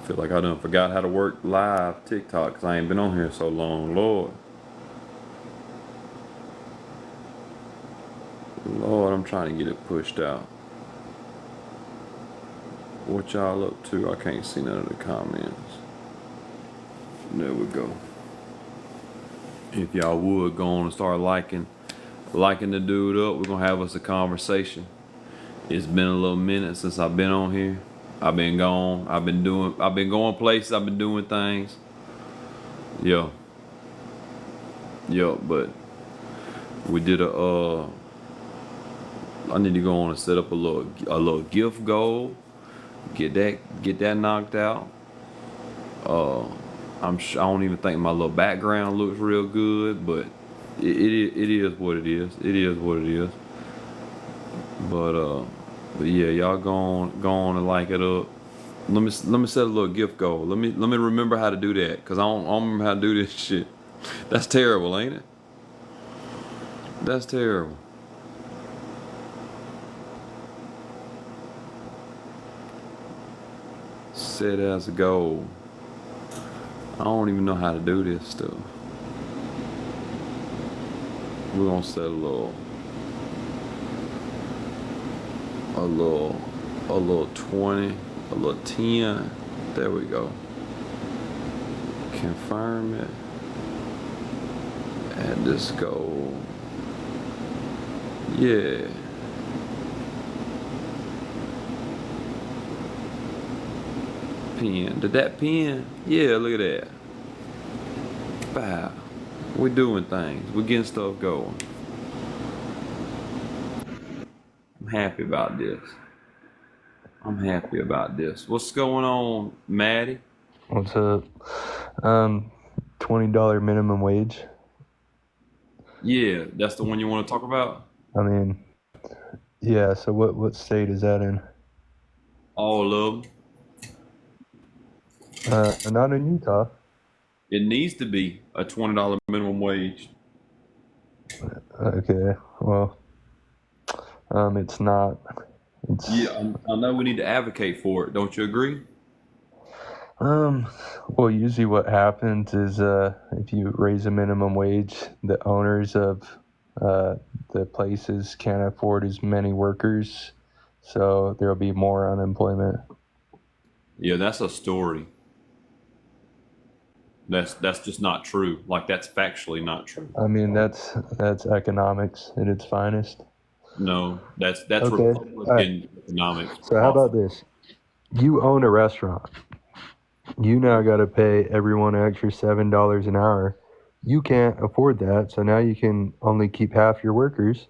feel like I done forgot how to work live TikTok because I ain't been on here so long. Lord. Lord, I'm trying to get it pushed out. What y'all up to? I can't see none of the comments. There we go. If y'all would go on and start liking the dude up, we're gonna have us a conversation. It's been a little minute since I've been on here. I've been gone. I've been going places. I've been doing things. Yeah, yeah. But we did I need to go on and set up a little gift goal. Get that knocked out. Uh, I don't even think my little background looks real good, but it is what it is. It is what it is. But yeah, y'all go on and like it up. Let me set a little gift goal. Let me remember how to do that, cause I don't remember how to do this shit. That's terrible, ain't it? That's terrible. Set as a goal. I don't even know how to do this stuff. We're gonna set a little, a little 20, a little 10. There we go. Confirm it. Add this goal. Yeah. Pin. Did that pin? Yeah, look at that. Wow. We're doing things. We're getting stuff going. I'm happy about this. I'm happy about this. What's going on, Maddie? What's up? $20 minimum wage. Yeah, that's the one you want to talk about? I mean, yeah. So what state is that in? All of them. Not in Utah. It needs to be a $20 minimum wage. Okay. Well, it's not. It's Yeah, I know we need to advocate for it. Don't you agree? well, usually what happens is if you raise a minimum wage, the owners of the places can't afford as many workers, so there'll be more unemployment. Yeah, that's a story. That's just not true. Like that's factually not true. I mean, that's economics at its finest. No, that's Okay. All right. Republican economics. So how about this? You own a restaurant. You now got to pay everyone an extra $7 an hour. You can't afford that, so now you can only keep half your workers.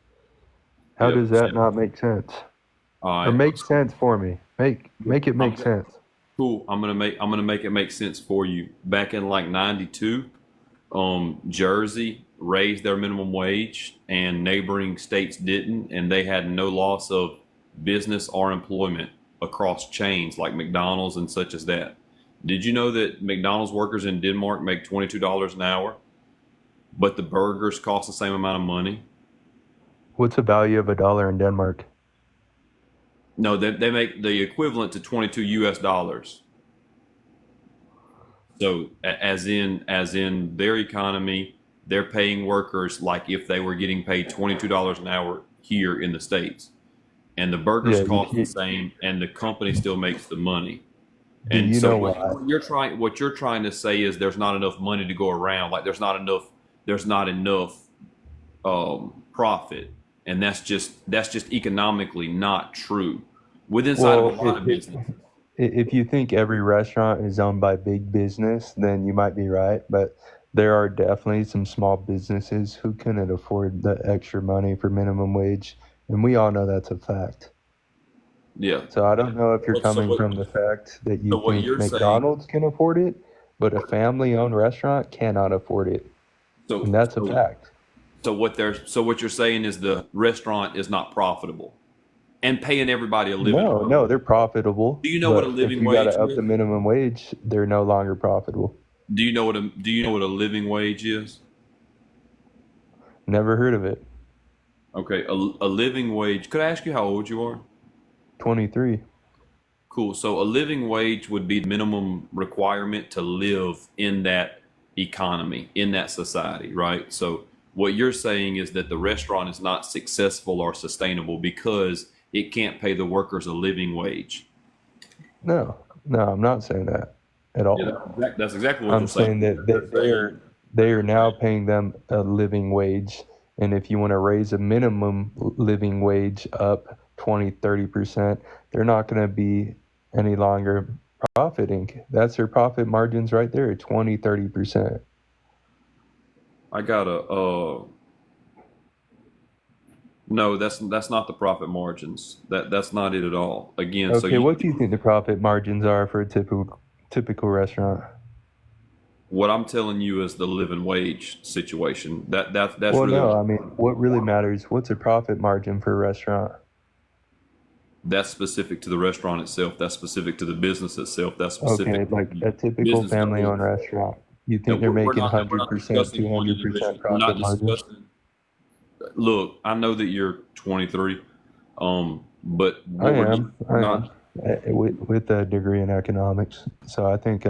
How Yep. does that not make sense? All Or right. make sense for me? Make it make sense. Cool. I'm gonna make it make sense for you. Back in like '92, Jersey raised their minimum wage, and neighboring states didn't, and they had no loss of business or employment across chains like McDonald's and such as that. Did you know that McDonald's workers in Denmark make $22 an hour, but the burgers cost the same amount of money? What's the value of a dollar in Denmark? No, they make the equivalent to 22 US dollars. So as in their economy, they're paying workers like if they were getting paid $22 an hour here in the States. And the burgers Yeah, cost the same and the company still makes the money. do And you so know what, why? what you're trying to say is there's not enough money to go around. Like there's not enough profit. And that's just economically not true. With inside of a Well, lot of business. if you think every restaurant is owned by big business, then you might be right. But there are definitely some small businesses who couldn't afford the extra money for minimum wage. And we all know that's a fact. Yeah. So I don't know if you're Well, so coming what from the fact that you so what think you're saying McDonald's can afford it, but a family owned restaurant cannot afford it. And so that's a so fact. what you're saying is the restaurant is not profitable and paying everybody a living No, wage. they're profitable. Do you know what a But if living you got wage to up is? the minimum wage, they're no longer profitable. Do you know what a living wage is? Never heard of it. Okay, a living wage. Could I ask you how old you are? 23. Cool. So a living wage would be the minimum requirement to live in that economy, in that society, right? So what you're saying is that the restaurant is not successful or sustainable because it can't pay the workers a living wage. No, no, I'm not saying that at Yeah, all. that's exactly what you're I'm saying. saying that they are now paying them a living wage, and if you want to raise a minimum living wage up 20-30%, they're not going to be any longer profiting. That's their profit margins right there, 20-30%. I got a no, that's not the profit margins. That's not it at all. Again, so Okay, you what do you think the profit margins are for a typical restaurant? what I'm telling you is the living wage situation. That's Well, really no, I mean, what really matters, what's a profit margin for a restaurant? that's specific to the restaurant itself. That's specific to the business itself. That's Okay, specific to like the a typical business family-owned owners. restaurant. You No, think they're making we're not 100%, discussing one 200% individual. We're not profit margins? discussing. Look, I know that you're 23, but I what we're doing, am. we're I am. not. With a degree in economics. So I think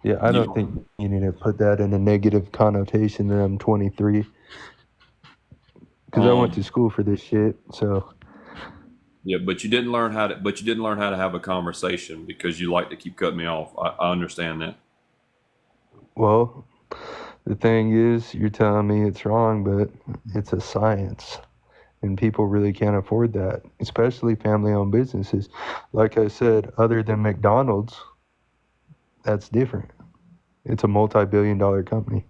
yeah, I You don't know, think you need to put that in a negative connotation that I'm 23 because I went um, to school for this shit. So, yeah, but you didn't learn how to. But you didn't learn how to have a conversation because you like to keep cutting me off. I understand that. well, the thing is, you're telling me it's wrong, but it's a science. And people really can't afford that, especially family owned businesses. Like I said, other than McDonald's, that's different. It's a multi-billion-dollar company.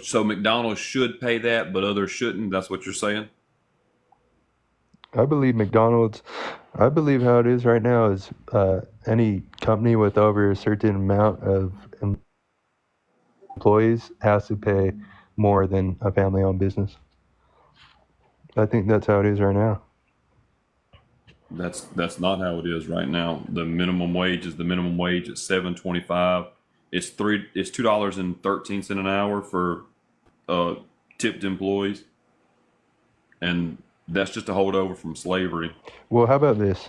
So McDonald's should pay that, but others shouldn't. That's what you're saying. I believe McDonald's, I believe how it is right now is any company with over a certain amount of employees has to pay more than a family owned business. I think that's how it is right now. That's not how it is right now. The minimum wage is the minimum wage at 7.25. It's $2.13 an hour for uh, tipped employees, and that's just a holdover from slavery. Well, how about this?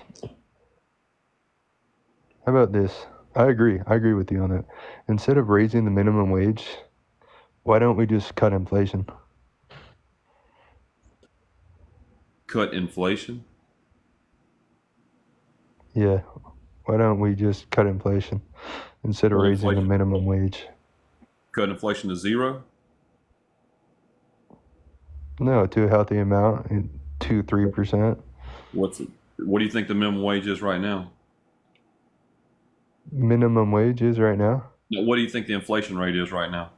How about this? I agree. I agree with you on that. Instead of raising the minimum wage, why don't we just cut inflation? Cut inflation. Yeah. Why don't we just cut inflation instead of Cut raising the inflation. minimum wage? Cut inflation to zero. No, to a healthy amount, 2-3%. What's it? What do you think the minimum wage is right now? Minimum wage is right now. Now, what do you think the inflation rate is right now?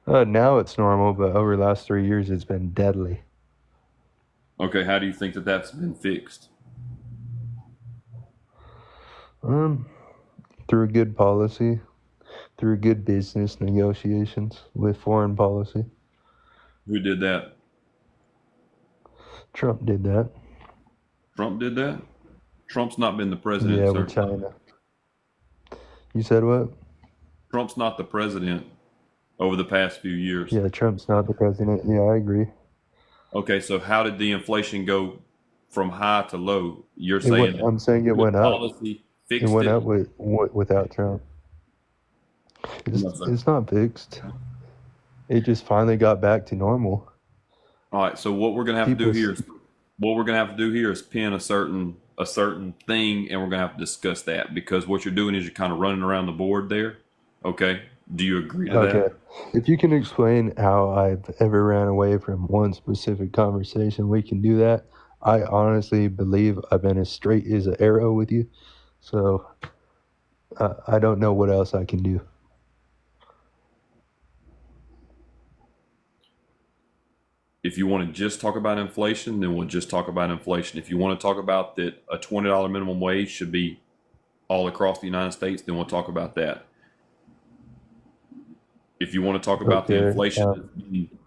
Now it's normal, but over the last 3 years, it's been deadly. Okay, how do you think that that's been fixed? Um, through good policy, through good business negotiations with foreign policy. Who did that? Trump did that. Trump did that? Trump's not been the president, Yeah, with sir. China. You said what? Trump's not the president over the past few years. Yeah, Trump's not the president. Yeah, I agree. Okay, so how did the inflation go from high to low? You're It went. saying I'm saying it good went up. policy It fixed went it? up without Trump. No, sir. It's not fixed. It just finally got back to normal. All right, so what we're gonna have to do People, here is what we're gonna have to do here is pin a certain thing, and we're gonna have to discuss that because what you're doing is you're kind of running around the board there. Okay, do you agree to that? okay. If you can explain how I've ever ran away from one specific conversation, we can do that. I honestly believe I've been as straight as an arrow with you, so I don't know what else I can do. If you want to just talk about inflation, then we'll just talk about inflation. If you want to talk about that a $20 minimum wage should be all across the United States, then we'll talk about that. If you want to talk about the Okay. inflation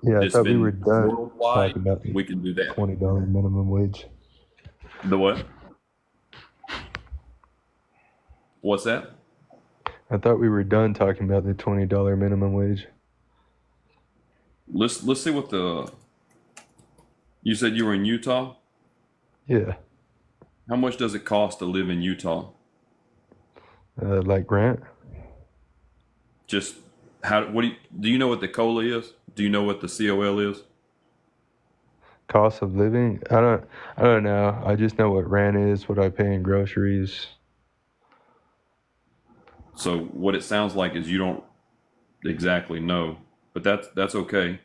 Yeah, I that's thought we were been done worldwide, talking about the we can do that. $20 minimum wage. The what? What's that? I thought we were done talking about the $20 minimum wage. Let's see what You said you were in Utah. Yeah. How much does it cost to live in Utah? Like rent. Just how? What do you know what the COLA is? Do you know what the COL is? Cost of living. I don't know. I just know what rent is, what I pay in groceries. So what it sounds like is you don't exactly know, but that's okay.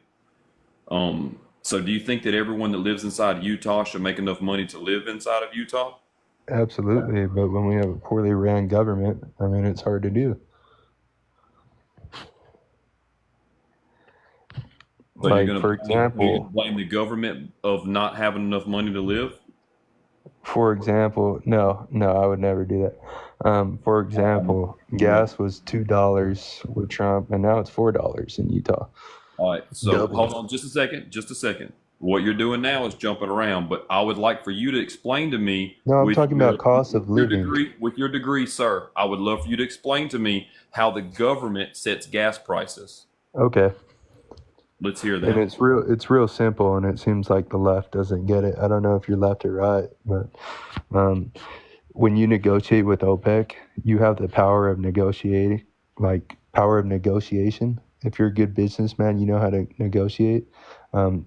So do you think that everyone that lives inside Utah should make enough money to live inside of Utah? Absolutely, but when we have a poorly ran government, I mean, it's hard to do. So you're Like, gonna for you're gonna example, blame the government of not having enough money to live? no, no, I would never do that. For example, gas was $2 with Trump, and now it's $4 in Utah. All right, so hold Doubled. on just a second, just a second. What you're doing now is jumping around, but I would like for you to explain to me No, I'm talking about cost of living. with your degree, sir. I would love for you to explain to me how the government sets gas prices. Okay. Let's hear And that. it's real simple, and it seems like the left doesn't get it. I don't know if you're left or right, but um, when you negotiate with OPEC, you have the power of negotiating, like power of negotiation. If you're a good businessman, you know how to negotiate. Um,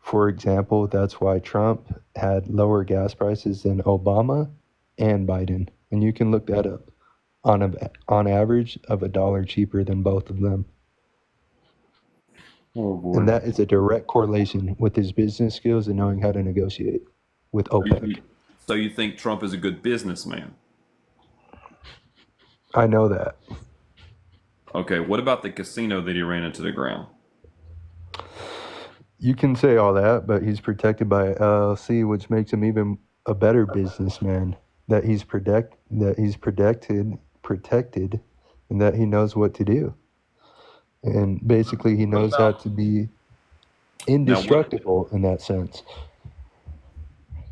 for example, that's why Trump had lower gas prices than Obama and Biden, and you can look that up. On average, of $1 cheaper than both of them. Oh And boy. that is a direct correlation with his business skills and knowing how to negotiate with So you OPEC. think, so you think Trump is a good businessman? I know that. Okay, what about the casino that he ran into the ground? You can say all that, but he's protected by LLC, which makes him even a better businessman. That he's protected, and that he knows what to do. And basically, he What knows how about to be now? What indestructible in that sense.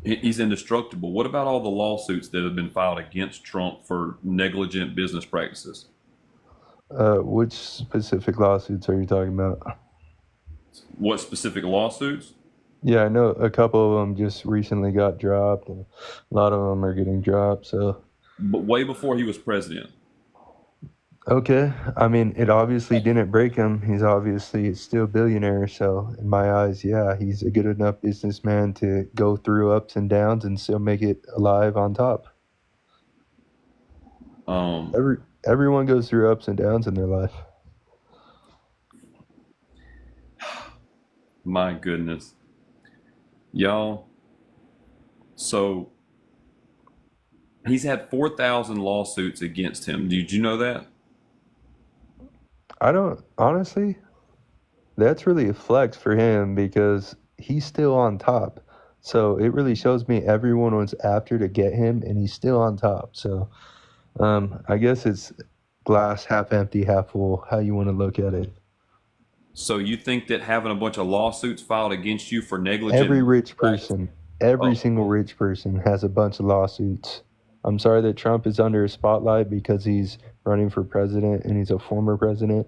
he's indestructible. What about all the lawsuits that have been filed against Trump for negligent business practices? Which specific lawsuits are you talking about? What specific lawsuits? Yeah, I know a couple of them just recently got dropped, and a lot of them are getting dropped. So, But way before he was president. okay, I mean, it obviously didn't break him. He's obviously still a billionaire. So, in my eyes, yeah, he's a good enough businessman to go through ups and downs and still make it alive on top. Um, Every Everyone goes through ups and downs in their life. my goodness, y'all. So he's had 4,000 lawsuits against him. Did you know that? I don't honestly. That's really a flex for him because he's still on top. So it really shows me everyone was after to get him, and he's still on top. So I guess it's glass half empty, half full, how you want to look at it. So you think that having a bunch of lawsuits filed against you for Every negligent rich practice? person, every Oh, single rich person has a bunch of lawsuits. I'm sorry that Trump is under a spotlight because he's running for president and he's a former president.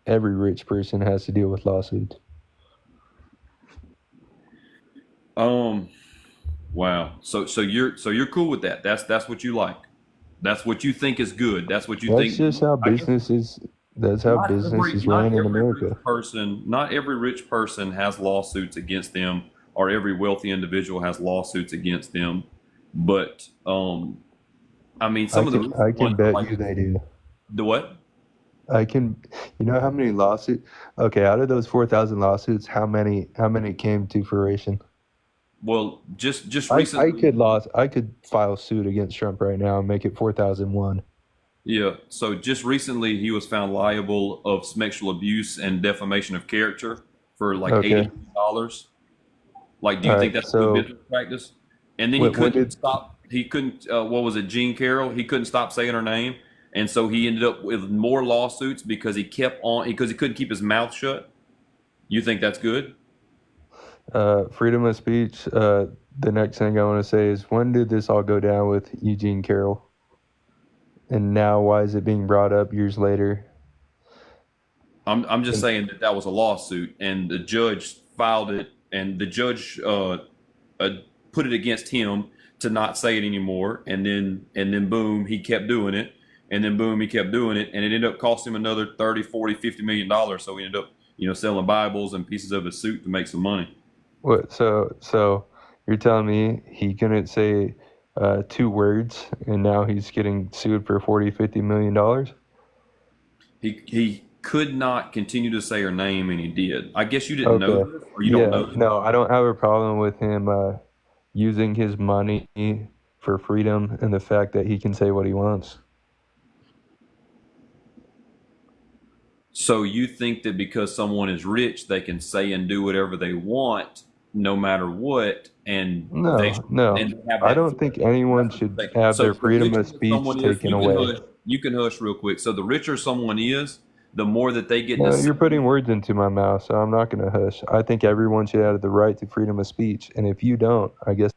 Every rich person has to deal with lawsuits. um, wow. So you're cool with that. That's what you like. That's what you think is good. That's what you That's think. just how I guess business is. That's how business is not ran in every rich America. person not every rich person has lawsuits against them, or every wealthy individual has lawsuits against them. But I mean, I some of the can recent I ones can are bet like you they do. the what? I can. You know how many lawsuits? Okay, out of those 4,000 lawsuits, how many came to fruition? Well, just I recently, could lost. I could file suit against Trump right now and make it 4,001. yeah. So just recently, he was found liable of sexual abuse and defamation of character for like Okay. $80 million. Like, do All you think right. that's good So business practice? And then he when couldn't did stop. He couldn't. What was it, Jean Carroll? He couldn't stop saying her name, and so he ended up with more lawsuits because he kept on because he couldn't keep his mouth shut. You think that's good? freedom of speech? The next thing I want to say is when did this all go down with Eugene Carroll? And now why is it being brought up years later? I'm just And saying that that was a lawsuit, and the judge filed it and the judge uh, put it against him to not say it anymore, and then boom, he kept doing it, and then boom, he kept doing it, and it ended up costing him another 30, 40, $50 million. So he ended up, selling Bibles and pieces of his suit to make some money. What? So you're telling me he couldn't say two words, and now he's getting sued for 40, $50 million? He could not continue to say her name, and he did. I guess you didn't know Okay. this, or you don't Yeah. know this. No, I don't have a problem with him using his money for freedom and the fact that he can say what he wants. So you think that because someone is rich, they can say and do whatever they want, no matter what, and they No, no. and have I that don't think anyone should have So their the freedom richer of speech someone is, taken away. you can hush real quick. So the richer someone is, the more that they get to No, say. you're putting words into my mouth, so I'm not going to hush. I think everyone should have the right to freedom of speech, and if you don't, I guess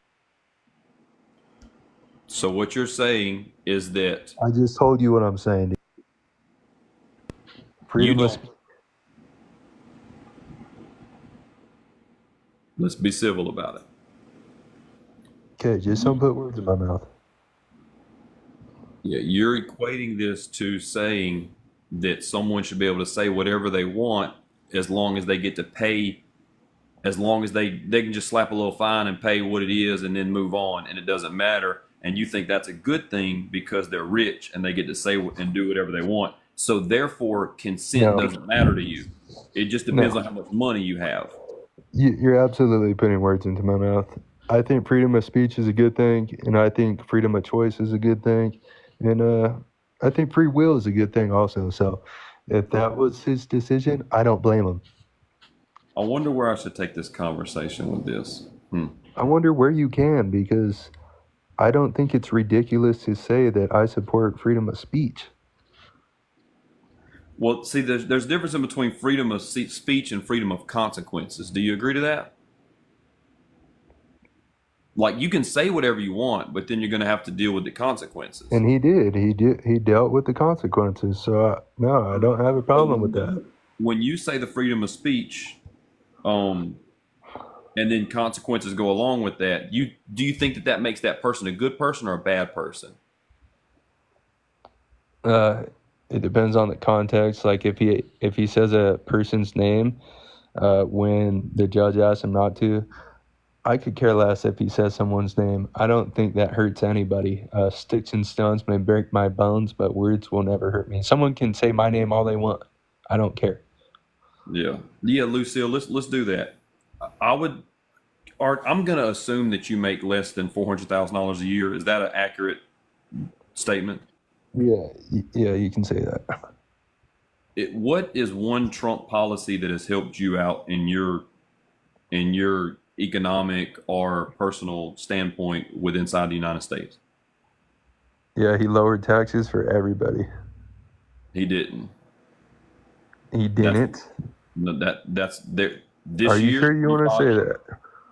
So what you're saying is that I just told you what I'm saying. you Freedom of don't. speech. Let's be civil about it. Okay, just don't put words in my mouth. Yeah, you're equating this to saying that someone should be able to say whatever they want as long as they get to pay, as long as they can just slap a little fine and pay what it is and then move on, and it doesn't matter. And you think that's a good thing because they're rich and they get to say and do whatever they want. So therefore, consent No, doesn't matter to you. It just depends on no. how much money you have. You're absolutely putting words into my mouth. I think freedom of speech is a good thing, and I think freedom of choice is a good thing, and I think free will is a good thing also. So, if that was his decision, I don't blame him. I wonder where I should take this conversation with this. I wonder where you can, because I don't think it's ridiculous to say that I support freedom of speech. Well, see, there's a difference in between freedom of speech and freedom of consequences. Do you agree to that? Like you can say whatever you want, but then you're going to have to deal with the consequences. And he did. He dealt with the consequences. So, no, I don't have a So problem with that. when you say the freedom of speech, um, and then consequences go along with that, do you think that that makes that person a good person or a bad person? Uh, it depends on the context. Like if he says a person's name when the judge asks him not to, I could care less if he says someone's name. I don't think that hurts anybody. Sticks and stones may break my bones, but words will never hurt me. Someone can say my name all they want. I don't care. Yeah, yeah, Lucille. Let's do that. I would. Art, I'm going to assume that you make less than $400,000 a year. Is that an accurate statement? Yeah, yeah, you can say that. What is one Trump policy that has helped you out in your economic or personal standpoint with inside the United States? Yeah, he lowered taxes for everybody. He didn't. He That's didn't. that's there. Are This you year, sure you when you want to filed, say that?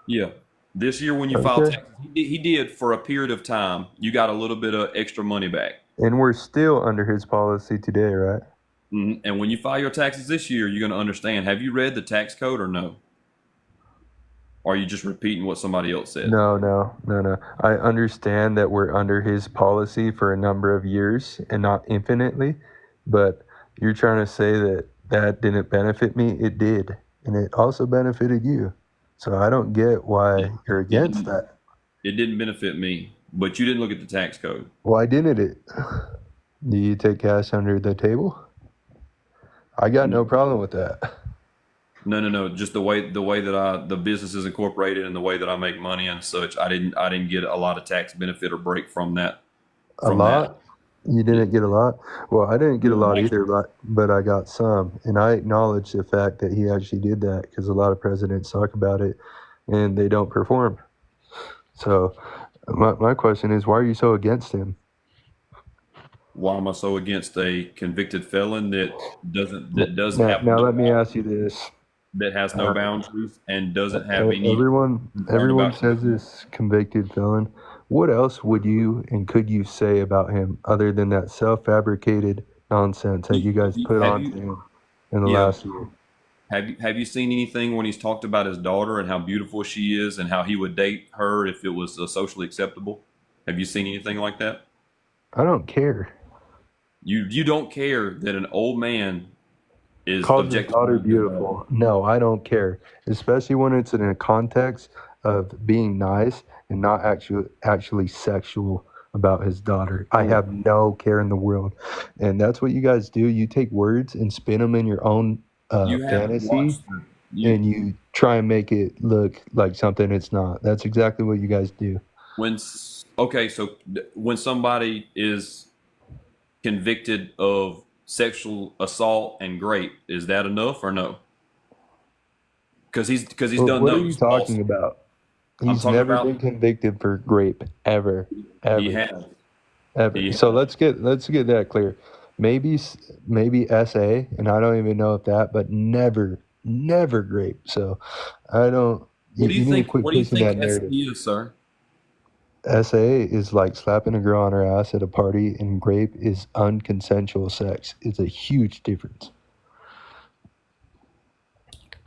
yeah, this year when you filed Okay. taxes, he did for a period of time. You got a little bit of extra money back. And we're still under his policy today, right? And when you file your taxes this year, you're going to understand. Have you read the tax code or no? Or are you just repeating what somebody else said? No. I understand that we're under his policy for a number of years and not infinitely, but you're trying to say that that didn't benefit me. It did, and it also benefited you. So I don't get It, why you're it against didn't. that. It didn't benefit me, but you didn't look at the tax code. Why didn't it? Do you take cash under the table? I got no problem with that. No. Just the way that the business is incorporated and the way that I make money and such. I didn't get a lot of tax benefit or break from that. A From that. lot? You didn't get a lot? Well, I didn't get a lot Like, either, but I got some. And I acknowledge the fact that he actually did that because a lot of presidents talk about it and they don't perform. So my question is, why are you so against him? why am I so against a convicted felon that does Now, have now no let me ask you this. that has no Uh, boundaries and doesn't have any everyone concern everyone about says this convicted felon. What else would you and could you say about him other than that self-fabricated nonsense that you guys put have on to you him in the yeah last year? Have you seen anything when he's talked about his daughter and how beautiful she is and how he would date her if it was socially acceptable? Have you seen anything like that? I don't care. You don't care that an old man is Calls his daughter objectively your daughter. beautiful. No, I don't care. Especially when it's in a context of being nice and not actually sexual about his daughter. I Oh, have no care in the world. And that's what you guys do. You take words and spin them in your own you haven't fantasy, watched the you and you try and make it look like something it's not. That's exactly what you guys do. okay, so when somebody is convicted of sexual assault and rape, is that enough or no? Because he's But done what are you those talking also. about? I'm He's talking never been about convicted for rape ever, he ever. has. Ever. He So has. let's get that clear. Maybe maybe SA, and I don't even know if that, but never grape. So I don't. What do you You need to think? quit What do you pushing think that SE narrative. is, sir? SA is like slapping a girl on her ass at a party, and grape is unconsensual sex. It's a huge difference.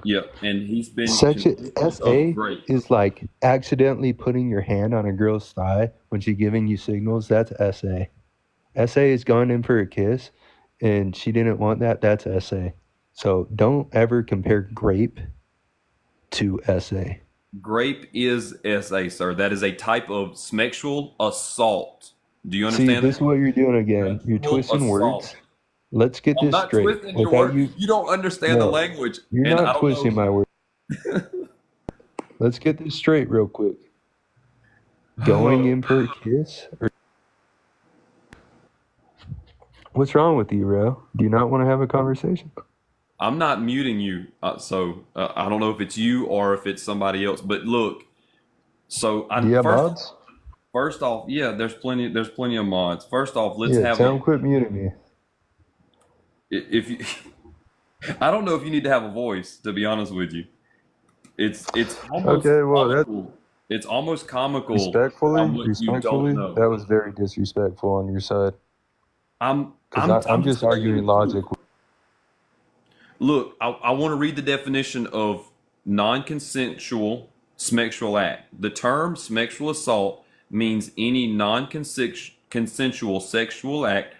Yeah, and he's been Section convicted of SA rape. is like accidentally putting your hand on a girl's thigh when she's giving you signals. That's SA. SA is going in for a kiss, and she didn't want that. That's SA. So don't ever compare grape to SA. Grape is SA, sir. That is a type of sexual assault. Do you See, understand this is that? what you're doing again. You're Sexual twisting assault. words. Let's get I'm this not straight. twisting your Without word. you, You don't understand the no, language, you're and I not don't know. twisting my words. Let's get this straight real quick. Going Oh, in for a kiss? Or what's wrong with you, bro? Do you not want to have a conversation? I'm not muting you, so I don't know if it's you or if it's somebody else. But look, so Do I you have first mods? first off, yeah, there's plenty of mods. First off, let's Yeah, have tell a him quit muting me. if you. I don't know if you need to have a voice, to be honest with you. It's almost Okay, well, that's comical. It's almost comical respectfully, on what you don't respectfully, know. that was very disrespectful on your side. Because I'm I'm just just telling you arguing the truth. logic. Look, I want to read the definition of non-consensual sexual act. The term sexual assault means any non-consensual sexual act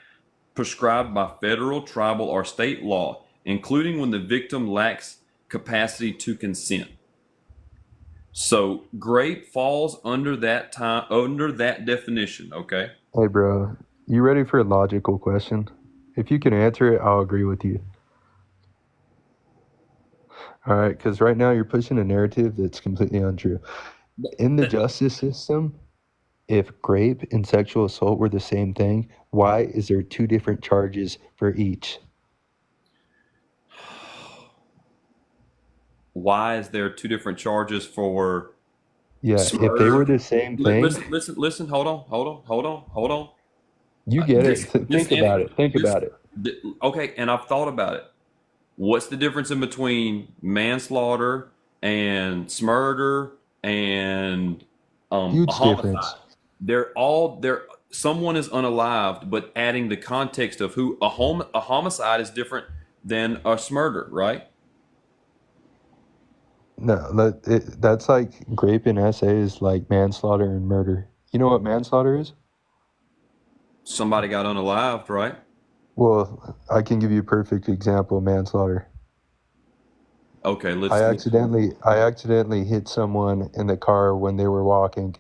prescribed by federal, tribal, or state law, including when the victim lacks capacity to consent. So, grape falls under that definition. Okay. Hey, bro, you ready for a logical question? If you can answer it, I'll agree with you. All right, because right now you're pushing a narrative that's completely untrue. In the justice system, if rape and sexual assault were the same thing, why is there two different charges for each? Why is there two different charges for Yeah, if they were murder? the same thing, Listen. Hold on. you get it. This Think about it. Think this about it. okay, and I've thought about it. What's the difference in between manslaughter and murder and a Huge difference. homicide? They're all there. Someone is unalived, but adding the context of who a homicide is different than a murder, right? No, that's like rape and SA is like manslaughter and murder. You know what manslaughter is? Somebody got unalived, right? Well, I can give you a perfect example of manslaughter. Okay, I let's accidentally hit someone in the car when they were walking,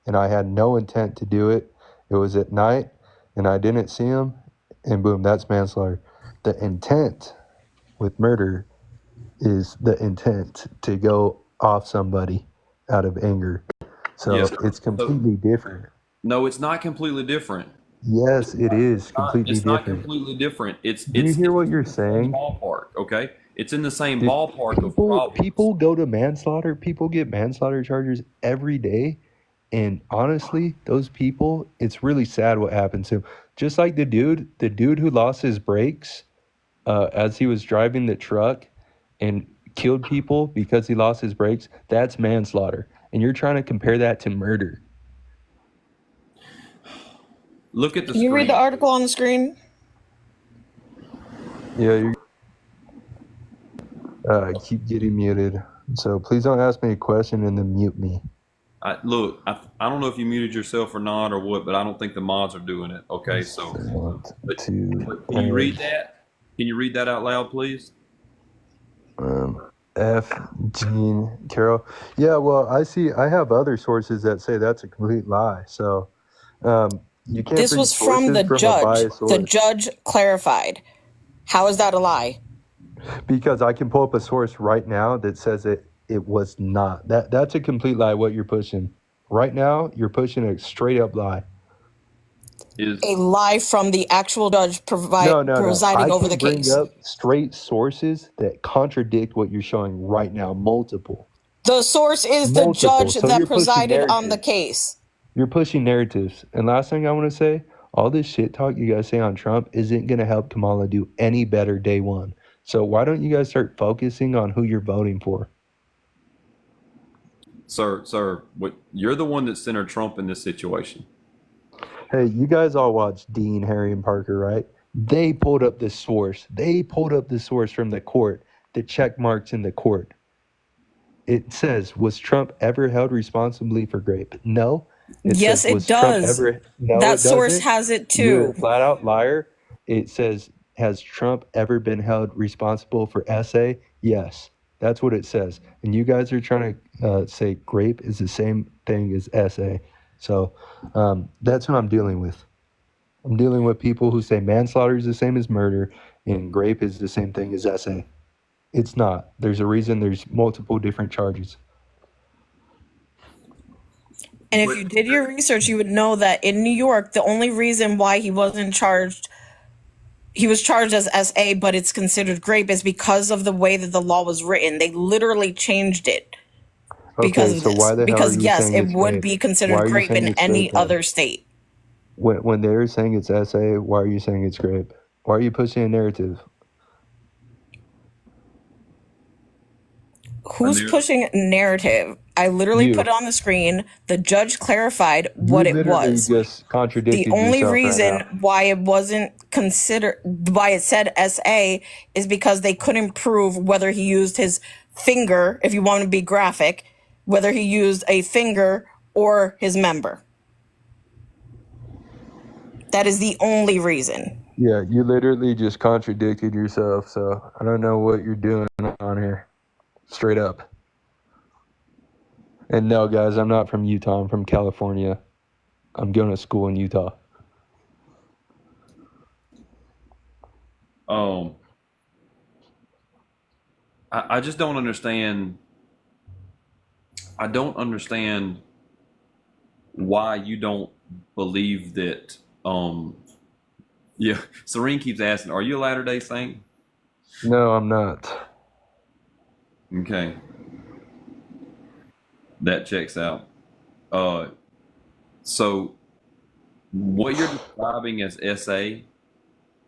and I had no intent to do it. It was at night, and I didn't see them, and boom, that's manslaughter. The intent with murder is the intent to go off somebody out of anger. So yes. it's So completely different. no, it's not completely different. Yes, it is completely It's not different. completely different. It's Do you it's hear it's what in you're the same saying? ballpark. Okay, it's in the same Dude, ballpark of people problems. go to manslaughter. People get manslaughter charges every day. And honestly, those people, it's really sad what happened to him. Just like the dude who lost his brakes as he was driving the truck and killed people because he lost his brakes, that's manslaughter. And you're trying to compare that to murder. Look at the Can you read the screen. article on the screen? Yeah, Keep getting muted. So please don't ask me a question and then mute me. Look, I don't know if you muted yourself or not or what, but I don't think the mods are doing it. Okay, so Want but, to but can you read that? Can you read that out loud, please? F. Gene Carroll. Yeah, well, I have other sources that say that's a complete lie. So you can't This bring was from sources the from a judge. biased The source judge clarified. How is that a lie? because I can pull up a source right now that says it was not. That's a complete lie. What you're pushing right now, you're pushing a straight up lie. A lie from the actual judge No. presiding I over can the bring case. up straight sources that contradict what you're showing right now. Multiple. The source is the judge So that you're pushing presided on the narratives. case. You're pushing narratives. And last thing I want to say, all this shit talk you guys say on Trump isn't going to help Kamala do any better day one. So why don't you guys start focusing on who you're voting for? Sir, what you're the one that centered Trump in this situation. Hey, you guys all watched Dean, Harry, and Parker, right? They pulled up the source. They pulled up the source from the court, the check marks in the court. It says, was Trump ever held responsibly for grape? No. Yes, it was Trump does. ever? No, That it source doesn't. has it You're too. a flat out liar. It says, has Trump ever been held responsible for SA? Yes. That's what it says. And you guys are trying to say grape is the same thing as SA. So that's what I'm dealing with. I'm dealing with people who say manslaughter is the same as murder and grape is the same thing as SA. It's not. There's a reason there's multiple different charges. And if you did your research, you would know that in New York, the only reason why he wasn't charged, he was charged as SA, but it's considered grape, is because of the way that the law was written. They literally changed it because of so this. why the hell Because are you yes, saying it it's would grape? be Why considered are you grape saying in it's any grape then? other state. When they're saying it's SA, why are you saying it's grape? Why are you pushing a narrative? Who's pushing narrative? I literally You. put it on the screen. The judge clarified You what it literally was. just contradicted The only yourself reason right now. why it wasn't considered, why it said SA, is because they couldn't prove whether he used his finger, if you want to be graphic, whether he used a finger or his member. That is the only reason. Yeah, you literally just contradicted yourself, so I don't know what you're doing on here. Straight up. And no, guys, I'm not from Utah. I'm from California. I'm going to school in Utah. I just don't understand. I don't understand why you don't believe that. Yeah, Serene keeps asking, "Are you a Latter-day Saint?" No, I'm not. Okay, that checks out. So what you're describing as SA,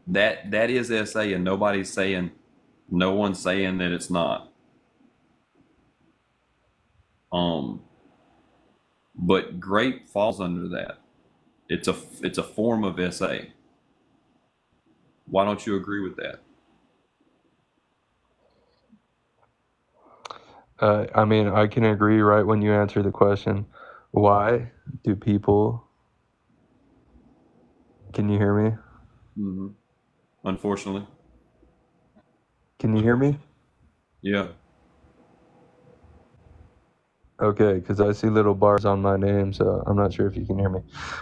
that is SA, and no one's saying that it's not. But grape falls under that. It's a form of SA. Why don't you agree with that? I mean, I can agree right when you answer the question. Why do people... Can you hear me? Mm-hmm. Unfortunately. Can you hear me? Yeah. Okay, because I see little bars on my name, so I'm not sure if you can hear me.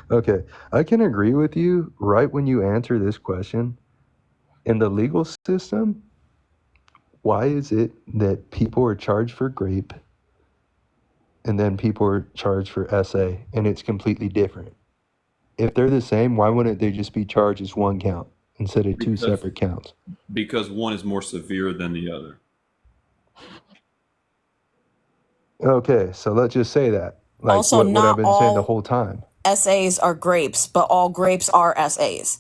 Okay, I can agree with you right when you answer this question. In the legal system, why is it that people are charged for grape and then people are charged for SA, and it's completely different? If they're the same, why wouldn't they just be charged as one count instead of two separate counts? Because one is more severe than the other. Okay, so let's just say that. Like Also, what I've not been saying the all whole time. SAs are grapes, but all grapes are SAs.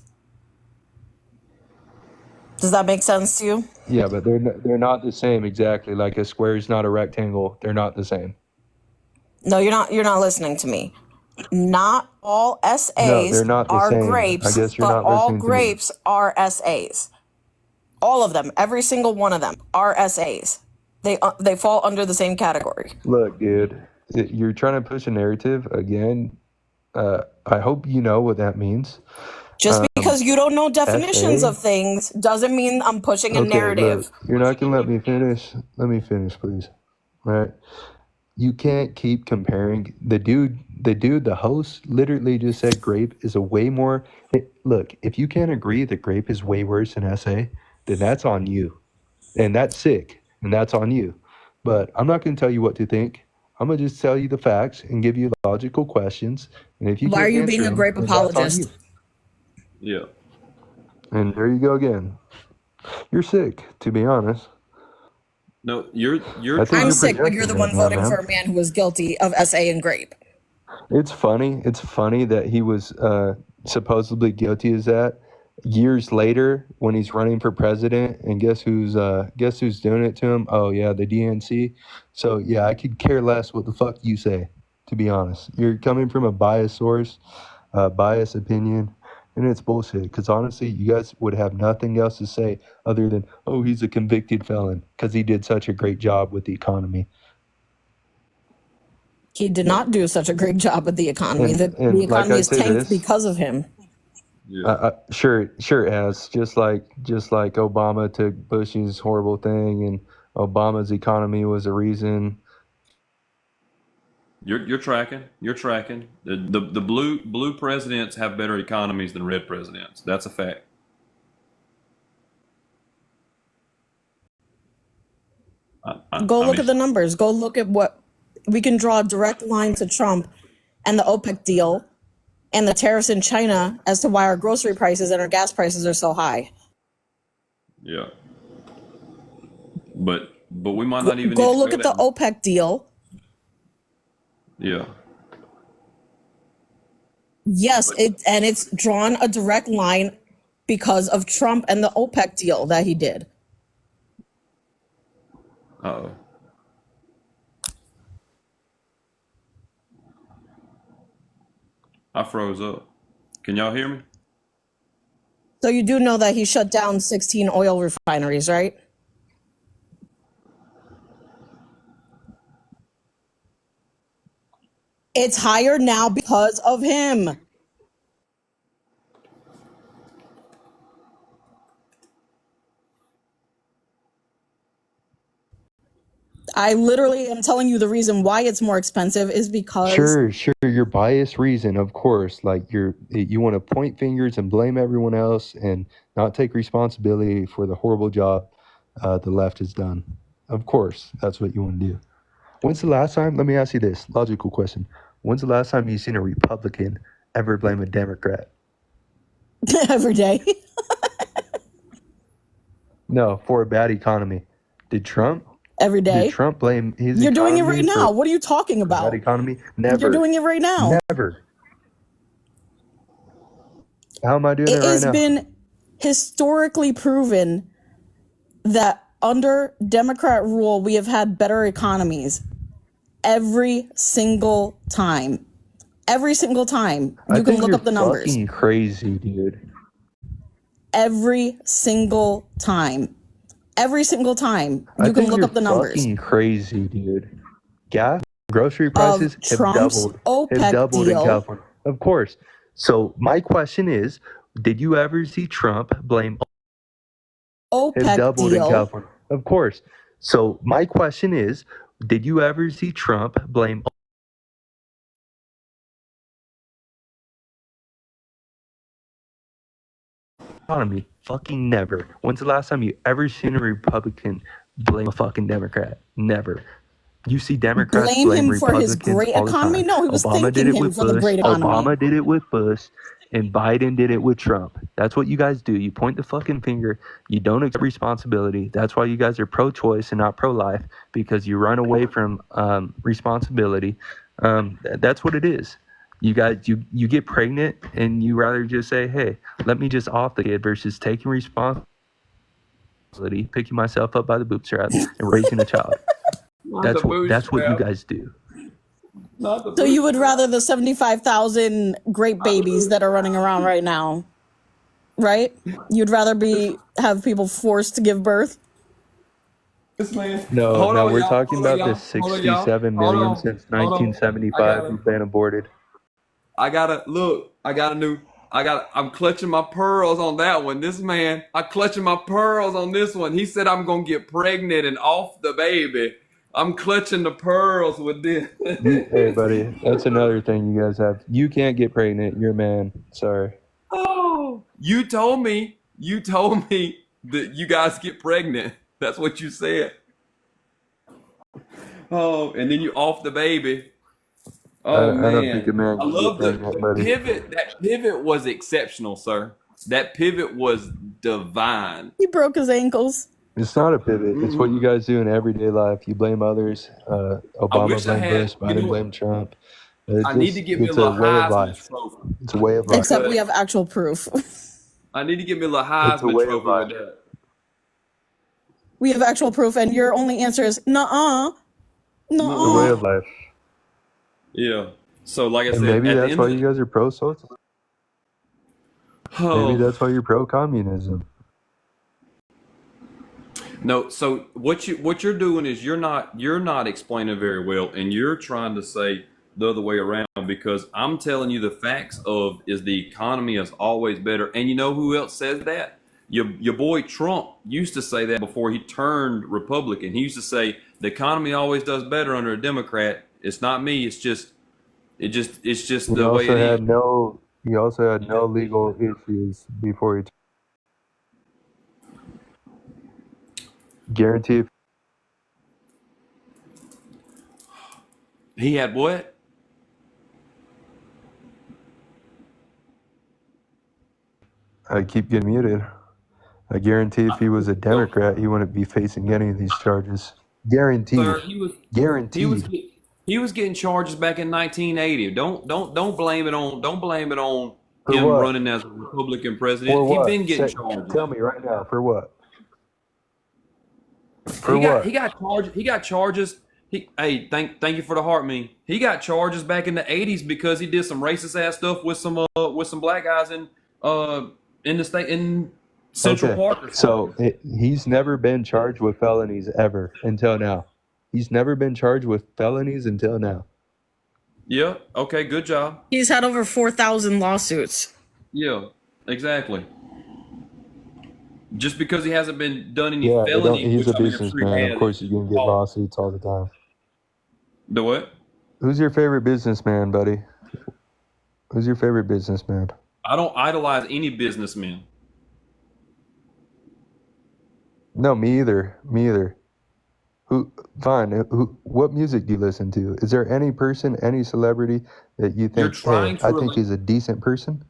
Does that make sense to you? Yeah, but they're not the same exactly. Like a square is not a rectangle. They're not the same. No, you're not listening to me. Not all No, SAs they're not the are same. grapes, I guess you're but not all listening to me. grapes are SAs. All of them, every single one of them are SAs. They fall under the same category. Look, dude, you're trying to push a narrative again. I hope you know what that means. Just because you don't know definitions SA. of things doesn't mean I'm pushing a Okay, narrative. look, you're not gonna let me finish. Let me finish, please. All right. You can't keep comparing the host literally just said grape is a way more. Look, if you can't agree that grape is way worse than SA, then that's on you. And that's sick. And that's on you. But I'm not going to tell you what to think. I'm going to just tell you the facts and give you logical questions. And if you Why are can't you answer being a them, grape then that's on apologist? you. Yeah. And there you go again. You're sick, to be honest. No, you're I think I'm you're sick, but you're the projecting one right now, voting man. for a man who was guilty of SA and grape. It's funny. It's funny that he was supposedly guilty as that years later when he's running for president. And guess who's doing it to him? Oh yeah, the DNC. So yeah, I could care less what the fuck you say. To be honest, you're coming from a biased source, biased opinion, and it's bullshit. Because honestly, you guys would have nothing else to say other than, oh, he's a convicted felon because he did such a great job with the economy. He did not do such a great job with the economy. The And like economy I is say tanked this, because of him. yeah. sure it has. Just like Obama took Bush's horrible thing, and Obama's economy was a reason. You're tracking. You're tracking. The blue presidents have better economies than red presidents. That's a fact. Go I look mean, at the numbers. Go look at what we can draw a direct line to Trump and the OPEC deal and the tariffs in China as to why our grocery prices and our gas prices are so high. yeah. But we might not even Go need to look go at the that. OPEC deal. Yeah. Yes, it's drawn a direct line because of Trump and the OPEC deal that he did. Uh-oh. I froze up. Can y'all hear me? So you do know that he shut down 16 oil refineries, right? It's higher now because of him. I literally am telling you the reason why it's more expensive is because Sure, your biased reason, of course. Like you want to point fingers and blame everyone else and not take responsibility for the horrible job the left has done. Of course, that's what you want to do. When's the last time? Let me ask you this logical question. When's the last time you've seen a Republican ever blame a Democrat? every day. No, for a bad economy. Did Trump? Every Did day. Trump blame his You're doing it economy right now. for What are you talking a bad about? economy? You're Never. doing it right now. Never. How am I doing it It right has now? been historically proven that under Democrat rule, we have had better economies every single time. Every single time. I You can think look you're up the numbers. fucking crazy, dude. Every single time. Every single time. I You can think look you're up the numbers. fucking crazy, dude. Gas, grocery Of prices have Trump's doubled. Have OPEC doubled in deal. California. Of course. So my question is, did you ever see Trump blame have OPEC doubled in deal. California? Of course. So my question is, did you ever see Trump blame economy? Fucking never. When's the last time you ever seen a Republican blame a fucking Democrat? Never. You see Democrats Blame blame him for his Republicans great all the economy? time. No, he was Obama did thanking it him with for the Bush. great economy. Obama did it with Bush. And Biden did it with Trump. That's what you guys do. You point the fucking finger. You don't accept responsibility. That's why you guys are pro-choice and not pro-life, because you run away from responsibility. That's what it is. You guys, you get pregnant and you rather just say, hey, let me just off the kid versus taking responsibility, picking myself up by the bootstraps and raising a child. That's what you guys do. So you would rather the 75,000 great babies that are running around right now, right? You'd rather have people forced to give birth? This man. No, Hold no, on, we're y'all. talking Hold on, about the y'all. Hold on, y'all. 67 Hold million on. since Hold on. I 1975 gotta. who've been aborted. I gotta look. I got a new. I got. I'm clutching my pearls on that one. This man. I'm clutching my pearls on this one. He said I'm gonna get pregnant and off the baby. I'm clutching the pearls with this. Hey, buddy, that's another thing you guys have. You can't get pregnant. You're a man. Sorry. Oh, you told me. You told me that you guys get pregnant. That's what you said. Oh, and then you off the baby. Oh I don't think a man, man I can get love pregnant, the buddy. pivot. That pivot was exceptional, sir. That pivot was divine. He broke his ankles. It's not a pivot. It's what you guys do in everyday life. You blame others. I Obama wish I blamed had. Bush. You know Biden what? blamed Trump. I need to get me a It's little a way of Heisman life. trophy. It's a way of life. Except we have actual proof. I need to get me a little It's a Heisman way of trophy life. with that. We have actual proof, and your only answer is nuh-uh. It's a way Nuh-uh. of life. Yeah. So, like I And said, maybe at the that's end why of you guys are pro socialism. Maybe oh that's why you're pro communism. no. So what you're doing is you're not explaining very well, and you're trying to say the other way around because I'm telling you the facts of is the economy is always better, and you know who else says that? Your boy Trump used to say that before he turned Republican. He used to say the economy always does better under a Democrat. It's not me. It's just He the way also it is. had no legal issues before he guarantee. He had what? I keep getting muted. I guarantee if he was a Democrat, he wouldn't be facing any of these charges. Guaranteed. Sir, he was Guaranteed. get- he was getting charges back in 1980. Don't blame it on For him what? running as a Republican president. For He's what? been getting charges. Tell me right now. For what? For He got what? he got charges. He got charges. Hey, thank you for the heart, me. He got charges back in the 80s because he did some racist ass stuff with some black guys in the state in Central Okay. Park. Or So something. he's never been charged with felonies ever until now. He's never been charged with felonies until now. Yeah. Okay. Good job. He's had over 4,000 lawsuits. Yeah. Exactly. Just because he hasn't been done any Yeah, felony, he's which a I mean, I'm sure he businessman. Of has. course, you're gonna get lawsuits all the time. The what? Who's your favorite businessman, buddy? Who's your favorite businessman? I don't idolize any businessmen. No, me either. Me either. Who? Fine. What music do you listen to? Is there any person, any celebrity that you think? trying Hey, to I think relate- he's a decent person.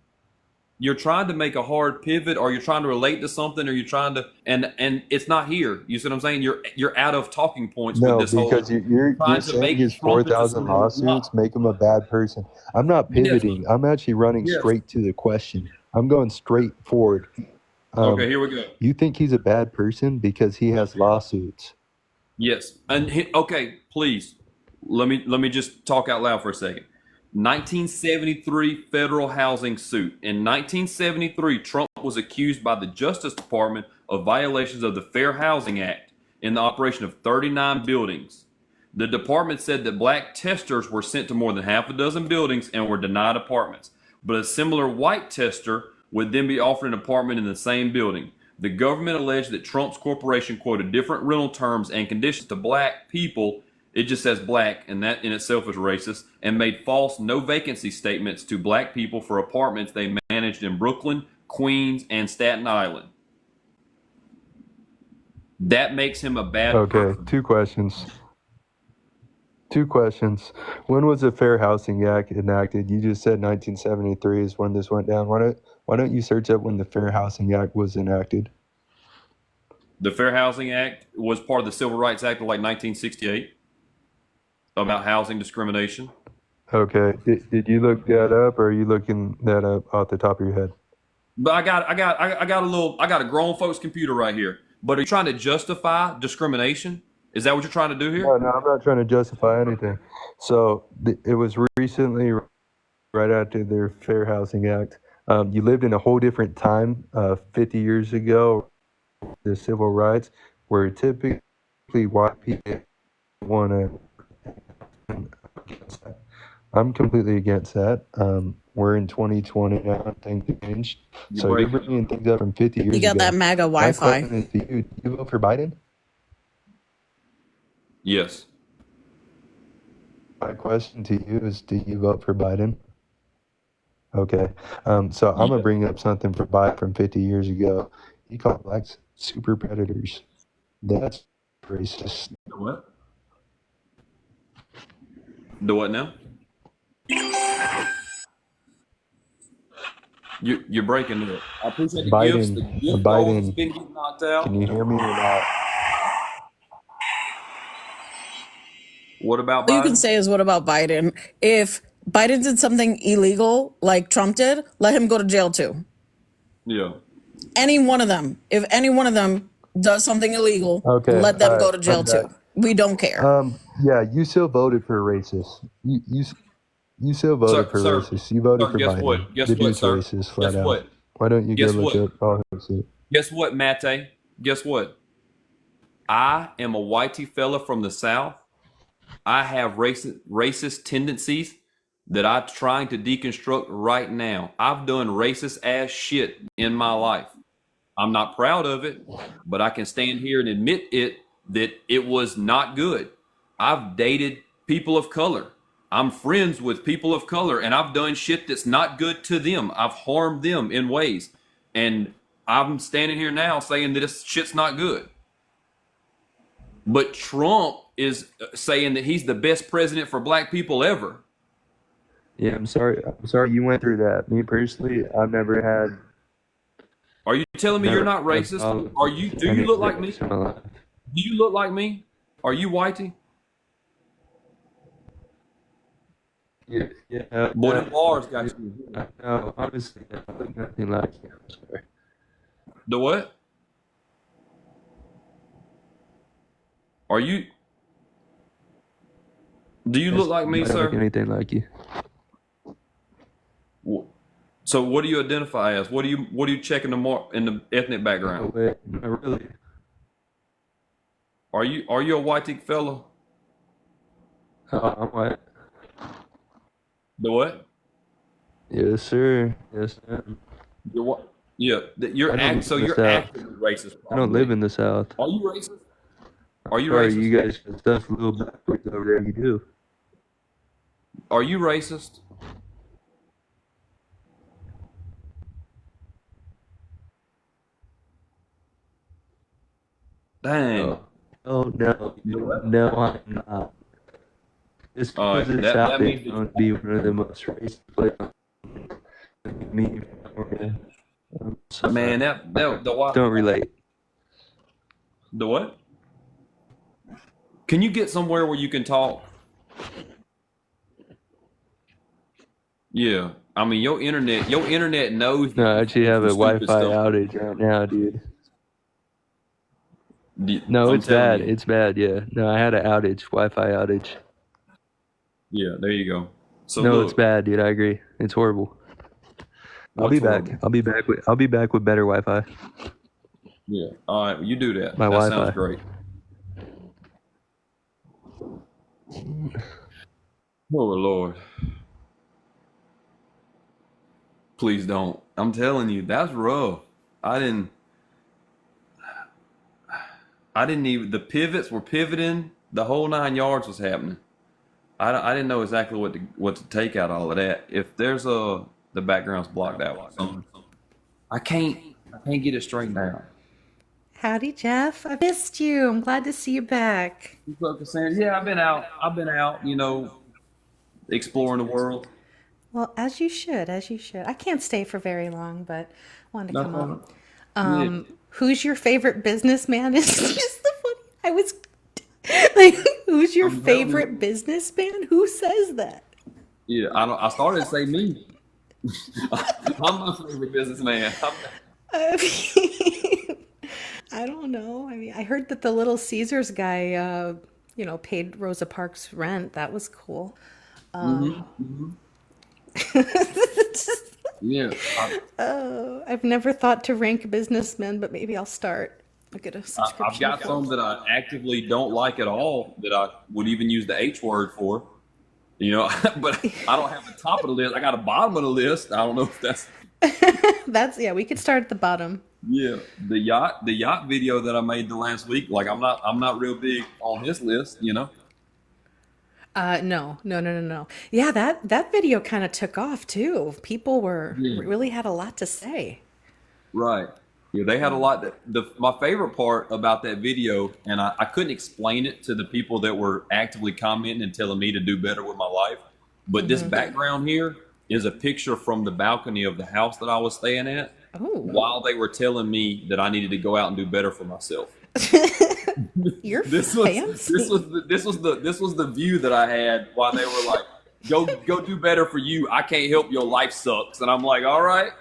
You're trying to make a hard pivot, or you're trying to relate to something, or you're trying to, and it's not here. You see what I'm saying? You're out of talking points No, with this because whole. you're trying to saying make his Trump into 4,000 something he's lawsuits not. make him a bad person. I'm not Yes. pivoting. I'm actually running Yes. straight to the question. I'm going straight forward. Okay, here we go. You think he's a bad person because he has lawsuits? Yes, and okay, please let me just talk out loud for a second. 1973 federal housing suit. In 1973, Trump was accused by the Justice Department of violations of the Fair Housing Act in the operation of 39 buildings. The department said that black testers were sent to more than half a dozen buildings and were denied apartments, but a similar white tester would then be offered an apartment in the same building. The government alleged that Trump's corporation quoted different rental terms and conditions to black people. It just says black, and that in itself is racist, and made false no vacancy statements to black people for apartments they managed in Brooklyn, Queens, and Staten Island. That makes him a bad Okay, person. two questions. When was the Fair Housing Act enacted? You just said 1973 is when this went down. Why don't you search up when the Fair Housing Act was enacted? The Fair Housing Act was part of the Civil Rights Act of like 1968 about housing discrimination. Okay. Did you look that up, or are you looking that up off the top of your head? But I got a grown folks computer right here. But are you trying to justify discrimination? Is that what you're trying to do here? No, I'm not trying to justify anything. So it was recently, right after the Fair Housing Act. You lived in a whole different time, 50 years ago, the civil rights, where typically why people want to. I'm completely against that. We're in 2020 now. Things have changed. You're So you're breaking. bringing things up from 50 You years got that ago. MAGA My Wi-Fi. question is to you: do you vote for Biden? Yes. My question to you is: do you vote for Biden? Okay. So I'm gonna Yeah. bring up something for Biden from 50 years ago. He called blacks super predators. That's racist. The what? The what now? You're breaking it. I appreciate the gifts. The gift goals has Biden, been getting knocked can out. you hear me or not? What about All you can Biden? say is, what about Biden? If Biden did something illegal like Trump did, let him go to jail too. Yeah. Any one of them. If any one of them does something illegal, Okay, let them go to I'm jail back. too. We don't care. Yeah, you still voted for a racist. You still voted Sir, for sir, racist. You voted sir, for guess Biden. what? Guess The what, dude's sir? racist, flat Guess out. what? Why don't you go Guess look what? up all his shit? Guess what, Mate? Guess what? I am a whitey fella from the South. I have racist tendencies that I'm trying to deconstruct right now. I've done racist ass shit in my life. I'm not proud of it, but I can stand here and admit that it was not good. I've dated people of color. I'm friends with people of color, and I've done shit that's not good to them. I've harmed them in ways. And I'm standing here now saying that this shit's not good. But Trump is saying that he's the best president for black people ever. Yeah, I'm sorry. I'm sorry you went through that. Me personally, I've never had Are you telling me you're not had a racist? problem Are you? with Do any you look like me? race in my life. Do you look like me? Are you whitey? Yeah, Boy, them bars got you. no, honestly, I look nothing like you. I'm sorry. The what? Are you? Do you look like me, I don't look sir? anything like you. So what do you identify as? What do you check in the ethnic No, background? wait, not really. Are you a whitey fella? I'm white. The what? Yes, sir. Yes, ma'am. You're what? Yeah, you're I don't live so in the you're South. actively racist. I don't live Probably. in the South. Are you racist? Are you Sorry, racist? you guys got stuff a little backwards over there. You do. Are you racist? Dang. No. Oh, no. The what? No, I'm not. Just All because right, the that South means is known to be one of the most racist places. Me, I'm sorry. man, that the what? Don't relate. The what? Can you get somewhere where you can talk? Yeah, I mean your internet knows. No, I actually have a some stupid Wi-Fi stuff. outage right now, dude. No, I'm it's telling bad. you. It's bad. Yeah. No, I had an outage, Wi-Fi outage. Yeah, there you go. So No, it's look, bad, dude. I agree. It's horrible. I'll what's be back. horrible? I'll be back with better Wi-Fi. Yeah. All right, you do that. My That Wi-Fi. sounds great. Oh Lord, please don't. I'm telling you, that's rough. I didn't even. The pivots were pivoting. The whole 9 yards was happening. I didn't know exactly what to take out of all of that. If there's the background's blocked out. I can't get it straightened out. Howdy, Jeff. I missed you. I'm glad to see you back. Yeah, I've been out, exploring the world. Well, as you should, as you should. I can't stay for very long, but wanted to come Nothing. up. Yeah. Who's your favorite businessman? Is just the funny. I was like, who's your I'm telling favorite you. businessman? Who says that? Yeah, I started to say me. I'm my favorite businessman. I mean, I don't know. I mean, I heard that the Little Caesars guy, paid Rosa Parks rent. That was cool. Yeah. I've never thought to rank businessmen, but maybe I'll start. I'll get a I've subscription. got some that I actively don't like at all that I would even use the H word for, you know, but I don't have the top of the list. I got a bottom of the list. I don't know if that's, That's yeah. We could start at the bottom. yeah, the yacht video that I made the last week. Like I'm not real big on his list, you know. No, no, no, no, no. Yeah, that video kind of took off too. People were Yeah. really had a lot to say. Right. Yeah, they had a lot. My favorite part about that video, and I couldn't explain it to the people that were actively commenting and telling me to do better with my life. But this background here is a picture from the balcony of the house that I was staying at Oh, while they were telling me that I needed to go out and do better for myself. you're This was fancy. this was the view that I had while they were like, go do better for you. I can't help your life sucks. And I'm like, all right,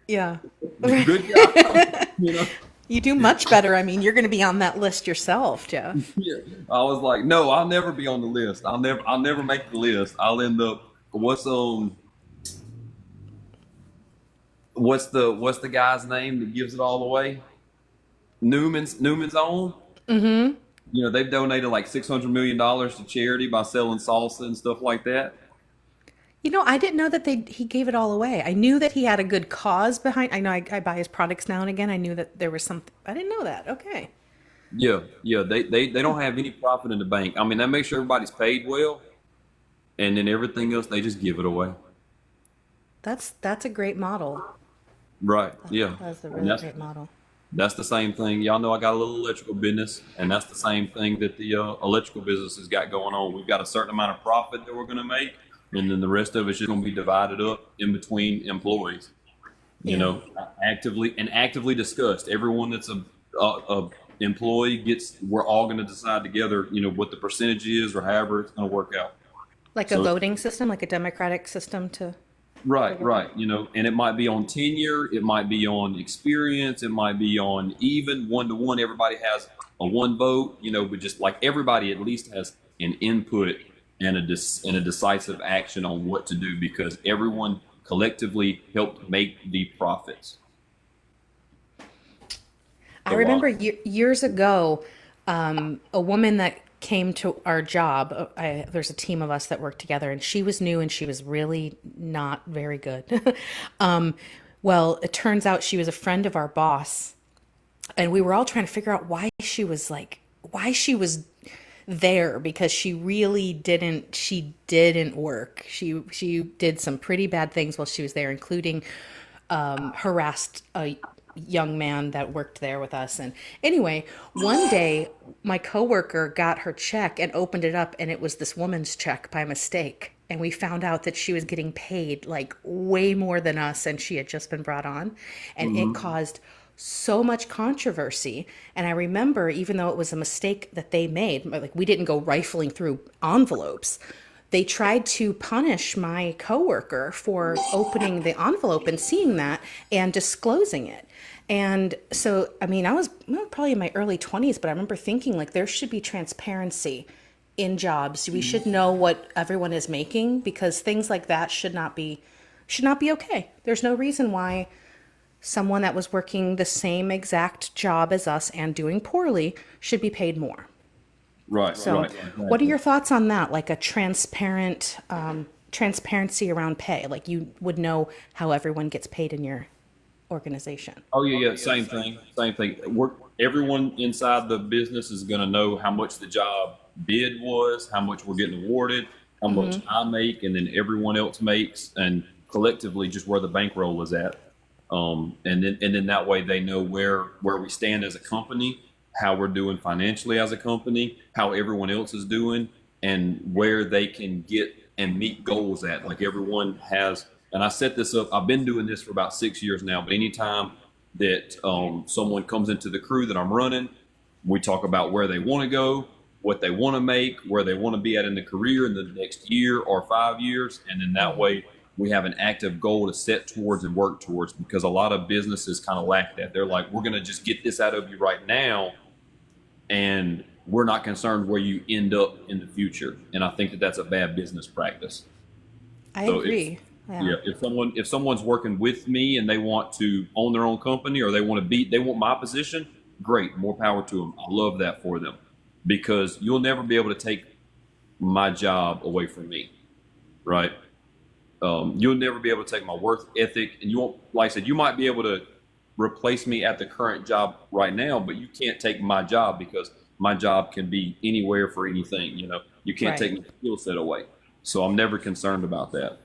Yeah. good job. You know? You do much better. I mean, you're going to be on that list yourself, Jeff. Yeah. I was like, no, I'll never be on the list. I'll never make the list. I'll end up what's the guy's name that gives it all away? Newman's Own. Mm-hmm. You know, they've donated like $600 million to charity by selling salsa and stuff like that. You know, I didn't know that he gave it all away. I knew that he had a good cause behind. I know I buy his products now and again. I knew that there was something. I didn't know that. Okay. Yeah, yeah. They don't have any profit in the bank. I mean, they make sure everybody's paid well, and then everything else they just give it away. That's a great model. Right. Yeah. That's a And really great model. that's the same thing. Y'all know I got a little electrical business, and that's the same thing that the electrical business has got going on. We've got a certain amount of profit that we're going to make, and then the rest of it's just going to be divided up in between employees. You Yeah. know, actively discussed. Everyone that's a employee gets. We're all going to decide together. You know what the percentage is, or however it's going to work out. Like a So voting system, like a democratic system to. right, right. You know, and it might be on tenure, it might be on experience, it might be on even 1-to-1. Everybody has a one vote. You know, but just like everybody at least has an input and and a decisive action on what to do because everyone collectively helped make the profits. I So remember years ago, a woman that came to our job. There's a team of us that worked together, and she was new and she was really not very good. um, well, it turns out she was a friend of our boss, and we were all trying to figure out why she was there because she didn't work. She did some pretty bad things while she was there, including harassed a young man that worked there with us. And anyway, one day my coworker got her check and opened it up, and it was this woman's check by mistake. And we found out that she was getting paid like way more than us, and she had just been brought on, and it caused so much controversy. And I remember, even though it was a mistake that they made, like we didn't go rifling through envelopes, they tried to punish my coworker for opening the envelope and seeing that and disclosing it. And so, I mean, I was probably in my early 20s, but I remember thinking like there should be transparency in jobs. We should know what everyone is making because things like that should not be okay. There's no reason why someone that was working the same exact job as us and doing poorly should be paid more. right, So, right, what are exactly. your thoughts on that? Like a transparency around pay, like you would know how everyone gets paid in your organization. Oh yeah, yeah, same thing, same thing. Everyone inside the business is going to know how much the job bid was, how much we're getting awarded, how much I make, and then everyone else makes, and collectively just where the bankroll is at. And then that way they know where we stand as a company, how we're doing financially as a company, how everyone else is doing, and where they can get and meet goals at. Like everyone has, and I set this up. I've been doing this for about 6 years now. But anytime that someone comes into the crew that I'm running, we talk about where they want to go, what they want to make, where they want to be at in the career in the next year or 5 years, and then that way we have an active goal to set towards and work towards, because a lot of businesses kind of lack that. They're like, we're going to just get this out of you right now, and we're not concerned where you end up in the future. And I think that that's a bad business practice. I So agree. yeah, if someone's working with me and they want to own their own company, or they want my position, great, more power to them. I love that for them because you'll never be able to take my job away from me, right? You'll never be able to take my work ethic, and you won't. Like I said, you might be able to replace me at the current job right now, but you can't take my job because my job can be anywhere for anything. You know, you can't Right. take my skill set away. So I'm never concerned about that.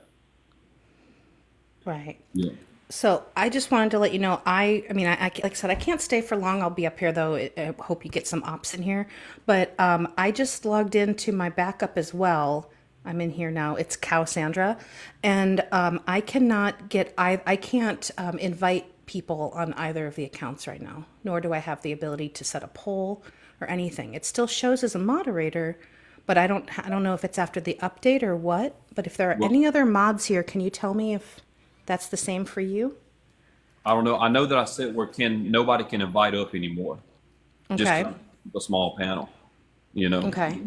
Right. Yeah. So I just wanted to let you know, I mean, like I said, I can't stay for long. I'll be up here though. I hope you get some ops in here. But I just logged into my backup as well. I'm in here now. It's Cow Sandra, and I cannot get I can't invite people on either of the accounts right now. Nor do I have the ability to set a poll or anything. It still shows as a moderator, but I don't know if it's after the update or what. But if there are Well, any other mods here, can you tell me if that's the same for you? I don't know. I know that I said where can nobody can invite up anymore. Just Okay. a small panel. You know. Okay.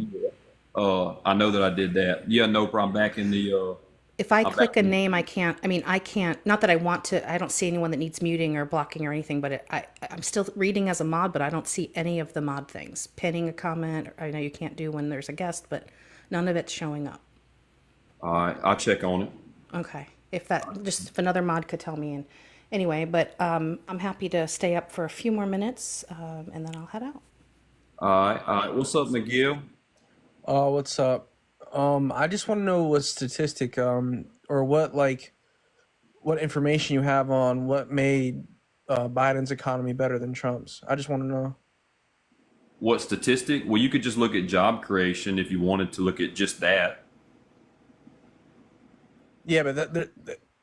I know that I did that. Yeah, no problem. Back in the If I I'm back click a in name, I can't, not that I want to, I don't see anyone that needs muting or blocking or anything, but I'm still reading as a mod, but I don't see any of the mod things. Pinning a comment, I know you can't do when there's a guest, but none of it's showing up. all right, I'll check on it. Okay. If another mod could tell me. And anyway, but I'm happy to stay up for a few more minutes and then I'll head out. All right. What's up, McGill? What's up? I just want to know what statistic, or what information you have on what made Biden's economy better than Trump's. I just want to know. What statistic? Well, you could just look at job creation if you wanted to look at just that. Yeah, but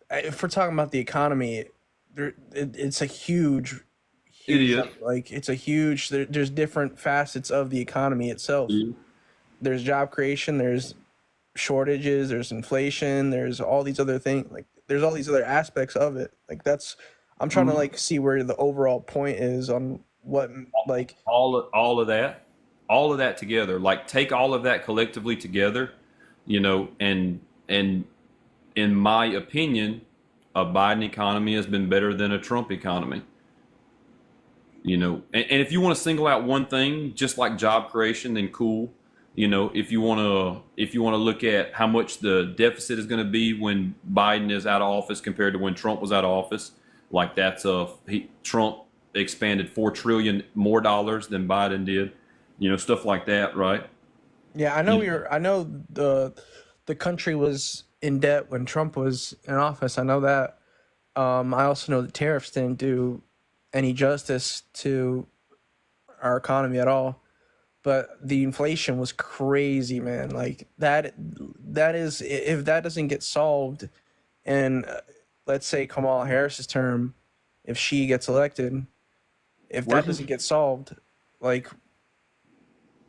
if we're talking about the economy, it's a huge, It huge, is. like it's a huge. There's different facets of the economy itself. Yeah. There's job creation. There's shortages. There's inflation. There's all these other things. Like there's all these other aspects of it. Like I'm trying to like see where the overall point is on what like. All of that together. Like take all of that collectively together, you know, and in my opinion, a Biden economy has been better than a Trump economy. You know, and if you want to single out one thing, just like job creation, then cool. You know, if you want to look at how much the deficit is going to be when Biden is out of office compared to when Trump was out of office, like Trump expanded 4 trillion more dollars than Biden did. You know, stuff like that, right? Yeah, I know the country was in debt when Trump was in office. I know that. I also know the tariffs didn't do any justice to our economy at all. But the inflation was crazy, man. Like that is, if that doesn't get solved, and let's say Kamala Harris's term, if she gets elected, if that Where's doesn't get solved, like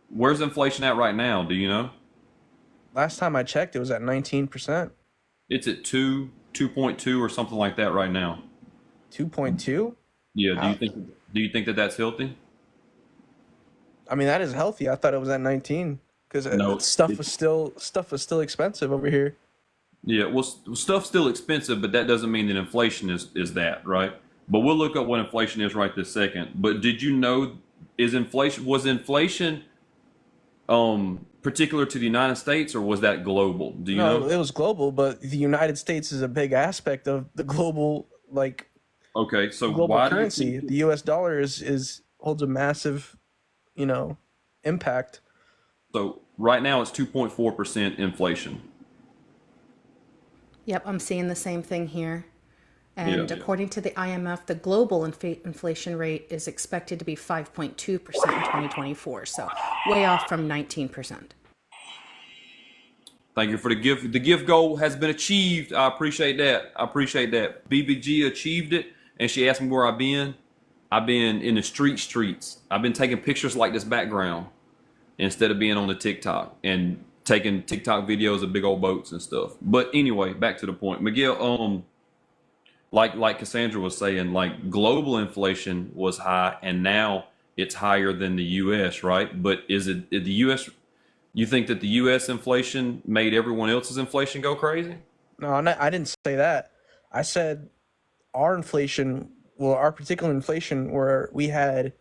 where's inflation at right now? Do you know? last time I checked, it was at 19%, It's at 2.2 or something like that right now. 2.2. Yeah. How? Do you think that that's healthy? I mean, that is healthy. I thought it was at 19 because No. stuff was still expensive over here. Yeah. Well, stuff's still expensive, but that doesn't mean that inflation is that, right? But we'll look up what inflation is right this second. But did you know was inflation particular to the United States or was that global? Do you No, know? it was global, but the United States is a big aspect of the global Okay, so global why do you currency. think The U.S. dollar is holds a massive, impact. so right now it's 2.4% inflation. Yep, I'm seeing the same thing here. Yeah. And according to the IMF, the global inflation rate is expected to be 5.2% in 2024, so way off from 19%. Thank you for the gift. The gift goal has been achieved. I appreciate that. BBG achieved it, and she asked me where I've been. I've been in the streets. I've been taking pictures like this background instead of being on the TikTok and taking TikTok videos of big old boats and stuff. But anyway, back to the point. Miguel, like Cassandra was saying, like global inflation was high and now it's higher than the US, right? But is it the US, you think that the US inflation made everyone else's inflation go crazy? No, I didn't say that. I said our inflation, well, our particular inflation, where we had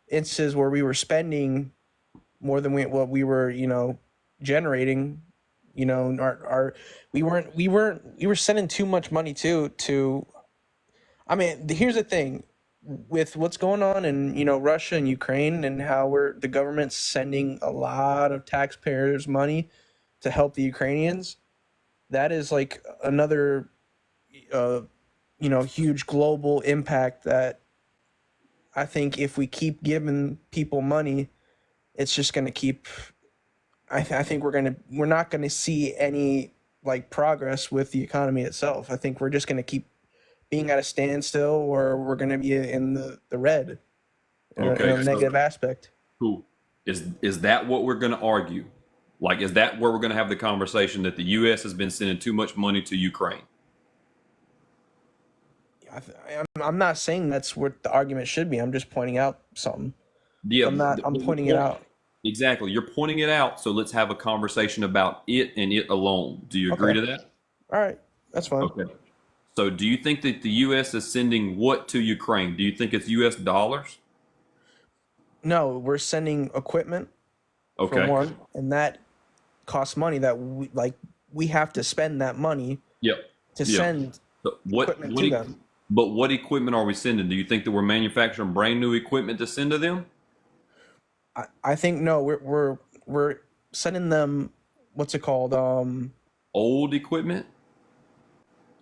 instances where we were spending more than what we were, generating. We were sending too much money to. I mean, here's the thing, with what's going on in Russia and Ukraine, and how the government's sending a lot of taxpayers' money to help the Ukrainians. That is like another, huge global impact that I think if we keep giving people money, it's just going to keep. I think we're not going to see any like progress with the economy itself. I think we're just going to keep being at a standstill, or we're going to be in the red in Okay, a so negative aspect. cool. Is that what we're going to argue? Like, is that where we're going to have the conversation that the U.S. has been sending too much money to Ukraine? I'm not saying that's what the argument should be. I'm just pointing out something. Yeah, I'm pointing it out. Exactly. You're pointing it out, so let's have a conversation about it and it alone. Do you agree Okay. to that? All right, that's fine. Okay. So do you think that the U.S. is sending what to Ukraine? Do you think it's U.S. dollars? No, we're sending equipment for Okay. one, and that costs money. That we have to spend that money Yep. to Yeah. send So what, equipment to them. but what equipment are we sending? Do you think that we're manufacturing brand new equipment to send to them? I think no, we're sending them. What's it called? Old equipment?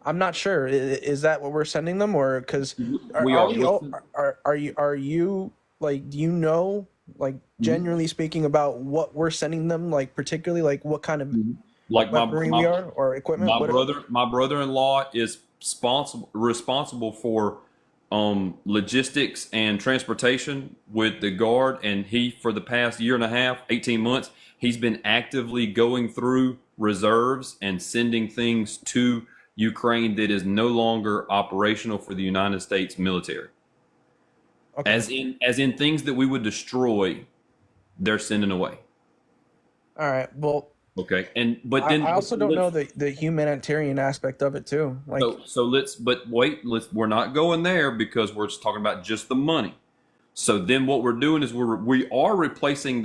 I'm not sure. Is that what we're sending them, or because We are are. we are you like, do you know, like, genuinely speaking, about what we're sending them, like particularly like what kind of Like weaponry we are, or equipment? my brother-in-law is responsible for logistics and transportation with the Guard, and he, for the past year and a half, 18 months, he's been actively going through reserves and sending things to Ukraine that is no longer operational for the United States military. Okay. As in things that we would destroy, they're sending away. All right. Well, Okay. But I, then I also don't let's- know the humanitarian aspect of it too. Like, we're not going there because we're just talking about just the money. So then what we're doing is we are replacing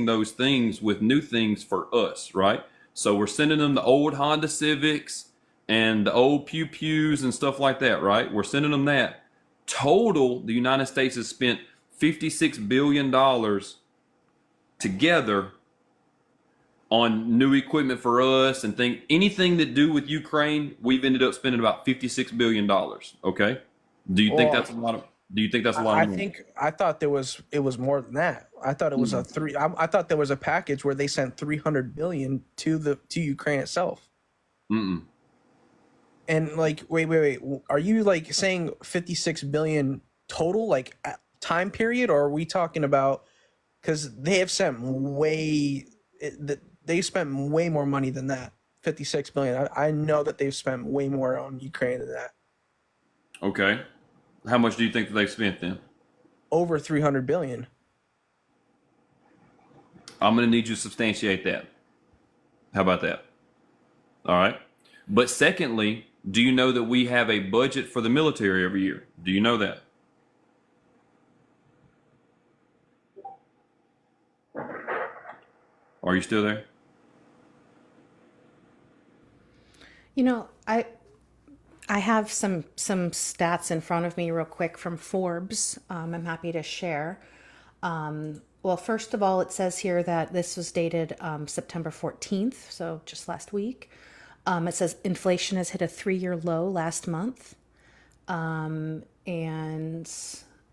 those things with new things for us, right? So we're sending them the old Honda Civics and the old Pew Pews and stuff like that, right? We're sending them that. Total, the United States has spent $56 billion together on new equipment for us, and anything that do with Ukraine, we've ended up spending about $56 billion. Okay. Do you think Well, that's a lot of I money? think I thought it was more than that. I thought it was I thought there was a package where they sent 300 billion to Ukraine itself. Mm-mm. And like, wait, are you like saying 56 billion total, like time period, or are we talking about, because they have sent they spent way more money than that. 56 billion. I know that they've spent way more on Ukraine than that. Okay. How much do you think that they've spent then? Over 300 billion. I'm going to need you to substantiate that. How about that? All right. But secondly, do you know that we have a budget for the military every year? Do you know that? Are you still there? You know, I have some stats in front of me real quick from Forbes. I'm happy to share. Well, first of all, it says here that this was dated September 14th, so just last week. It says inflation has hit a 3-year low last month. And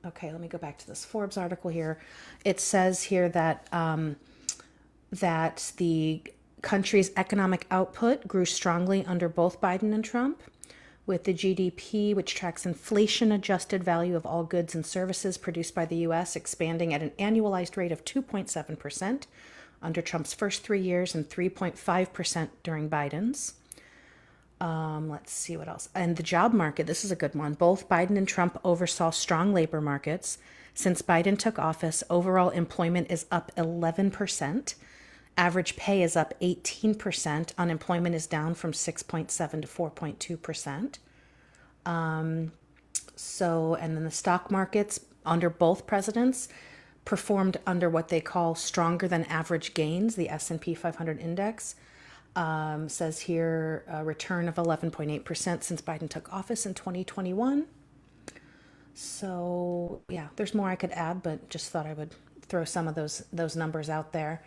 okay, let me go back to this Forbes article here. It says here that that the country's economic output grew strongly under both Biden and Trump, with the GDP, which tracks inflation-adjusted value of all goods and services produced by the U.S., expanding at an annualized rate of 2.7% under Trump's first 3 years and 3.5% during Biden's. Let's see what else. And the job market, this is a good one. Both Biden and Trump oversaw strong labor markets. Since Biden took office, overall employment is up 11%. Average pay is up 18%. Unemployment is down from 6.7 to 4.2%. And then the stock markets, under both presidents, performed under what they call stronger than average gains, the S&P 500 index. Says here a return of 11.8% since Biden took office in 2021. So yeah, there's more I could add, but just thought I would throw some of those numbers out there.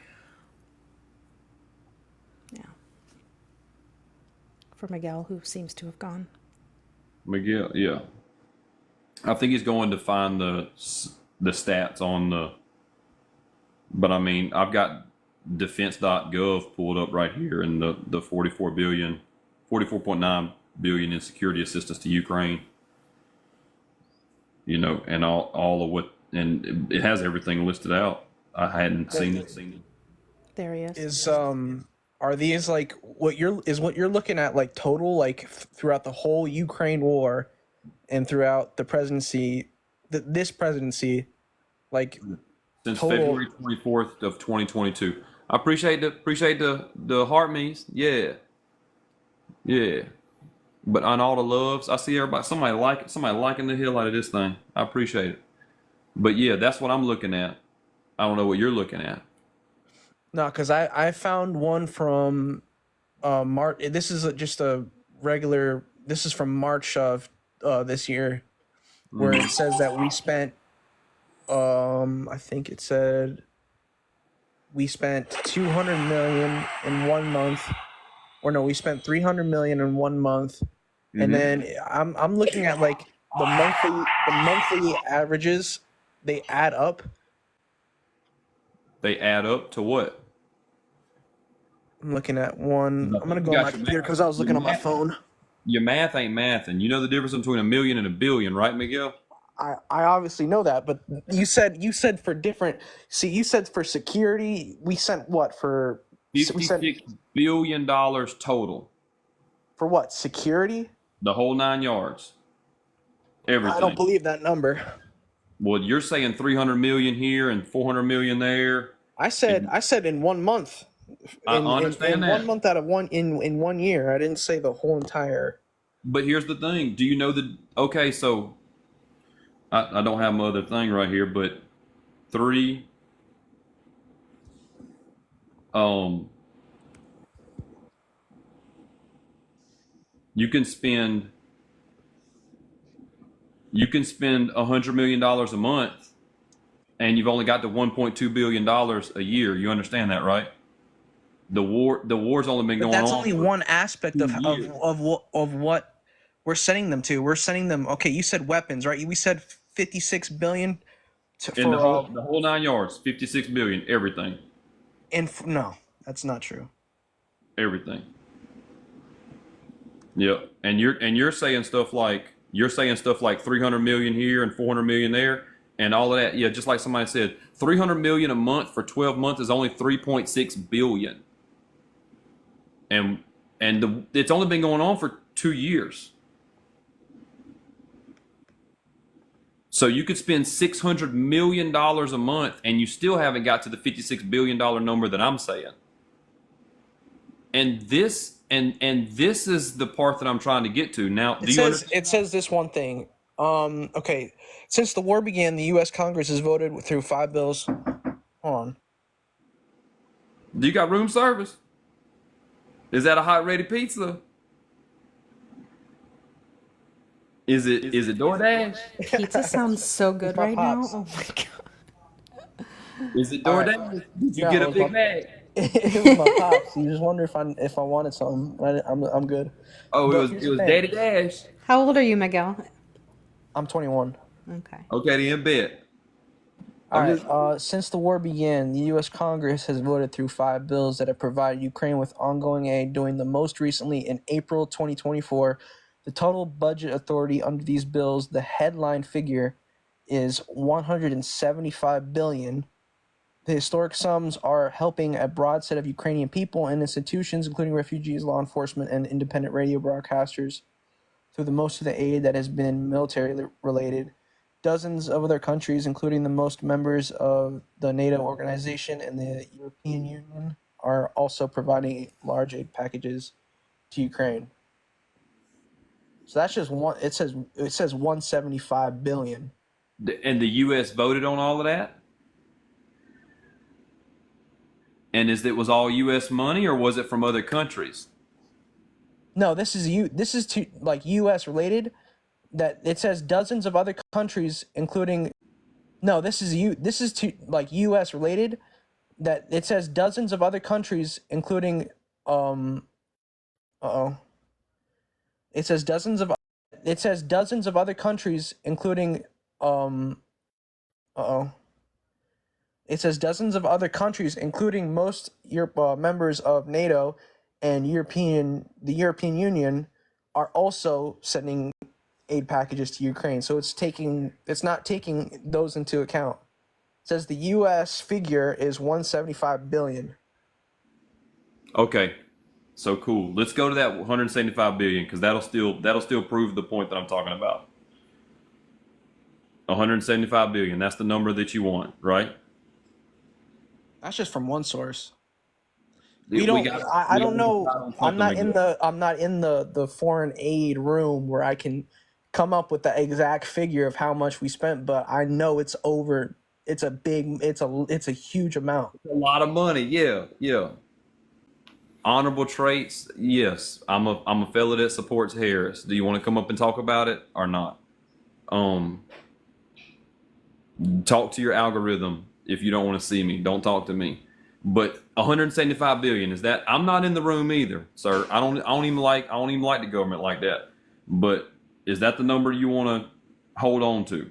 Yeah. For Miguel, who seems to have gone. Miguel, yeah. I think he's going to find the stats on the. But I mean, I've got defense.gov pulled up right here, and the 44.9 billion in security assistance to Ukraine. You know, and all of what, and it has everything listed out. I hadn't seen it. There he is. Is are these like what you're looking at, like total, like throughout the whole Ukraine war and throughout the presidency, this presidency, like Since total? February 24th of 2022. I appreciate the heart me's. Yeah. But on all the loves, I see somebody liking the hell out of this thing. I appreciate it. But yeah, that's what I'm looking at. I don't know what you're looking at. No, because I found one from March. This is just a regular. This is from March of this year, where it says that we spent. I think it said we spent 200 million in 1 month, or no, we spent 300 million in 1 month, and then I'm looking at like the monthly averages. They add up. They add up to what? I'm looking at one. I'm gonna go You on got my your computer math. because I was looking on my Your math. phone. Your math ain't math, and you know the difference between a million and a billion, right, Miguel? I obviously know that, but you said for different. See, you said for security, we sent what for? We sent $56 billion total. for what? Security? The whole 9 yards. Everything. I don't believe that number. Well, you're saying 300 million here and 400 million there. I said in 1 month. I understand in that. 1 month out of one in 1 year. I didn't say the whole entire. But here's the thing. Do you know okay, so I don't have my other thing right here, but you can spend $100 million a month, and you've only got the $1.2 billion a year. You understand that, right? The war's only been going on. That's only for one aspect 2 of years. what we're sending them to. We're sending them. Okay, you said weapons, right? We said 56 billion In the whole 9 yards, 56 billion, everything. No, that's not true. Everything. Yep. And you're saying stuff like 300 million here and 400 million there and all of that. Yeah, just like somebody said, 300 million a month for 12 months is only 3.6 billion. And it's only been going on for 2 years. So you could spend $600 million a month and you still haven't got to the $56 billion number that I'm saying. And this is the part that I'm trying to get to. Now, It says this one thing. Okay, since the war began, the U.S. Congress has voted through 5 bills. Hold on. Do you got room service? Is that a hot ready pizza? Is it DoorDash? Pizza sounds so good my right now. pops. Oh my god. Is it DoorDash? Did you No, get a it's Big my- Mac? It was my pops. You just wonder if I wanted something. I'm good. Oh, But it was here's the Daddy thing. Dash. How old are you, Miguel? I'm 21. Okay. Okay, then bet. All I'm right. Since the war began, the U.S. Congress has voted through 5 bills that have provided Ukraine with ongoing aid, doing the most recently in April 2024. The total budget authority under these bills, the headline figure, is 175 billion. The historic sums are helping a broad set of Ukrainian people and institutions, including refugees, law enforcement, and independent radio broadcasters, through the most of the aid that has been military related. Dozens of other countries, including the most members of the NATO organization and the European Union, are also providing large aid packages to Ukraine. So that's just one. It says 175 billion. And the U.S. voted on all of that? And was all U.S. money, or was it from other countries? No, this is This is to like U.S. related. That it says dozens of other countries, including. No, this is This is to like U.S. related. That it says dozens of other countries, including. Uh-oh. It says dozens of. It says dozens of other countries, including. Uh-oh. It says dozens of other countries, including most members of NATO and the European Union, are also sending aid packages to Ukraine. So it's not taking those into account. It says the U.S. figure is 175 billion. Okay, so cool. Let's go to that 175 billion, because that'll still prove the point that I'm talking about. 175 billion. That's the number that you want, right? That's just from one source. We don't. got- I we don't gotta know. decide on I'm not something in again. the foreign aid room where I can come up with the exact figure of how much we spent, but I know it's over. It's a huge amount. A lot of money. Yeah, yeah. Honorable traits. Yes, I'm a fella that supports Harris. Do you want to come up and talk about it or not? Talk to your algorithm if you don't want to see me. Don't talk to me. But 175 billion, is that? I'm not in the room either, sir. I don't even like the government like that. But is that the number you want to hold on to?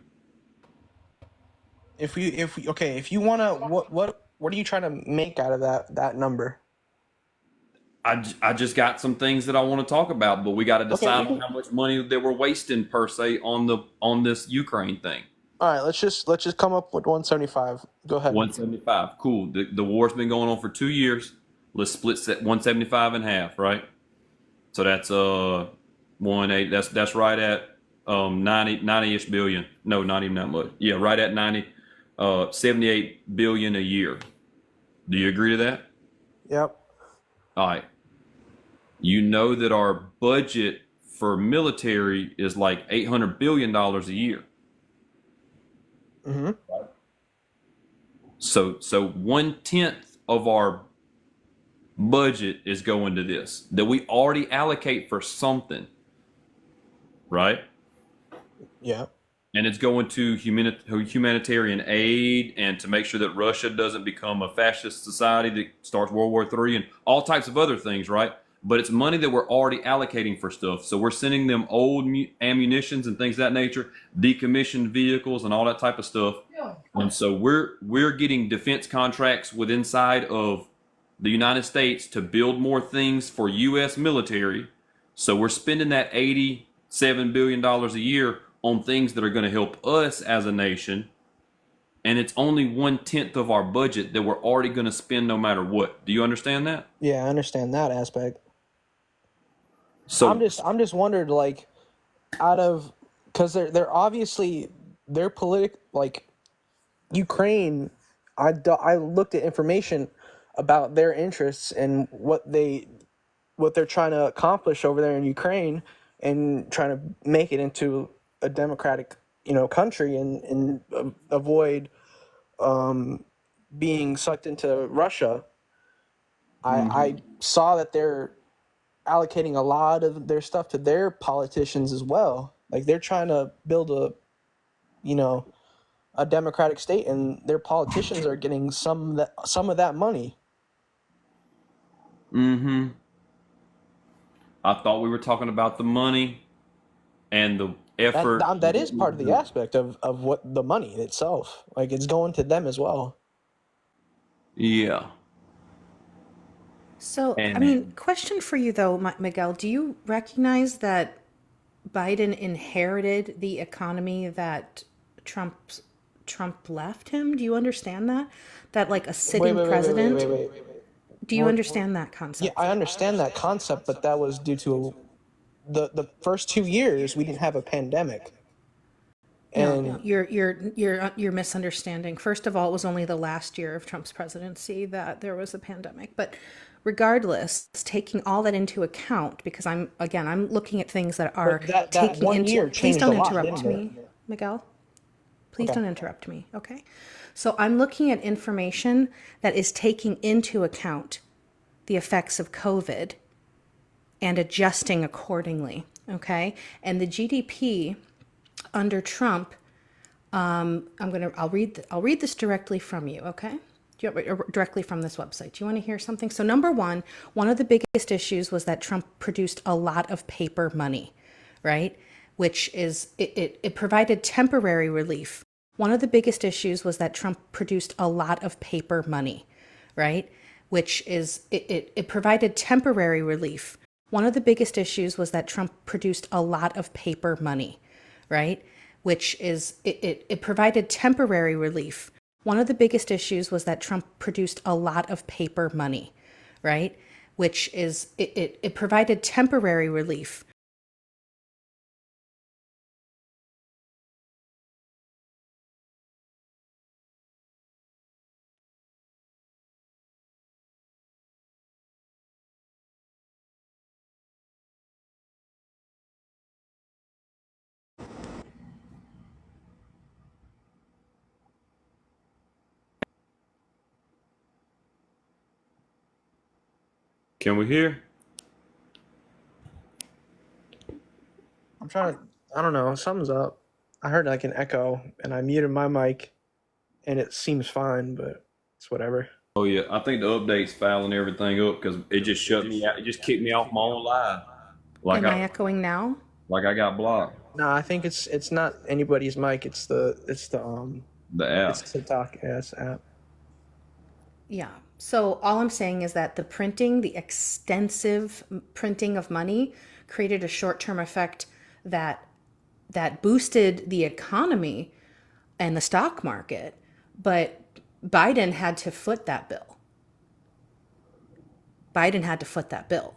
If you wanna, what are you trying to make out of that number? I just got some things that I want to talk about, but we got to decide Okay. on how much money that we're wasting per se on this Ukraine thing. All right, let's just come up with 175. Go ahead. 175. Cool. The war's been going on for 2 years. Let's split 175 in half, right? So that's 180. That's right at 90-ish billion. No, not even that much. Yeah, right at 78 billion a year. Do you agree to that? Yep. All right. You know that our budget for military is like $800 billion a year. Mm-hmm. So 1/10 of our budget is going to this that we already allocate for something, right? Yeah. And it's going to humanitarian aid and to make sure that Russia doesn't become a fascist society that starts World War III and all types of other things, right? But it's money that we're already allocating for stuff. So we're sending them old ammunitions and things of that nature, decommissioned vehicles and all that type of stuff. And so we're getting defense contracts with inside of the United States to build more things for U.S. military. So we're spending that $87 billion a year on things that are going to help us as a nation. And it's only 1/10 of our budget that we're already going to spend no matter what. Do you understand that? Yeah, I understand that aspect. So I'm just wondered, like, because they're obviously like Ukraine. I looked at information about their interests and what they're trying to accomplish over there in Ukraine and trying to make it into a democratic country and avoid being sucked into Russia. I saw that they're allocating a lot of their stuff to their politicians as well. Like they're trying to build a democratic state, and their politicians are getting some of that money. I thought we were talking about the money and the effort. That is part of the aspect of what the money itself. Like it's going to them as well. Yeah. So, I And mean, question for you though, Miguel, do you recognize that Biden inherited the economy that Trump left him? Do you understand that? That like a sitting president? Wait. Do you understand that concept? Yeah, I understand that concept, but that was due to the first 2 years we didn't have a pandemic. And No, you're misunderstanding. First of all, it was only the last year of Trump's presidency that there was a pandemic. But regardless, taking all that into account, because I'm looking at things that are that taking one into. year Please changed don't a lot, interrupt didn't me, Miguel. Please Okay. don't interrupt me, okay? So I'm looking at information that is taking into account the effects of COVID and adjusting accordingly, okay? And the GDP under Trump, I'll read this directly from you, okay? Directly from this website. Do you want to hear something? So number one of the biggest issues was that Trump produced a lot of paper money, right? Which is, it provided temporary relief. One of the biggest issues was that Trump produced a lot of paper money, right? Which is, it provided temporary relief. One of the biggest issues was that Trump produced a lot of paper money, right? Which is, it provided temporary relief. One of the biggest issues was that Trump produced a lot of paper money, right? Which is, it provided temporary relief. Can we hear? I'm trying to. I don't know. Something's up. I heard like an echo, and I muted my mic, and it seems fine, but it's whatever. Oh yeah, I think the update's fouling everything up because it just shut me out. It just kicked me off my own live, like Am I echoing now? like I got blocked. No, I think it's not anybody's mic. It's the The app. it's TikTok app. Yeah. So all I'm saying is that the extensive printing of money created a short-term effect that boosted the economy and the stock market, but Biden had to foot that bill. Biden had to foot that bill.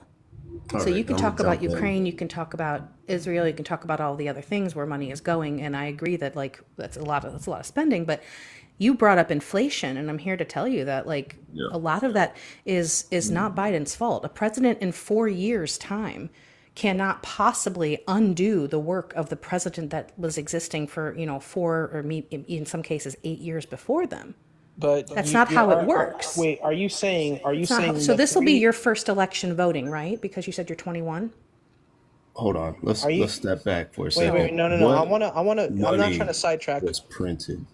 So you can talk about Ukraine, you can talk about Israel, you can talk about all the other things where money is going, and I agree that like that's a lot of spending, but you brought up inflation, and I'm here to tell you that like a lot of that is not Biden's fault. A president in 4 years' time cannot possibly undo the work of the president that was existing for 4 or in some cases 8 years before them. But That's not how it works. Wait, are you saying It's not how- so this will be your first election voting, right? Because you said you're 21. Hold on. Let's step back for a Wait, second. wait, no. What I wanna. I'm not money trying to sidetrack. was printed?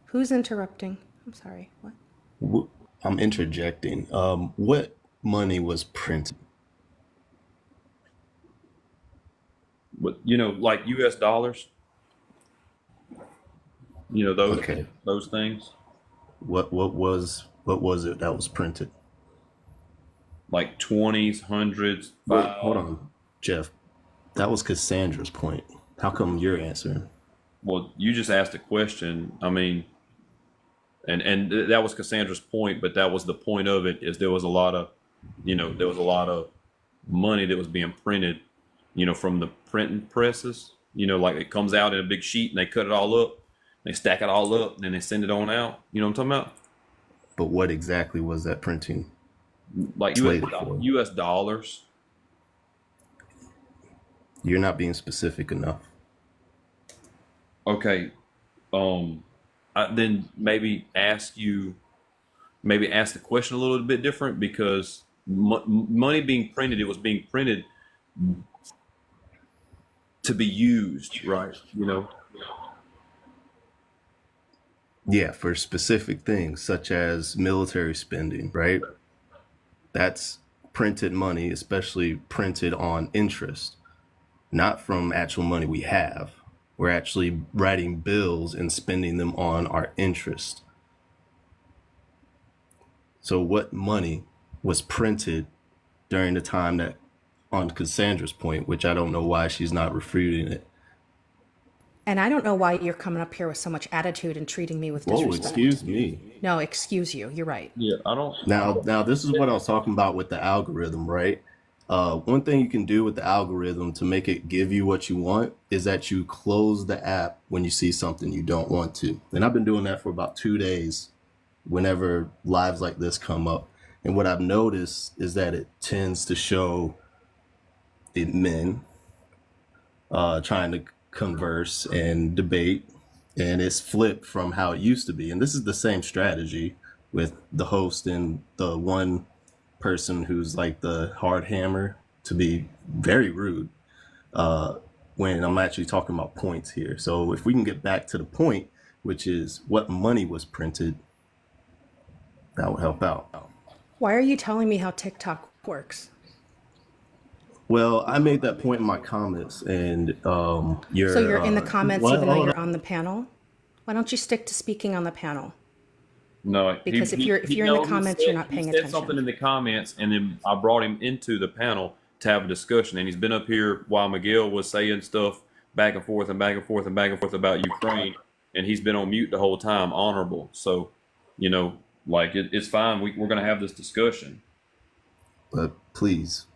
Who's interrupting? I'm sorry. What? I'm interjecting. What money was printed? But like U.S. dollars. Those Okay. those things. What was it that was printed? Like 20s, hundreds. Wait, hold on, Jeff. That was Cassandra's point. How come you're answering? Well, you just asked a question. I mean, and that was Cassandra's point, but that was the point of it. Is there was a lot of, there was a lot of money that was being printed, from the printing presses. Like it comes out in a big sheet and they cut it all up, they stack it all up, and then they send it on out. You know what I'm talking about? But what exactly was that printing? Like Slated for. U.S. dollars. You're not being specific enough. Okay. Then maybe ask the question a little bit different, because money being printed, it was being printed to be used, right? Yeah, for specific things such as military spending, right? That's printed money, especially printed on interest, not from actual money we have. We're actually writing bills and spending them on our interest. So what money was printed during the time that, on Cassandra's point, which I don't know why she's not refuting it. And I don't know why you're coming up here with so much attitude and treating me with Whoa, disrespect. excuse me. No, excuse you. You're right. Yeah, I don't. Now this is what I was talking about with the algorithm, right? One thing you can do with the algorithm to make it give you what you want is that you close the app when you see something you don't want to. And I've been doing that for about 2 days whenever lives like this come up. And what I've noticed is that it tends to show the men trying to converse and debate and it's flipped from how it used to be. And this is the same strategy with the host and the one person who's like the hard hammer to be very rude when I'm actually talking about points here. So if we can get back to the point, which is what money was printed, that would help out. Why are you telling me how TikTok works? Well, I made that point in my comments, and you're So you're in the comments well, even though hold you're on. on the panel? Why don't you stick to speaking on the panel? No, Because if you're in the comments, you're not paying he said attention. something in the comments, and then I brought him into the panel to have a discussion. And he's been up here while Miguel was saying stuff back and forth and back and forth and back and forth about Ukraine, and he's been on mute the whole time. Honorable. So, like it's fine. We're gonna have this discussion. But please,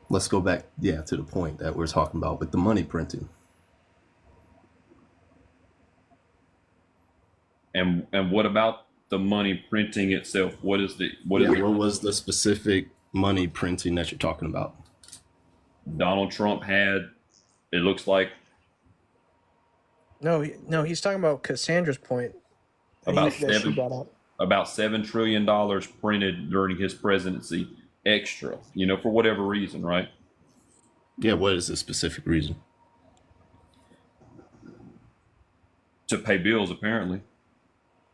let's go back, to the point that we're talking about with the money printing. And what about the money printing itself? What is What was the specific money printing that you're talking about? Donald Trump had? It looks like No, he's talking about Cassandra's point about that she brought up. $7 trillion printed during his presidency, extra, for whatever reason, right? Yeah, what is the specific reason? To pay bills, apparently,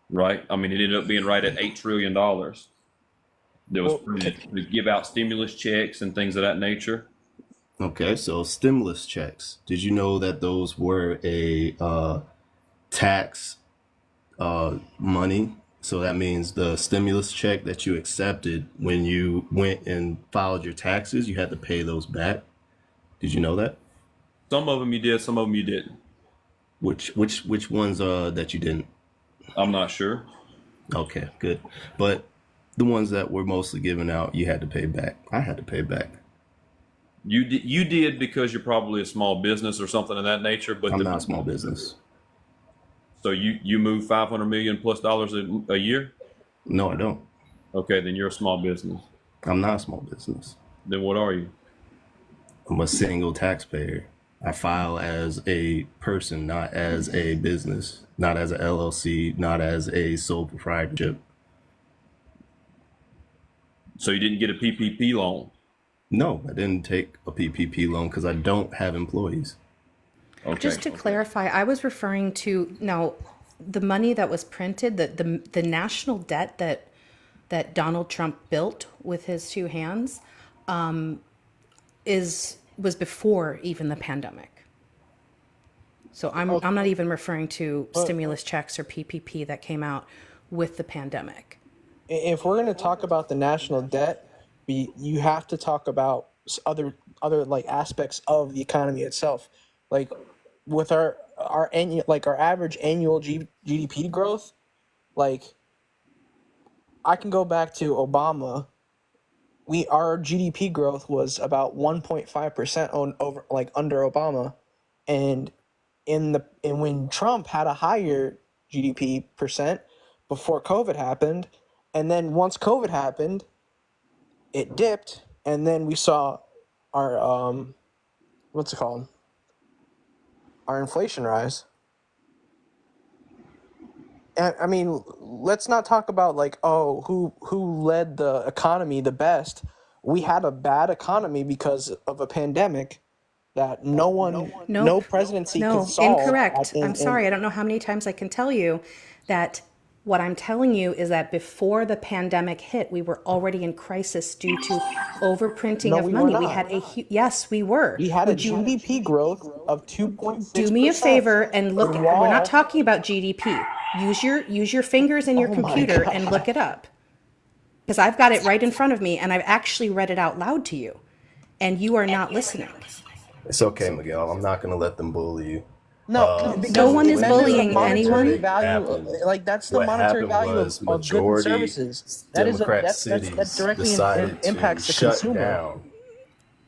right? I mean, it ended up being right at $8 trillion that was printed to give out stimulus checks and things of that nature. Okay, so stimulus checks. Did you know that those were a tax money? So that means the stimulus check that you accepted when you went and filed your taxes, you had to pay those back. Did you know that? Some of them you did, some of them you didn't. Which ones that you didn't? I'm not sure. Okay, good. But the ones that were mostly given out, you had to pay back. I had to pay back. You did because you're probably a small business or something of that nature. But I'm not a small business. So you move $500 million plus a year? No, I don't. Okay, then you're a small business. I'm not a small business. Then what are you? I'm a single taxpayer. I file as a person, not as a business, not as a LLC, not as a sole proprietorship. So you didn't get a PPP loan? No, I didn't take a PPP loan because I don't have employees. Okay. Just to clarify, I was referring to now the money that was printed, the national debt that Donald Trump built with his two hands, was before even the pandemic. So I'm not even referring to stimulus checks or PPP that came out with the pandemic. If we're going to talk about the national debt, you have to talk about other like aspects of the economy itself. Like with our annual, like our average annual GDP growth, like I can go back to Obama. Our GDP growth was about 1.5% over like under Obama, and when Trump had a higher GDP percent before COVID happened, and then once COVID happened, it dipped, and then we saw our what's it called? Our inflation rise. And I mean, let's not talk about like, who led the economy the best. We had a bad economy because of a pandemic that no presidency could solve. Incorrect. I'm sorry. I don't know how many times I can tell you that. What I'm telling you is that before the pandemic hit, we were already in crisis due to overprinting of money. We had yes, we were. We had a GDP growth of 2.6%. Do me a favor and look. We're not talking about GDP. Use your fingers in your computer and look it up, because I've got it right in front of me and I've actually read it out loud to you, and you are not listening. It's okay, Miguel. I'm not going to let them bully you. No, no one is bullying monetary anyone. value, like that's the What monetary happened value was of goods and majority services. That is Democrat that directly decided impacts to the shut consumer. down.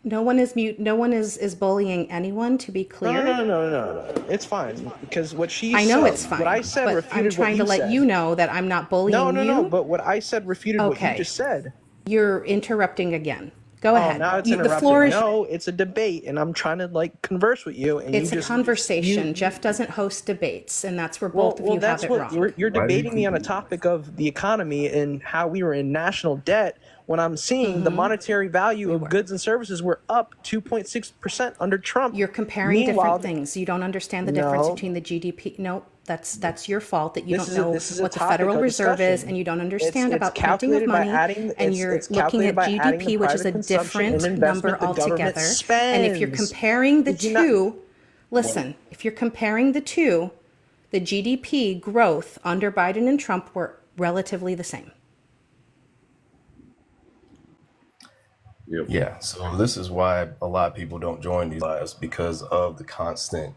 No one is bullying anyone. To be clear. No. It's fine because what she I know said, it's fine. what I said but refuted I'm trying what to let said. you know that I'm not bullying you. No. But what I said refuted what Okay. you just said. You're interrupting again. Go Oh, ahead. now it's The interrupting. floor is. No, it's a debate, and I'm trying to like converse with you, and It's you a just conversation. you. Jeff doesn't host debates, and that's where Well, both of well, you have that's it what wrong. you're Why do you debating me keep on a topic of the economy and how we were in national debt when I'm seeing the monetary value of goods and services were up 2.6% under Trump. You're comparing Meanwhile, different things. You don't understand the difference no, between the GDP. No, that's your fault that you this don't is know this is a what the topic Federal of Reserve is, discussion. and you don't It's understand it's about printing of calculated by money, adding and you're it's looking calculated at by adding the GDP, which is private a consumption and different number investment the government altogether. And if you're spends. comparing the Did you not? two, listen, if you're comparing the two, the GDP growth under Biden and Trump were relatively the same. Yep. Yeah, so this is why a lot of people don't join these lives because of the constant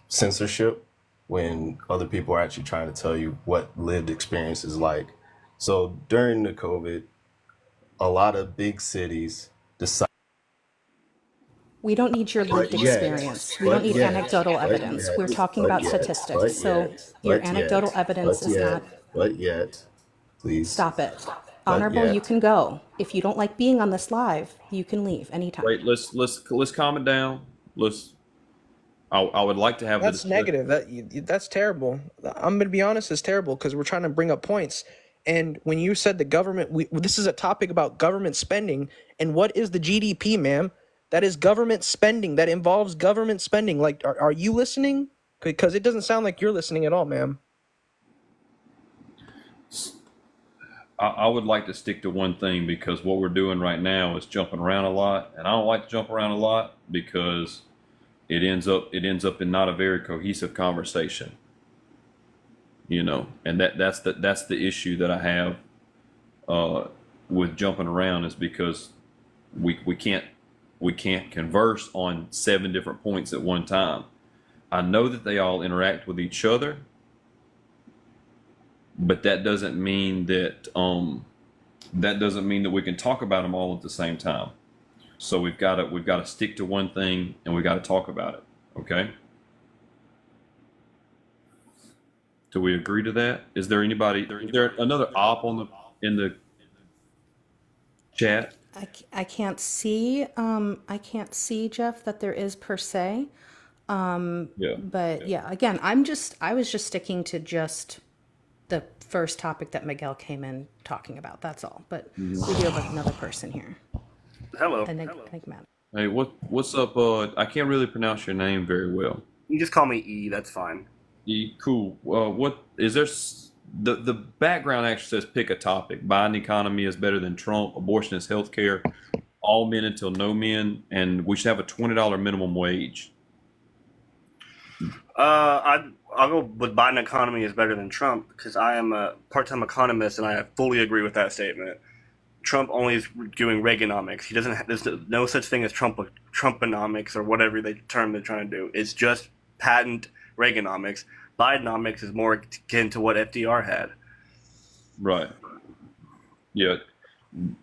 censorship when other people are actually trying to tell you what lived experience is like. So during the COVID, a lot of big cities decided, We don't need your lived experience. We don't need anecdotal evidence. We're talking about statistics. So your anecdotal evidence is not. but yet, please, Stop it. but Honorable, you yet, can go. If you don't like being on this live, you can leave anytime. Wait, let's calm it down. I would like to have the That's discussion. negative. That's terrible. I'm gonna be honest, it's terrible because we're trying to bring up points. And when you said the government, this is a topic about government spending. And what is the GDP, ma'am? That is government spending. That involves government spending. Like, are you listening? Because it doesn't sound like you're listening at all, ma'am. I would like to stick to one thing because what we're doing right now is jumping around a lot, and I don't like to jump around a lot because it ends up in not a very cohesive conversation. You know, and that's the issue that I have with jumping around is because we can't converse on 7 different points at one time. I know that they all interact with each other, but that doesn't mean that we can talk about them all at the same time. So we've got to stick to one thing and we got to talk about it. Okay? Do we agree to that? Is there another op in the chat? I can't see Jeff that there is per se. Yeah. But yeah, again, I was just sticking to just the first topic that Miguel came in talking about. That's all. But we do have another person here. Hello. I think Matt. Hey, what's up? I can't really pronounce your name very well. You just call me E. That's fine. Cool. What is there? The background actually says pick a topic. Biden economy is better than Trump. Abortion is health care. All men until no men, and we should have a $20 minimum wage. I'll go with Biden economy is better than Trump because I am a part-time economist and I fully agree with that statement. Trump only is doing Reaganomics. He doesn't. There's no such thing as Trumponomics or whatever term they're trying to do. It's just patent Reaganomics. Bidenomics is more akin to what FDR had. Right. Yeah.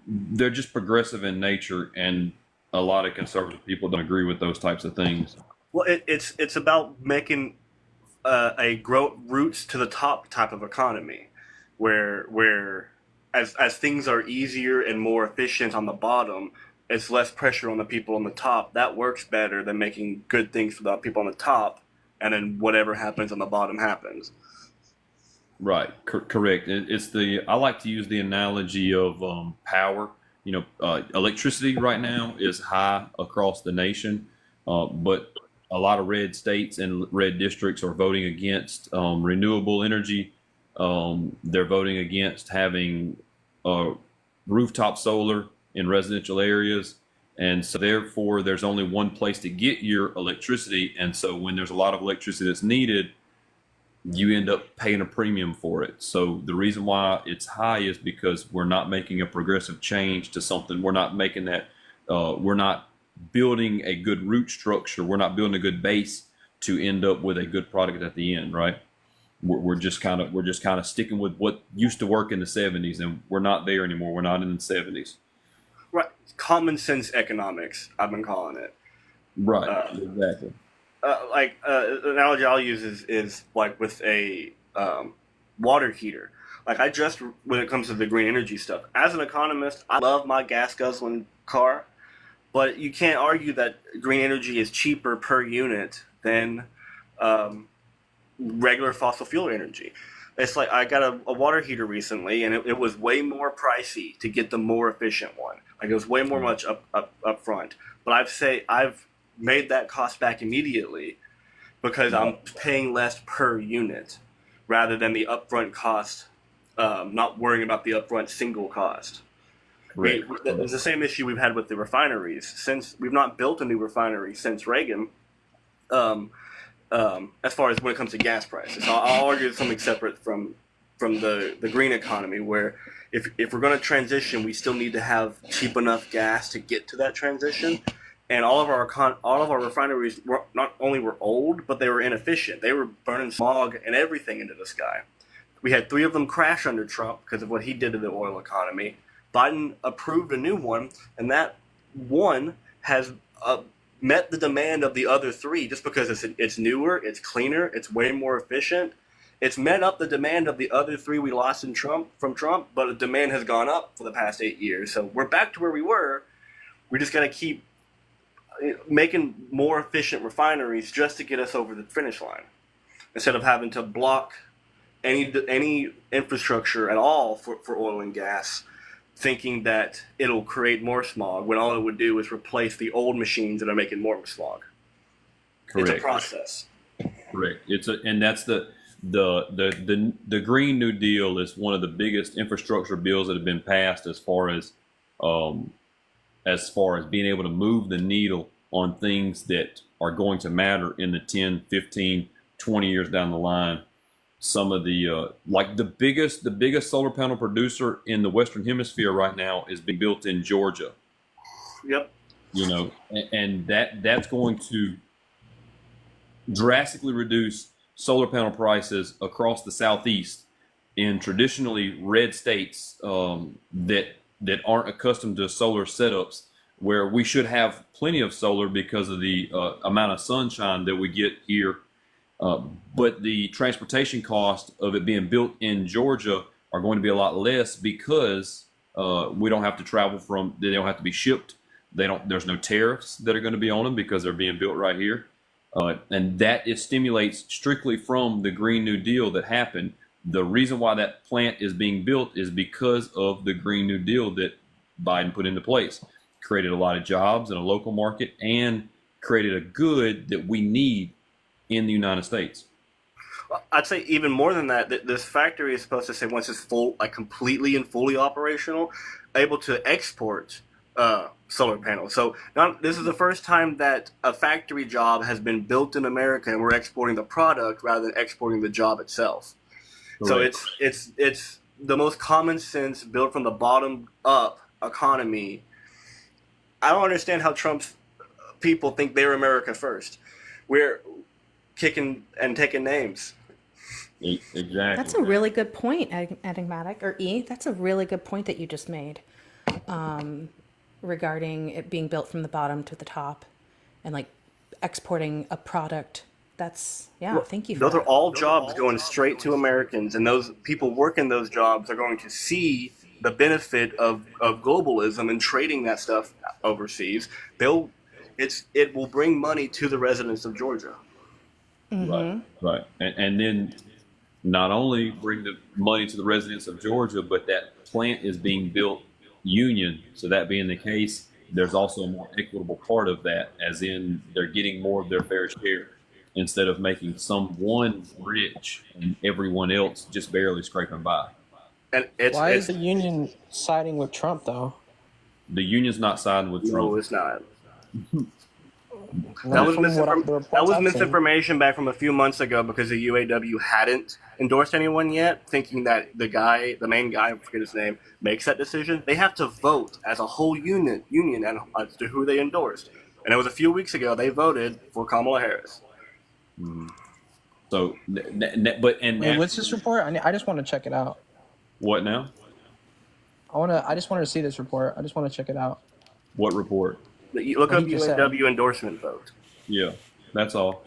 They're just progressive in nature, and a lot of conservative people don't agree with those types of things. Well, it's about making a roots to the top type of economy, where as things are easier and more efficient on the bottom, it's less pressure on the people on the top. That works better than making good things for the people on the top, and then whatever happens on the bottom happens. Right. Correct. I like to use the analogy of power. You know, electricity right now is high across the nation, but a lot of red states and red districts are voting against renewable energy. They're voting against having rooftop solar in residential areas. And so therefore, there's only one place to get your electricity. And so when there's a lot of electricity that's needed, you end up paying a premium for it. So the reason why it's high is because we're not making a progressive change to something. We're not making that, we're not building a good root structure. We're not building a good base to end up with a good product at the end, right? We're just kind of sticking with what used to work in the 70s, and we're not there anymore. We're not in the 70s. Right, common sense economics. I've been calling it. Right, exactly. An analogy I'll use is like with a water heater. Like when it comes to the green energy stuff. As an economist, I love my gas guzzling car, but you can't argue that green energy is cheaper per unit than regular fossil fuel energy. It's like I got a water heater recently, and it was way more pricey to get the more efficient one. Like it was way more much up front. But I've made that cost back immediately because I'm paying less per unit rather than the upfront cost. Not worrying about the upfront single cost. Correct. It's the same issue we've had with the refineries. Since we've not built a new refinery since Reagan, as far as when it comes to gas prices. I'll argue something separate from the green economy, where if we're going to transition, we still need to have cheap enough gas to get to that transition. And all of our refineries were not only were old, but they were inefficient. They were burning smog and everything into the sky. We had 3 of them crash under Trump because of what he did to the oil economy. Biden approved a new one, and that one has met the demand of the other 3 just because it's newer, it's cleaner, it's way more efficient. It's met up the demand of the other 3 we lost from Trump, but the demand has gone up for the past 8 years. So we're back to where we were. We just got to keep making more efficient refineries just to get us over the finish line, instead of having to block any infrastructure at all for oil and gas, thinking that it'll create more smog when all it would do is replace the old machines that are making more smog. Correct. It's a process. Correct. And that's the Green New Deal is one of the biggest infrastructure bills that have been passed as far as being able to move the needle on things that are going to matter in the 10, 15, 20 years down the line. Some of the like the biggest solar panel producer in the Western Hemisphere right now is being built in Georgia. Yep. You know, and that's going to drastically reduce solar panel prices across the Southeast in traditionally red states that aren't accustomed to solar setups, where we should have plenty of solar because of the amount of sunshine that we get here. But the transportation cost of it being built in Georgia are going to be a lot less because we don't have to travel they don't have to be shipped. There's no tariffs that are going to be on them because they're being built right here. And that stimulates strictly from the Green New Deal that happened. The reason why that plant is being built is because of the Green New Deal that Biden put into place. Created a lot of jobs in a local market and created a good that we need in the United States. Well, I'd say even more than that, this factory is supposed to say once it's completely and fully operational, able to export solar panels. So now this is the first time that a factory job has been built in America and we're exporting the product rather than exporting the job itself. Correct. So it's the most common sense, built from the bottom up economy. I don't understand how Trump's people think they're America first. We're kicking and taking names. Exactly. That's a really good point, Enigmatic, or E. That's a really good point that you just made regarding it being built from the bottom to the top and like exporting a product. That's, thank you for those that. are all jobs going straight to Americans, and those people working those jobs are going to see the benefit of globalism and trading that stuff overseas. It will bring money to the residents of Georgia. Mm-hmm. Right. And then not only bring the money to the residents of Georgia, but that plant is being built union. So that being the case, there's also a more equitable part of that, as in they're getting more of their fair share instead of making someone rich and everyone else just barely scraping by. And Why is the union siding with Trump, though? The union's not siding with Trump. No, it's not. Not That from was, what the reports I've seen. misinformation back from a few months ago because the UAW hadn't endorsed anyone yet, thinking that the main guy, I forget his name, makes that decision. They have to vote as a whole union as to who they endorsed. And it was a few weeks ago they voted for Kamala Harris. So, Wait, what's this report? I just want to check it out. What now? I just wanted to see this report. I just want to check it out. What report? You look What up did you say? UAW endorsement vote. Yeah, that's all.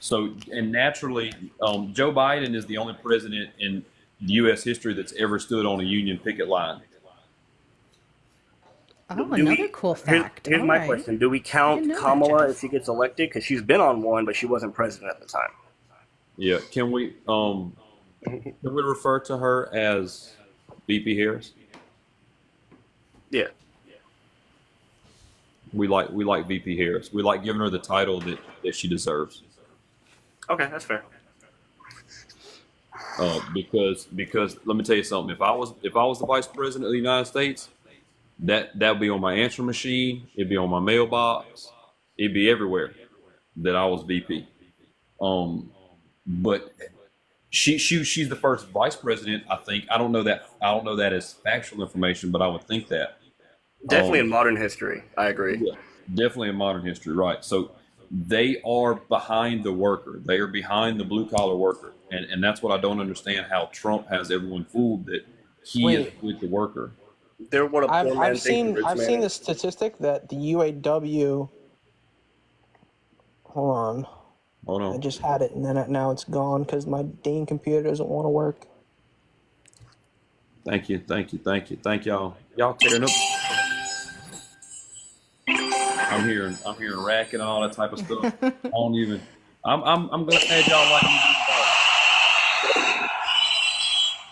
So, and naturally, Joe Biden is the only president in U.S. history that's ever stood on a union picket line. Oh, Do another we, cool here's, fact. here's All my right. question: do we I count didn't know that, Kamala Jeff. if she gets elected? Because she's been on one, but she wasn't president at the time. Yeah. Can we refer to her as VP Harris? Yeah. We like VP Harris. We like giving her the title that she deserves. Okay, that's fair. Because let me tell you something. If I was the vice president of the United States, that'd be on my answer machine. It'd be on my mailbox. It'd be everywhere that I was VP. But she's the first vice president. I think I don't know that as factual information, but I would think that. Definitely in modern history, I agree. Yeah, definitely in modern history, right? So they are behind the worker. They are behind the blue collar worker, and that's what I don't understand. How Trump has everyone fooled that he is with the worker. They're what a poor man I've thinks a seen rich I've man seen is. the statistic that the UAW. Hold on, Oh I no, just had it and then now it's gone because my dang computer doesn't want to work. thank you, y'all. Y'all tearing up. I'm hearing racket and all that type of stuff. I don't even. I'm gonna add y'all like me.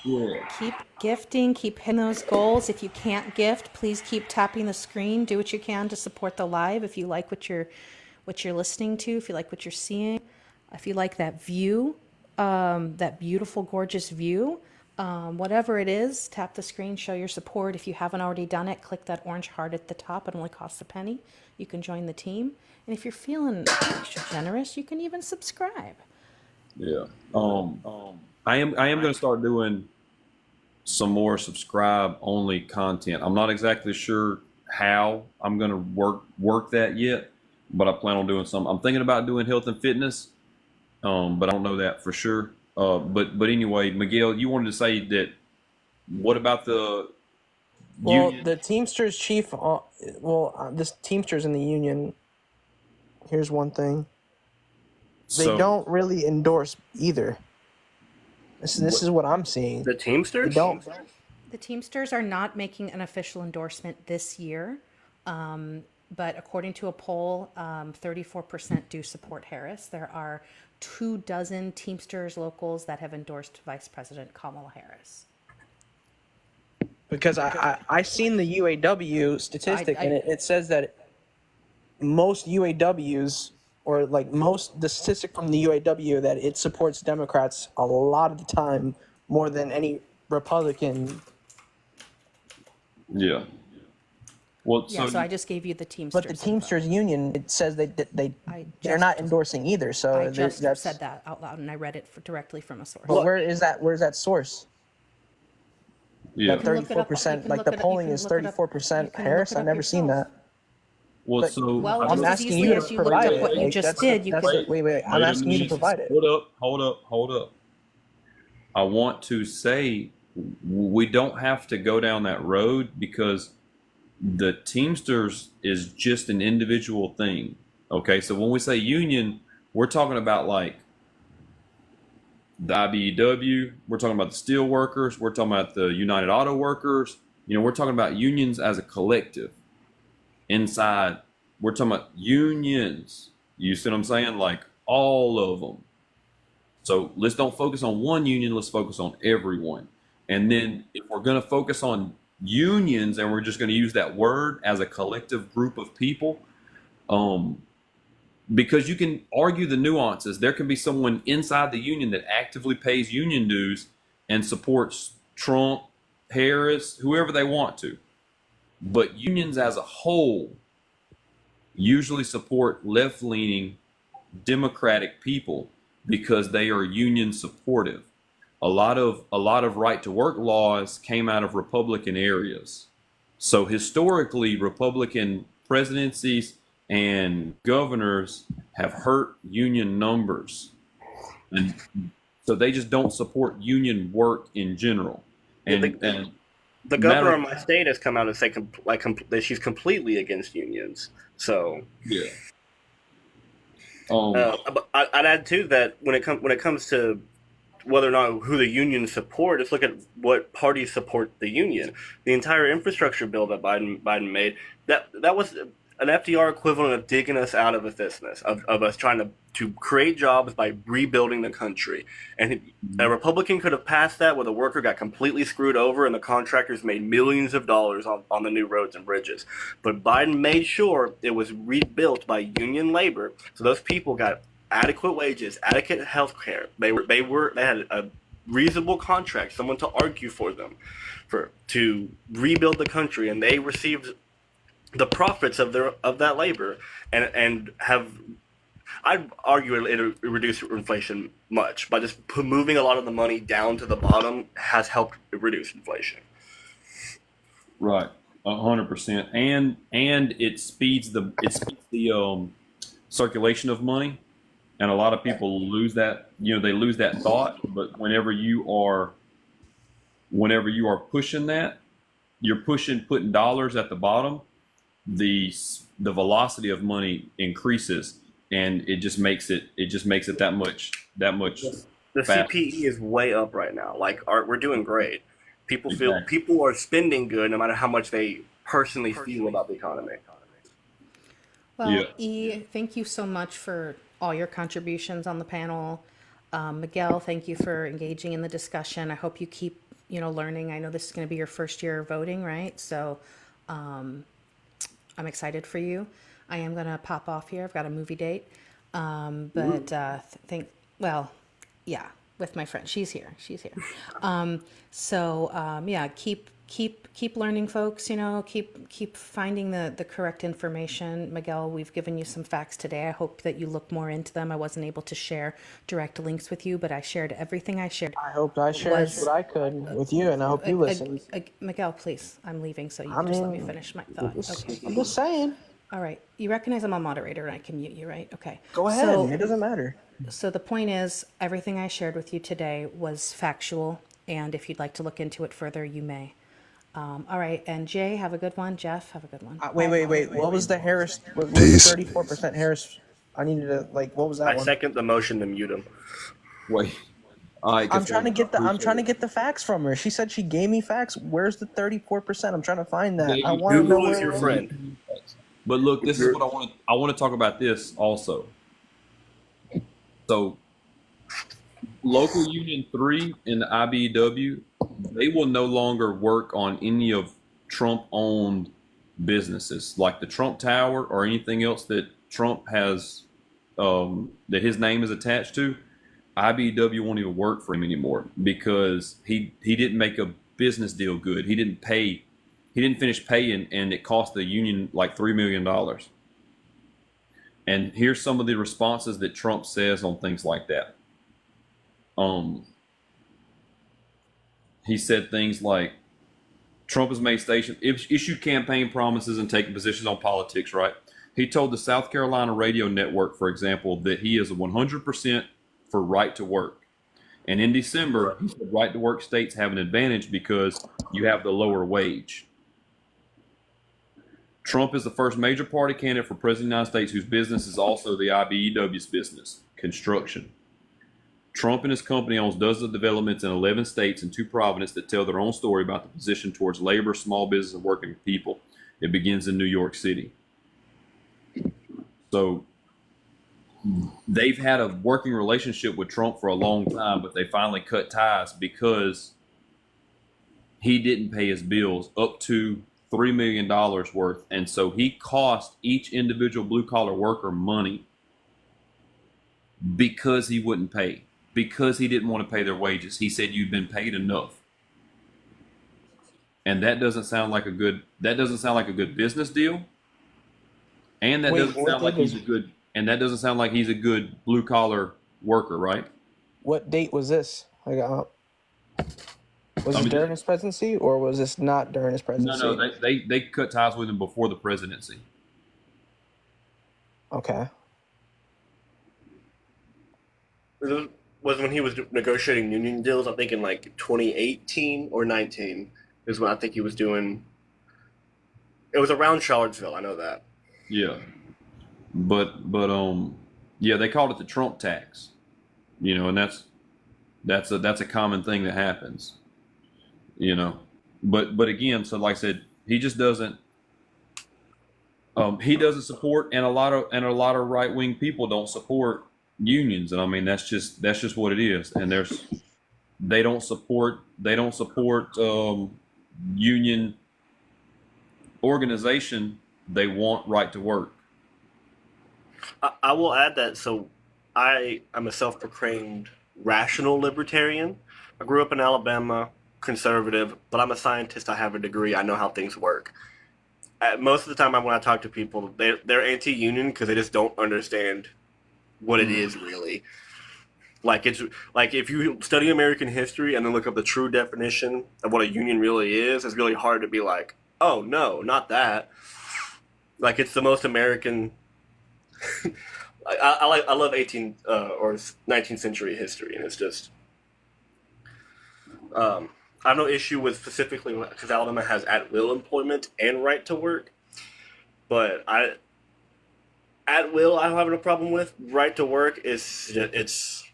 Yeah. Keep gifting, keep hitting those goals. If you can't gift, please keep tapping the screen. Do what you can to support the live. If you like what you're listening to, if you like what you're seeing, if you like that view, that beautiful, gorgeous view, whatever it is, tap the screen, show your support. If you haven't already done it, click that orange heart at the top. It only costs a penny. You can join the team. And if you're feeling extra generous, you can even subscribe. Yeah. I am going to start doing some more subscribe only content. I'm not exactly sure how I'm going to work that yet, but I plan on doing some. I'm thinking about doing health and fitness, but I don't know that for sure. But anyway, Miguel, you wanted to say that. What about the Well, union? the Teamsters chief. This Teamsters in the union. Here's one thing. They So- don't really endorse either. This is what I'm seeing. The They Teamsters? don't. The Teamsters are not making an official endorsement this year, but according to a poll, 34% do support Harris. There are 24 Teamsters locals that have endorsed Vice President Kamala Harris. Because I seen the UAW statistic and it says that most UAWs or like the statistic from the UAW that it supports Democrats a lot of the time more than any Republican. Yeah. Well, Yeah, so I just gave you the Teamsters. But the Teamsters union, it says they're just- not endorsing either. So I just that's, said that out loud, and I read it directly from a source. But where's that source? yeah. That can look it up. 34%, You can like look the it up. polling You is can look it up. 34% You can Harris. look it I've up never seen yourself. that. Well, But- so Well, I I'm just just- as asking easily you as to you looked provide up it. what you Like, just that's- did, you that's- could. Wait. I'm Wait a asking you to minute. provide it. Hold up. I want to say we don't have to go down that road because the Teamsters is just an individual thing. Okay, so when we say union, we're talking about like the IBEW, we're talking about the steel workers, we're talking about the United Auto Workers. We're talking about unions as a collective. Inside, we're talking about unions. You see what I'm saying? Like all of them. So let's don't focus on one union. Let's focus on everyone. And then if we're going to focus on unions and we're just going to use that word as a collective group of people, because you can argue the nuances. There can be someone inside the union that actively pays union dues and supports Trump, Harris, whoever they want to. But unions as a whole usually support left-leaning Democratic people because they are union supportive. A lot of right to work laws came out of Republican areas. So historically, Republican presidencies and governors have hurt union numbers. And so they just don't support union work in general. And The governor of my state has come out and said that she's completely against unions. So yeah. but I'd add too that when it comes to whether or not who the unions support. Let's look at what parties support the union. The entire infrastructure bill that Biden made, that was an FDR equivalent of digging us out of abysmness, of us trying to create jobs by rebuilding the country. And a Republican could have passed that where the worker got completely screwed over and the contractors made millions of dollars on the new roads and bridges. But Biden made sure it was rebuilt by union labor, so those people got adequate wages, adequate health care. They had a reasonable contract, someone to argue for them, to rebuild the country, and they received the profits of that labor, and have, I'd argue it reduced inflation much by just moving a lot of the money down to the bottom has helped reduce inflation. Right, 100%, and it speeds the circulation of money, and a lot of people lose that. They lose that thought. But whenever you are pushing that, you're putting dollars at the bottom. The velocity of money increases, and it just makes it that much The faster. CPE is way up right now. Like, we're doing great. People Exactly. people are spending good no matter how much they personally feel about the economy. Well, Yeah. E, thank you so much for all your contributions on the panel. Miguel, thank you for engaging in the discussion. I hope you keep, learning. I know this is going to be your first year of voting, right? So I'm excited for you. I am going to pop off here. I've got a movie date. Yeah, with my friend. She's here. Yeah, keep learning, folks. Keep finding the correct information. Miguel, we've given you some facts today. I hope that you look more into them. I wasn't able to share direct links with you, but I shared everything I shared. I hope I shared what I could with you, and I hope you listened. Miguel, please, I'm leaving, so you I can just let me mean, finish my thought. Okay. I'm just saying. All right. You recognize I'm a moderator and I can mute you, right? Okay. Go ahead. It doesn't matter. So the point is, everything I shared with you today was factual, and if you'd like to look into it further, you may. All right, and Jay, have a good one. Jeff, have a good one. Wait. What was the Harris? What was the 34% Harris? I needed to what was that I one? second the motion to mute him. Wait. All right, I'm trying to get the facts from her. She said she gave me facts. Where's the 34%? I'm trying to find that. I want to know Google is where your friend. But look, this is what I want to talk about this also. So, Local Union 3 in the IBEW, they will no longer work on any of Trump-owned businesses like the Trump Tower or anything else that Trump has, that his name is attached to. IBEW won't even work for him anymore because he didn't make a business deal good. He didn't finish paying, and it cost the union like $3 million. And here's some of the responses that Trump says on things like that. He said things like, Trump has made issued campaign promises and taken positions on politics, right? He told the South Carolina radio network, for example, that he is 100% for right to work. And in December, he said right to work states have an advantage because you have the lower wage. Trump is the first major party candidate for president of the United States whose business is also the IBEW's business, construction. Trump and his company owns dozens of developments in 11 states and 2 provinces that tell their own story about the position towards labor, small business, and working people. It begins in New York City. So they've had a working relationship with Trump for a long time, but they finally cut ties because he didn't pay his bills up to $3 million worth. And so he cost each individual blue-collar worker money because he wouldn't pay, because he didn't want to pay their wages. He said, you've been paid enough. And that doesn't sound like a good business deal. And that doesn't sound like he's a good blue-collar worker, right? What date was this? Was it during his presidency, or was this not during his presidency? No, they cut ties with him before the presidency. Okay. It was when he was negotiating union deals. I think in like 2018 or 19 is when I think he was doing. It was around Charlottesville. I know that. Yeah, but yeah, they called it the Trump tax, and That's a common thing that happens, you know. But again, so like I said, he just doesn't. He doesn't support, and a lot of right wing people don't support unions, and I mean that's just what it is. And they don't support union organization. They want right to work. I will add that. So I am a self-proclaimed rational libertarian. I grew up in Alabama, conservative, but I'm a scientist. I have a degree. I know how things work. Most of the time, when I talk to people, they're anti-union because they just don't understand what it is really. Like it's like if you study American history and then look up the true definition of what a union really is, it's really hard to be like, oh no, not that. Like it's the most American. I love 18th or 19th century history, and it's just I have no issue with specifically because Alabama has at will employment and right to work, but at will I don't have no problem with. Right to work is it's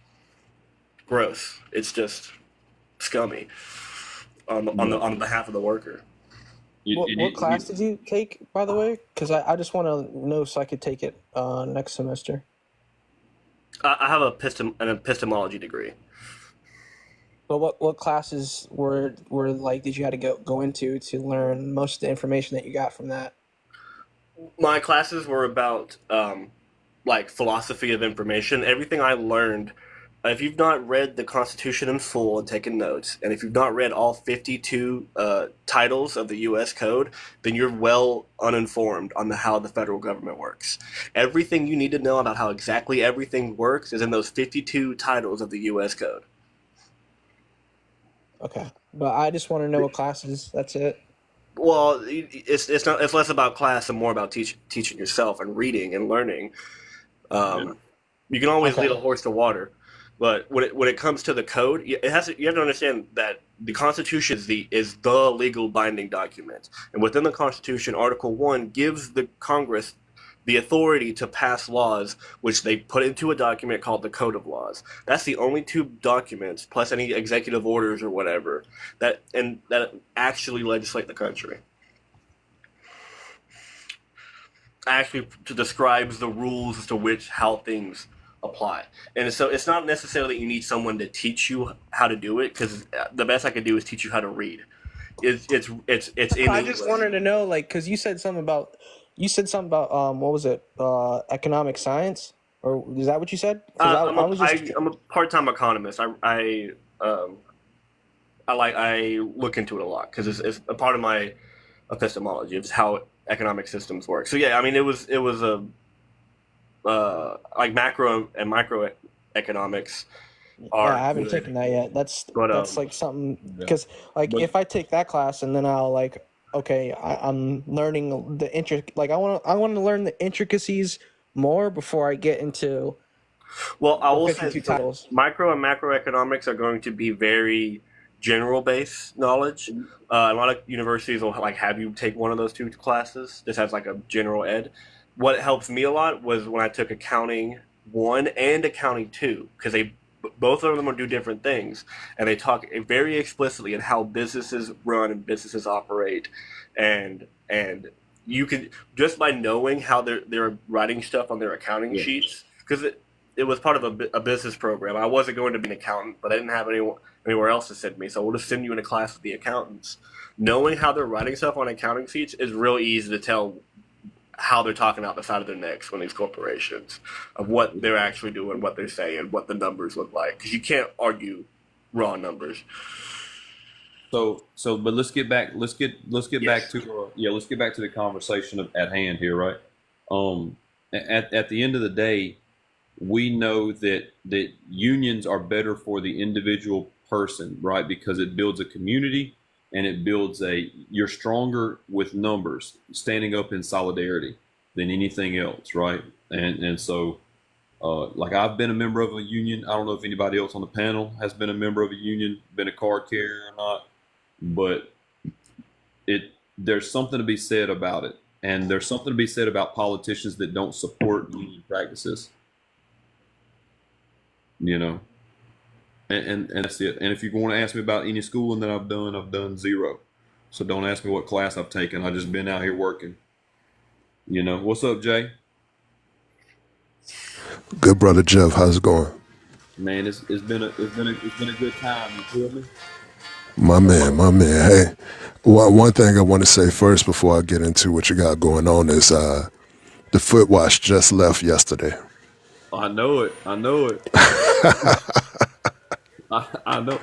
gross. It's just scummy on behalf of the worker. What class did you take, by the way? Because I just want to know so I could take it next semester. I have an epistemology degree. But what classes were like did you have to go into to learn most of the information that you got from that? My classes were about like philosophy of information. Everything I learned. If you've not read the Constitution in full and taken notes, and if you've not read all 52 titles of the U.S. Code, then you're well uninformed on how the federal government works. Everything you need to know about how exactly everything works is in those 52 titles of the U.S. Code. Okay, but I just want to know what classes. That's it. Well, it's not. It's less about class and more about teaching yourself and reading and learning. You can always lead a horse to water. But when it comes to the code, you have to understand that the Constitution is the legal binding document, and within the Constitution, Article 1 gives the Congress the authority to pass laws, which they put into a document called the Code of Laws. That's the only two documents, plus any executive orders or whatever, that actually legislate the country. Actually, describes the rules as to how things apply. And so it's not necessarily that you need someone to teach you how to do it, because the best I could do is teach you how to read. It's in I just wanted to know, like, because you said something about what was it, economic science, or is that what you said? I'm a part-time economist. I look into it a lot because it's a part of my epistemology. It's how economic systems work. So yeah, I mean it was a like macro and microeconomics. I haven't taken that yet. That's like something, because if I take that class and then I'll like, okay, I'm learning I want to learn the intricacies more before I get into. Well, I will say titles. Micro and macroeconomics are going to be very general based knowledge. A lot of universities will have you take one of those two classes. This has like a general ed. What helped me a lot was when I took accounting 1 and accounting 2, because both of them will do different things, and they talk very explicitly on how businesses run and businesses operate, and you can just by knowing how they're writing stuff on their accounting sheets, because it was part of a business program. I wasn't going to be an accountant, but I didn't have anywhere else to send me, so we'll just send you in a class with the accountants. Knowing how they're writing stuff on accounting sheets is really easy to tell how they're talking out the side of their necks when these corporations, of what they're actually doing, what they're saying, what the numbers look like, because you can't argue raw numbers. But let's get back to the conversation at hand here, right? At the end of the day, we know that unions are better for the individual person, right? Because it builds a community. And it builds you're stronger with numbers, standing up in solidarity than anything else, right? And so, I've been a member of a union. I don't know if anybody else on the panel has been a member of a union, been a card carrier or not, but there's something to be said about it. And there's something to be said about politicians that don't support union practices, you know? And that's it. And if you want to ask me about any schooling that I've done zero. So don't ask me what class I've taken. I just been out here working. What's up, Jay? Good brother Jeff, how's it going? Man, it's been a good time. You feel me? My That's man, my my man. Hey, one thing I want to say first before I get into what you got going on is the foot wash just left yesterday. I know it. I know it. I know.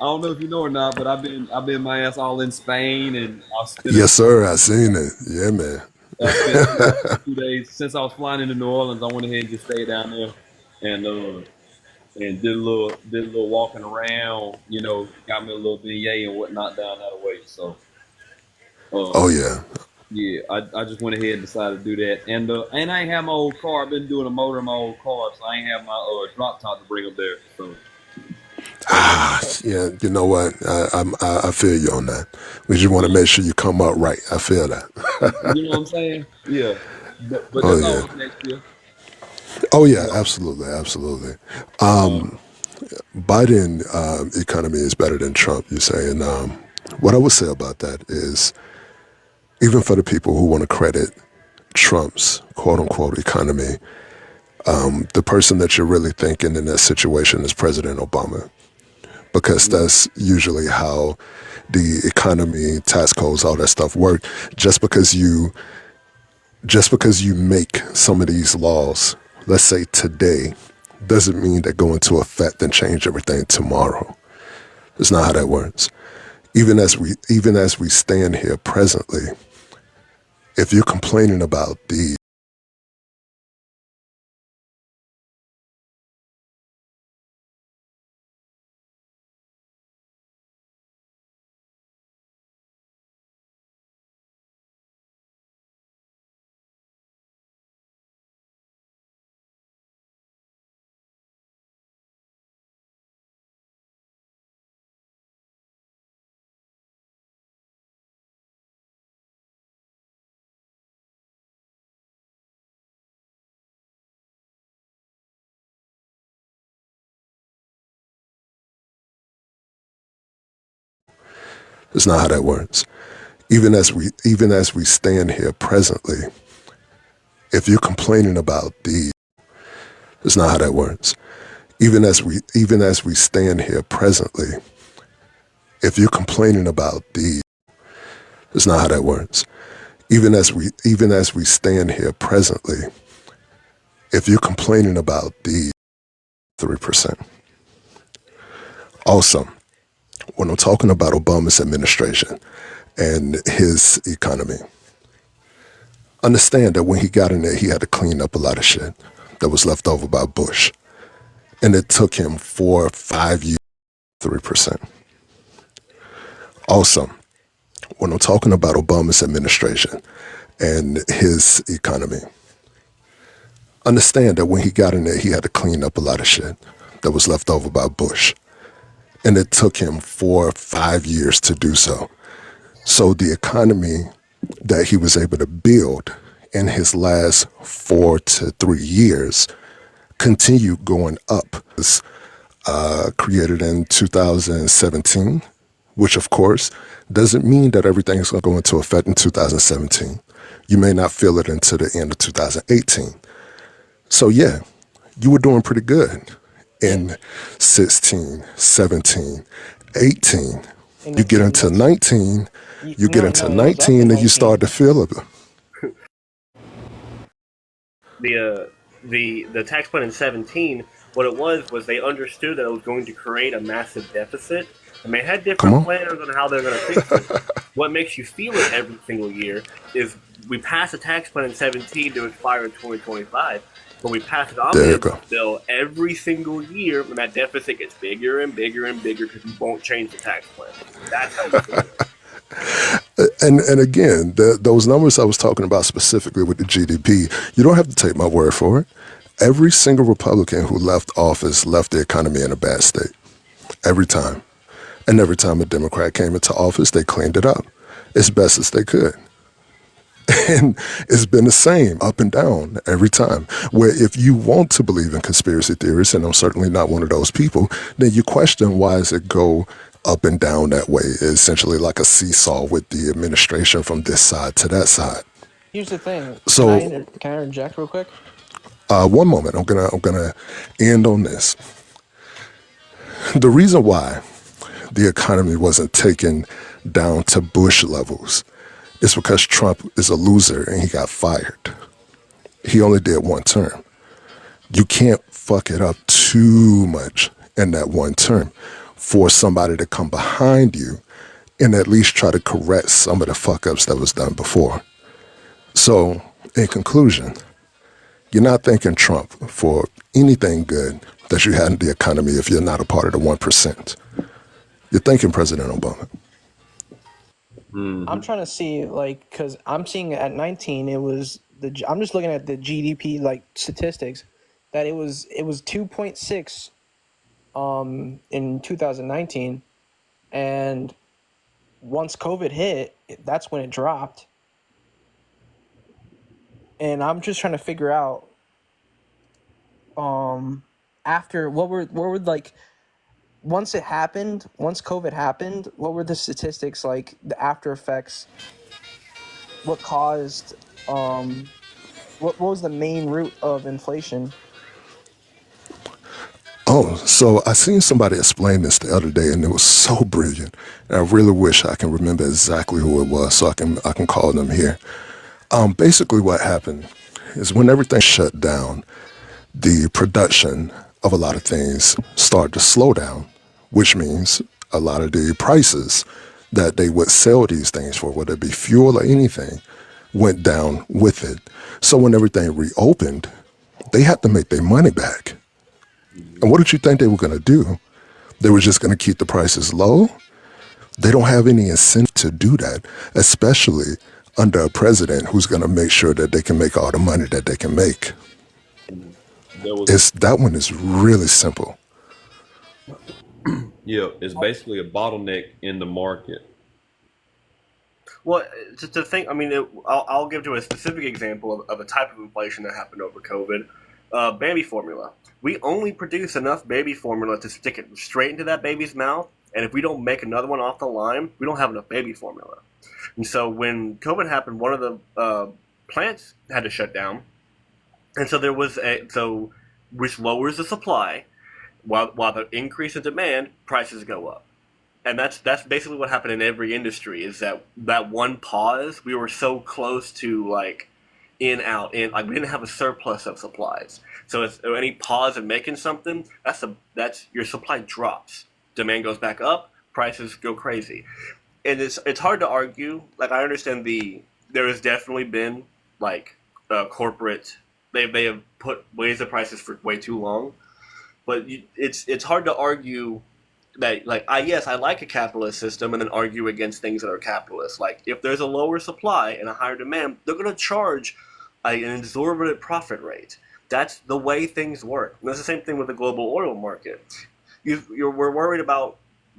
I don't know if you know or not, but I've been my ass all in Spain, and Yes, sir. I seen it. Yeah, man. I spent 2 days since I was flying into New Orleans. I went ahead and just stayed down there, and did a little walking around. Got me a little beignet and whatnot down that way. So, uh, Oh yeah. yeah, I just went ahead and decided to do that, and I ain't have my old car. I've been doing a motor in my old car, so I ain't have my drop top to bring up there. So, Yeah, you know what? I feel you on that. We just want to make sure you come up right. I feel that. you know what I'm saying? Yeah, but Oh that's yeah. always next year. Oh yeah, absolutely, absolutely. Um, Biden economy is better than Trump, you say. And what I would say about that is even for the people who want to credit Trump's quote unquote economy, the person that you're really thinking in that situation is President Obama, because that's usually how the economy, tax codes, all that stuff work. Just because you just because you make some of these laws, let's say today, doesn't mean they go into effect and change everything tomorrow. It's not how that works. Even as we stand here presently, if you're complaining about the it's not how that works. Even as we stand here presently, if you're complaining about the it's not how that works. Even as we stand here presently, if you're complaining about the it's not how that works. Even as we stand here presently, if you're complaining about the 3%. Also, when I'm talking about Obama's administration and his economy, understand that when he got in there, he had to clean up a lot of shit that was left over by Bush. And it took him 4 or 5 years, 3%. Also, when I'm talking about Obama's administration and his economy, understand that when he got in there, he had to clean up a lot of shit that was left over by Bush. And it took him 4 or 5 years to do so. So the economy that he was able to build in his last 4 to 3 years continued going up. It was created in 2017, which of course doesn't mean that everything is going to go into effect in 2017. You may not feel it until the end of 2018. So yeah, you were doing pretty good in 16, 17, 18. And You get into 19, you get into 19 and you start to feel it. The tax plan in 17, what it was they understood that it was going to create a massive deficit, and they had Come different on. plans on how they're going to fix it. What makes you feel it every single year is we passed a tax plan in 17 to expire in 2025, but we pass an There you omnibus go. bill every single year, and that deficit gets bigger and bigger and bigger because you won't change the tax plan. That's how you feel it. And again, those numbers I was talking about specifically with the GDP, you don't have to take my word for it. Every single Republican who left office left the economy in a bad state. Every time. And every time a Democrat came into office, they cleaned it up as best as they could. And it's been the same up and down every time. Where if you want to believe in conspiracy theories, and I'm certainly not one of those people, then you question why does it go up and down that way, essentially like a seesaw with the administration from this side to that side. Here's the thing. So Can I interject real quick? one moment, I'm gonna end on this. The reason why the economy wasn't taken down to Bush levels is because Trump is a loser and he got fired. He only did one term. You can't fuck it up too much in that one term for somebody to come behind you and at least try to correct some of the fuck ups that was done before. So, in conclusion, you're not thanking Trump for anything good that you had in the economy if you're not a part of the 1%. You're thanking President Obama. I'm trying to see, like, because I'm seeing at 19, I'm just looking at the GDP, like, statistics, that it was 2.6 in 2019, and once COVID hit, that's when it dropped. And I'm just trying to figure out after what were like once COVID happened, what were the statistics, like the after effects, what caused what was the main root of inflation? Oh, so I seen somebody explain this the other day, and it was so brilliant. And I really wish I can remember exactly who it was, so I can call them here. Basically, what happened is when everything shut down, the production of a lot of things started to slow down, which means a lot of the prices that they would sell these things for, whether it be fuel or anything, went down with it. So when everything reopened, they had to make their money back. And what did you think they were going to do? They were just going to keep the prices low? They don't have any incentive to do that, especially under a president who's going to make sure that they can make all the money that they can make. That one is really simple. Yeah, it's basically a bottleneck in the market. Well, just to think, I mean, I'll give you a specific example of a type of inflation that happened over COVID. Baby formula. We only produce enough baby formula to stick it straight into that baby's mouth, and if we don't make another one off the line, we don't have enough baby formula. And so when COVID happened, one of the plants had to shut down, and so there was which lowers the supply, while the increase in demand, prices go up. And that's basically what happened in every industry, is that one pause, we were so close to like we didn't have a surplus of supplies. So if any pause in making something, that's your supply drops. Demand goes back up, prices go crazy. And it's hard to argue. Like, I understand there has definitely been like corporate, they have raised the prices for way too long. But it's hard to argue that, like, I like a capitalist system and then argue against things that are capitalist. Like, if there's a lower supply and a higher demand, they're going to charge an exorbitant profit rate. That's the way things work. And that's the same thing with the global oil market. We're worried about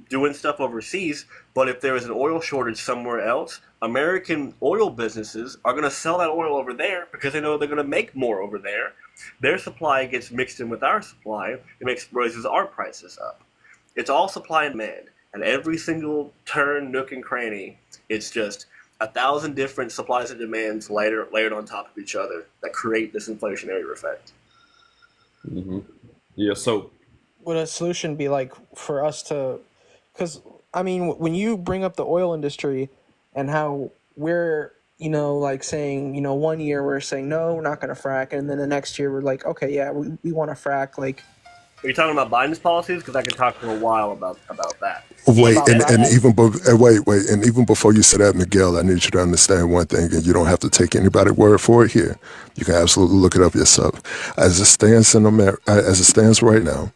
doing stuff overseas, but if there is an oil shortage somewhere else, American oil businesses are going to sell that oil over there because they know they're going to make more over there. Their supply gets mixed in with our supply. Raises our prices up. It's all supply and demand. And every single turn, nook, and cranny, it's just 1,000 different supplies and demands layered on top of each other that create this inflationary effect. Mm-hmm. Yeah, so Would a solution be like for us to, because I mean, when you bring up the oil industry and how we're, like saying, 1 year we're saying, no, we're not going to frack. And then the next year we're like, okay, yeah, we want to frack. Like, Are you talking about Biden's policies? Because I could talk for a while about that. Wait, About and that. wait, and even before you say that, Miguel, I need you to understand one thing, and you don't have to take anybody's word for it here. You can absolutely look it up yourself. As it stands right now,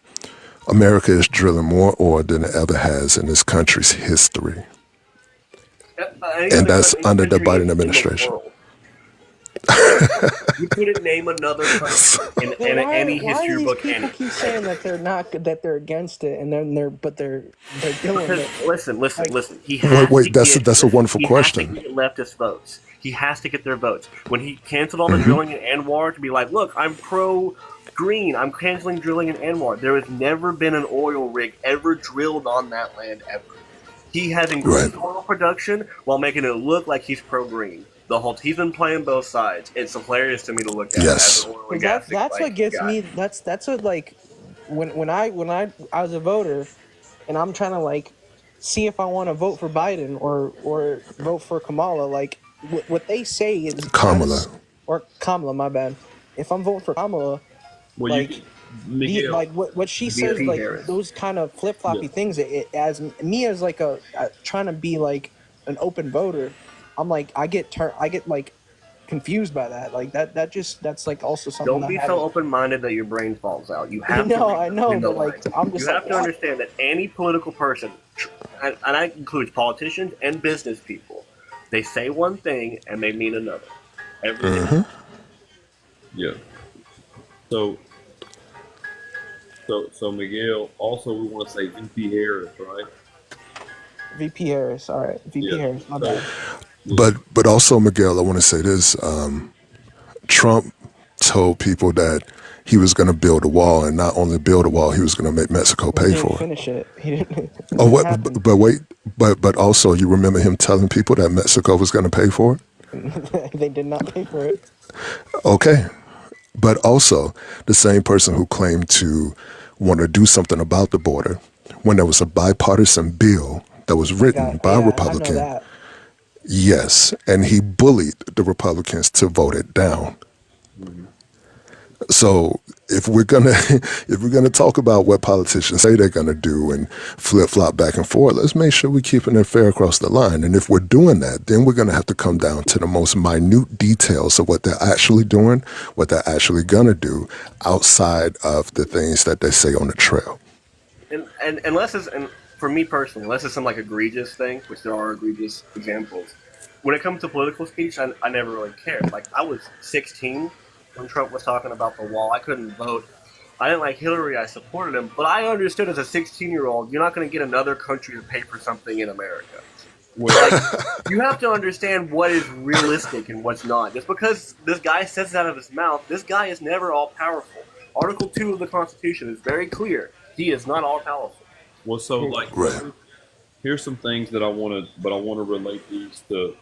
America is drilling more oil than it ever has in this country's history, and that's under the Biden administration. You couldn't name another country in any Why history do these book. people keep saying that they're not that they're against it, and then they're doing Because it? listen, Like, He has Wait, to that's a wonderful he has to question. get leftist votes. He has to get their votes. When he canceled all the drilling in Anwar to be like, look, I'm pro green. I'm canceling drilling in Anwar. There has never been an oil rig ever drilled on that land ever. He has increased Right. oil production while making it look like he's pro green. He's been playing both sides. It's hilarious to me to look at Yes. as an oil and 'cause gas that's what gets guy. me. That's what, like, when I was a voter, and I'm trying to, like, see if I want to vote for Biden or vote for Kamala. Like, what they say is Kamala. or Kamala. My bad. If I'm voting for Kamala, Well, like, Miguel. like what she says, VP like Harris. those kind of flip floppy Yeah. things. As me as like a trying to be like an open voter, I'm like I get like confused by that. Like that's like also something. Don't be so open-minded that your brain falls out. You have No, to I know, read the but, like, lines. I'm just you like, have to what? understand that any political person, and that includes politicians and business people, they say one thing and they mean another. Everything. Yeah. So Miguel. Also, we want to say VP Harris, right? VP Harris. All right, VP Yeah. Harris. My So, bad. But also, Miguel, I want to say this. Trump told people that he was going to build a wall, and not only build a wall, he was going to make Mexico He pay didn't for it. finish it. He didn't. Oh, what? happen. But wait, but also, you remember him telling people that Mexico was going to pay for it? They did not pay for it. Okay. But also, the same person who claimed to want to do something about the border, when there was a bipartisan bill that was written by a I know Republican, that. yes, and he bullied the Republicans to vote it down. So if we're gonna talk about what politicians say they're gonna do and flip flop back and forth, let's make sure we're keeping it fair across the line. And if we're doing that, then we're gonna have to come down to the most minute details of what they're actually doing, what they're actually gonna do outside of the things that they say on the trail. And unless it's, and for me personally, unless it's some like egregious thing, which there are egregious examples, when it comes to political speech, I never really cared. Like, I was 16 when Trump was talking about the wall. I couldn't vote. I didn't like Hillary. I supported him, but I understood as a 16-year-old, you're not going to get another country to pay for something in America. Like, you have to understand what is realistic and what's not. Just because this guy says it out of his mouth, this guy is never all powerful. Article 2 of the Constitution is very clear. He is not all powerful. Well, so like, Right. here's some things that I want to relate these to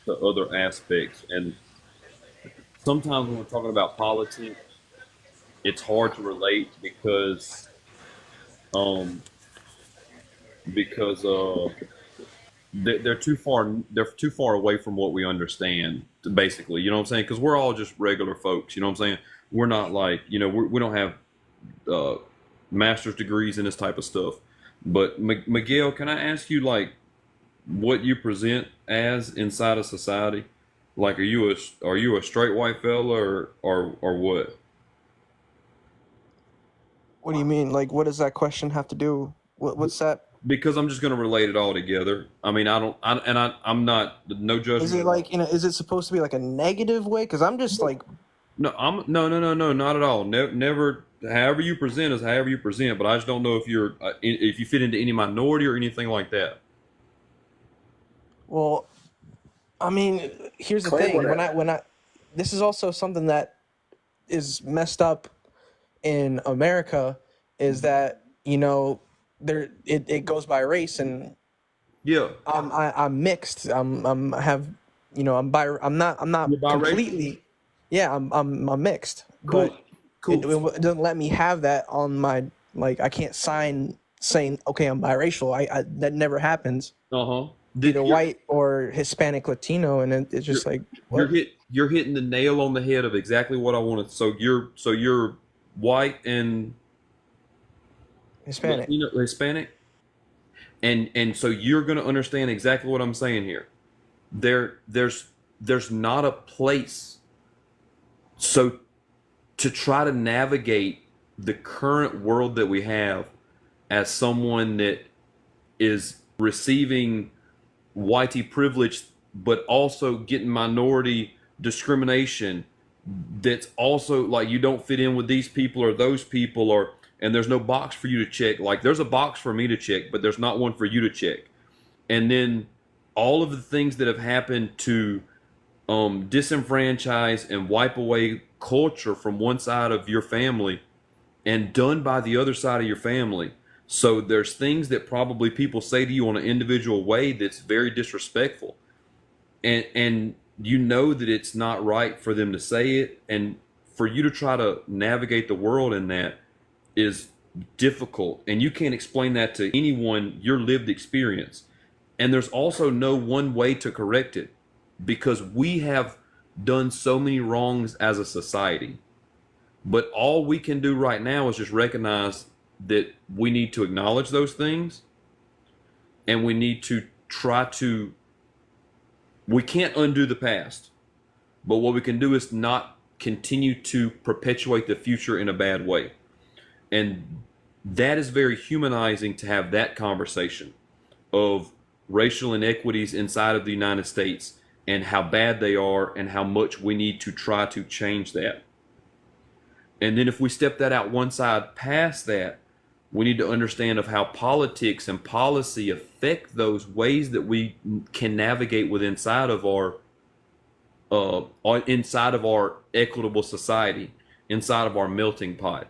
other aspects. And sometimes when we're talking about politics, it's hard to relate because they're too far away from what we understand. Basically, you know what I'm saying? Because we're all just regular folks. You know what I'm saying? We're not like, we don't have master's degrees in this type of stuff. But Miguel, can I ask you like what you present as inside of society? Like, are you a straight white fella or what? What do you mean? Like, what does that question have to do? What's that? Because I'm just going to relate it all together. I mean, I'm not no judgment. Is it like, is it supposed to be like a negative way? Because I'm just like, No, no, not at all. Never. However you present is however you present. But I just don't know if if you fit into any minority or anything like that. well, I mean, here's the Claim thing. whatever. When I, this is also something that is messed up in America, is that there it goes by race, and Yeah. I'm mixed. I'm have I'm I'm not You're biracial? completely. Yeah, I'm mixed, Cool. but Cool. it doesn't let me have that on my, like, I can't sign saying, okay, I'm biracial. I that never happens. Uh-huh. Either white or Hispanic, Latino, and it's just like, what? You're hitting the nail on the head of exactly what I wanted. So you're white and Hispanic. Hispanic, and so you're going to understand exactly what I'm saying here. There's not a place. So to try to navigate the current world that we have as someone that is receiving whitey privilege, but also getting minority discrimination that's also like you don't fit in with these people or those people, or and there's no box for you to check. Like there's a box for me to check, but there's not one for you to check. And then all of the things that have happened to disenfranchise and wipe away culture from one side of your family and done by the other side of your family. So there's things that probably people say to you on an individual way that's very disrespectful. And you know that it's not right for them to say it, and for you to try to navigate the world in that is difficult, and you can't explain that to anyone your lived experience. And there's also no one way to correct it because we have done so many wrongs as a society. But all we can do right now is just recognize that we need to acknowledge those things, and we need to try to, we can't undo the past, but what we can do is not continue to perpetuate the future in a bad way. And that is very humanizing to have that conversation of racial inequities inside of the United States and how bad they are and how much we need to try to change that. And then if we step that out one side past that, we need to understand of how politics and policy affect those ways that we can navigate with inside of our equitable society, inside of our melting pot.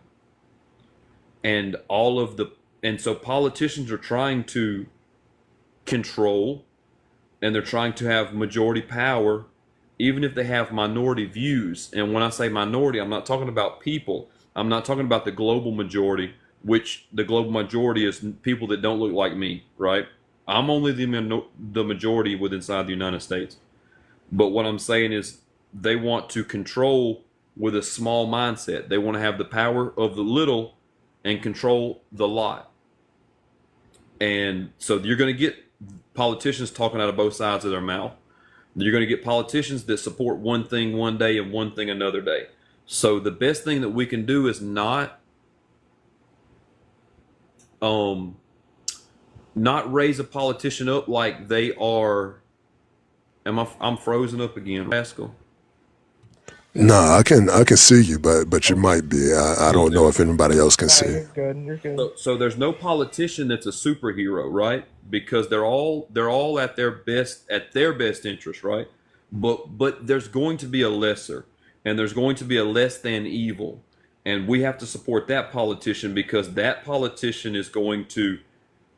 And so politicians are trying to control, and they're trying to have majority power, even if they have minority views. And when I say minority, I'm not talking about people. I'm not talking about the global majority, which the global majority is people that don't look like me, right? I'm only the majority within inside the United States. But what I'm saying is they want to control with a small mindset. They want to have the power of the little and control the lot. And so you're going to get politicians talking out of both sides of their mouth. You're going to get politicians that support one thing one day and one thing another day. So the best thing that we can do is not raise a politician up like they are. I'm frozen up again, Rascal. No, I can see you, but you might be. I don't know if anybody else can see. You're good. You're good. So there's no politician that's a superhero, right? Because they're all at their best interest, right? But there's going to be a lesser, and there's going to be a less than evil, and we have to support that politician because that politician is going to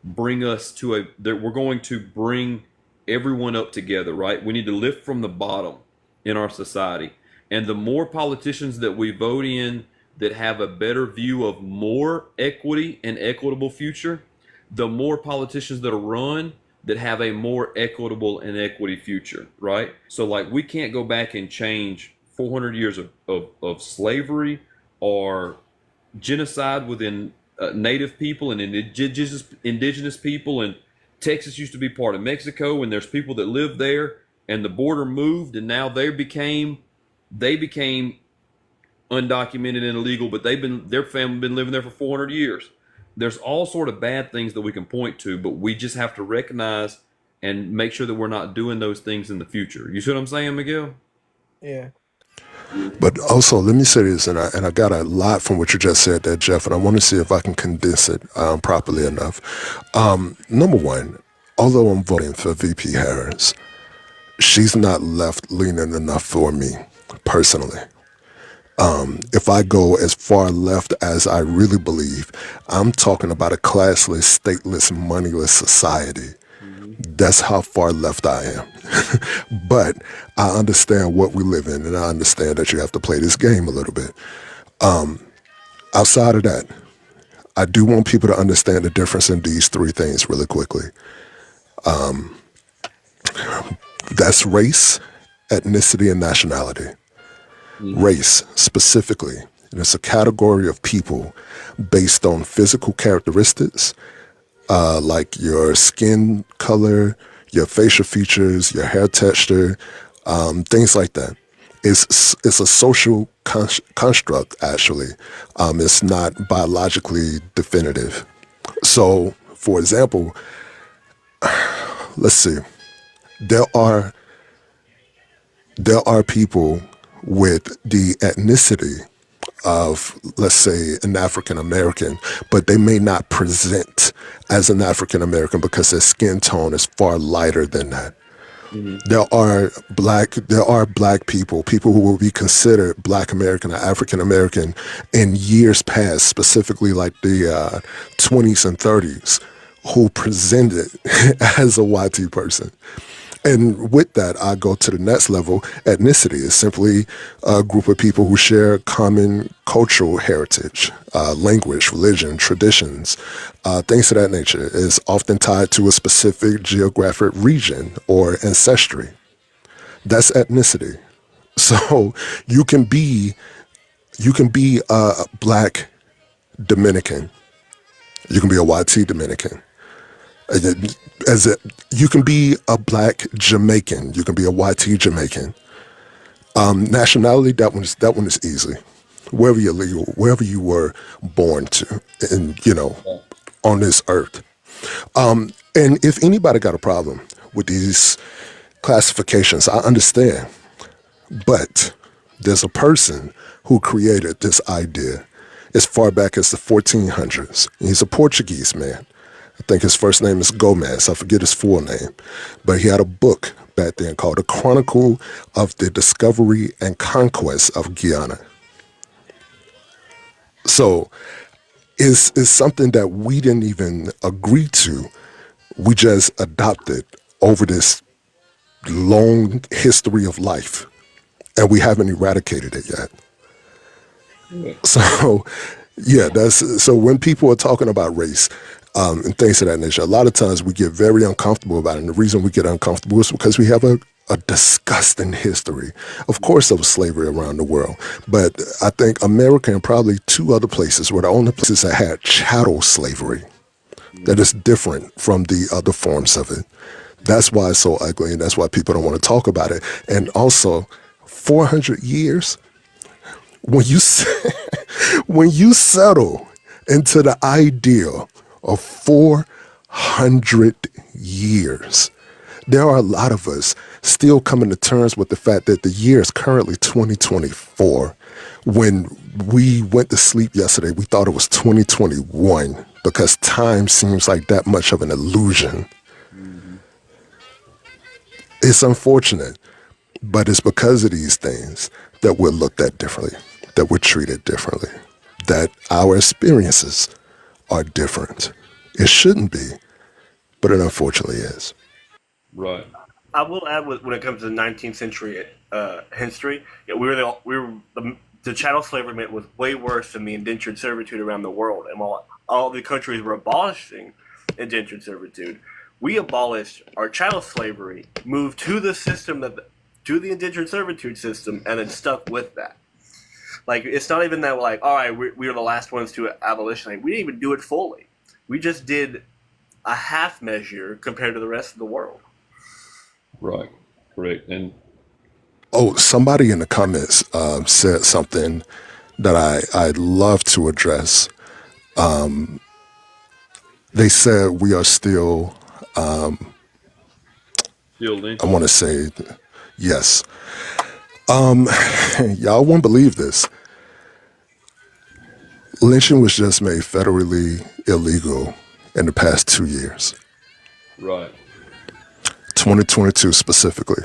bring us to we're going to bring everyone up together, right? We need to lift from the bottom in our society. And the more politicians that we vote in that have a better view of more equity and equitable future, the more politicians that are run that have a more equitable and equity future, right? So like we can't go back and change 400 years of slavery or genocide within native people and indigenous people. And Texas used to be part of Mexico, and there's people that lived there, and the border moved, and now they became undocumented and illegal, but their family been living there for 400 years. There's all sort of bad things that we can point to, but we just have to recognize and make sure that we're not doing those things in the future. You see what I'm saying, Miguel? Yeah. But also, let me say this, and I got a lot from what you just said there, Jeff, and I want to see if I can condense it properly enough. Number one, although I'm voting for VP Harris, she's not left-leaning enough for me, personally. If I go as far left as I really believe, I'm talking about a classless, stateless, moneyless society. That's how far left I am. But I understand what we live in, and I understand that you have to play this game a little bit. Outside of that, I do want people to understand the difference in these three things really quickly. That's race, ethnicity, and nationality. Race, specifically, it's a category of people based on physical characteristics, like your skin color, your facial features, your hair texture, things like that. It's a social construct, actually. It's not biologically definitive. So, for example, let's see. There are people with the ethnicity of, let's say, an African American, but they may not present as an African American because their skin tone is far lighter than that. There are black people who will be considered Black American or African American in years past, specifically like the 20s and 30s, who presented as a YT person. And with that, I go to the next level. Ethnicity is simply a group of people who share common cultural heritage, language, religion, traditions, things of that nature. Is often tied to a specific geographic region or ancestry. That's ethnicity. So you can be a Black Dominican. You can be a YT Dominican. You can be a Black Jamaican. You can be a YT Jamaican. Nationality, that one is easy. Wherever you're legal, wherever you were born to, and on this earth. And if anybody got a problem with these classifications, I understand. But there's a person who created this idea as far back as the 1400s. He's a Portuguese man. I think his first name is Gomez. I forget his full name. But he had a book back then called The Chronicle of the Discovery and Conquest of Guyana. So it's something that we didn't even agree to. We just adopted over this long history of life. And we haven't eradicated it yet. So, yeah, so when people are talking about race and things of that nature, a lot of times we get very uncomfortable about it. And the reason we get uncomfortable is because we have a disgusting history. Of course, there was slavery around the world. But I think America and probably two other places were the only places that had chattel slavery that is different from the other forms of it. That's why it's so ugly, and that's why people don't want to talk about it. And also, 400 years, when you settle into the ideal of 400 years, there are a lot of us still coming to terms with the fact that the year is currently 2024. When we went to sleep yesterday, we thought it was 2021 because time seems like that much of an illusion. It's unfortunate, but it's because of these things that we're looked at differently, that we're treated differently, that our experiences are different. It shouldn't be, but it unfortunately is. Right. I will add, when it comes to the 19th century history, the chattel slavery was way worse than the indentured servitude around the world. And while all the countries were abolishing indentured servitude, we abolished our chattel slavery, moved to the system to the indentured servitude system, and then stuck with that. Like, it's not even that, like, all right, we were the last ones to abolition. We didn't even do it fully. We just did a half measure compared to the rest of the world. Right. Correct. And somebody in the comments said something that I'd love to address. They said we are still, Fielding. I want to say, yes. Y'all won't believe this. Lynching was just made federally illegal in the past 2 years, Right. 2022 specifically.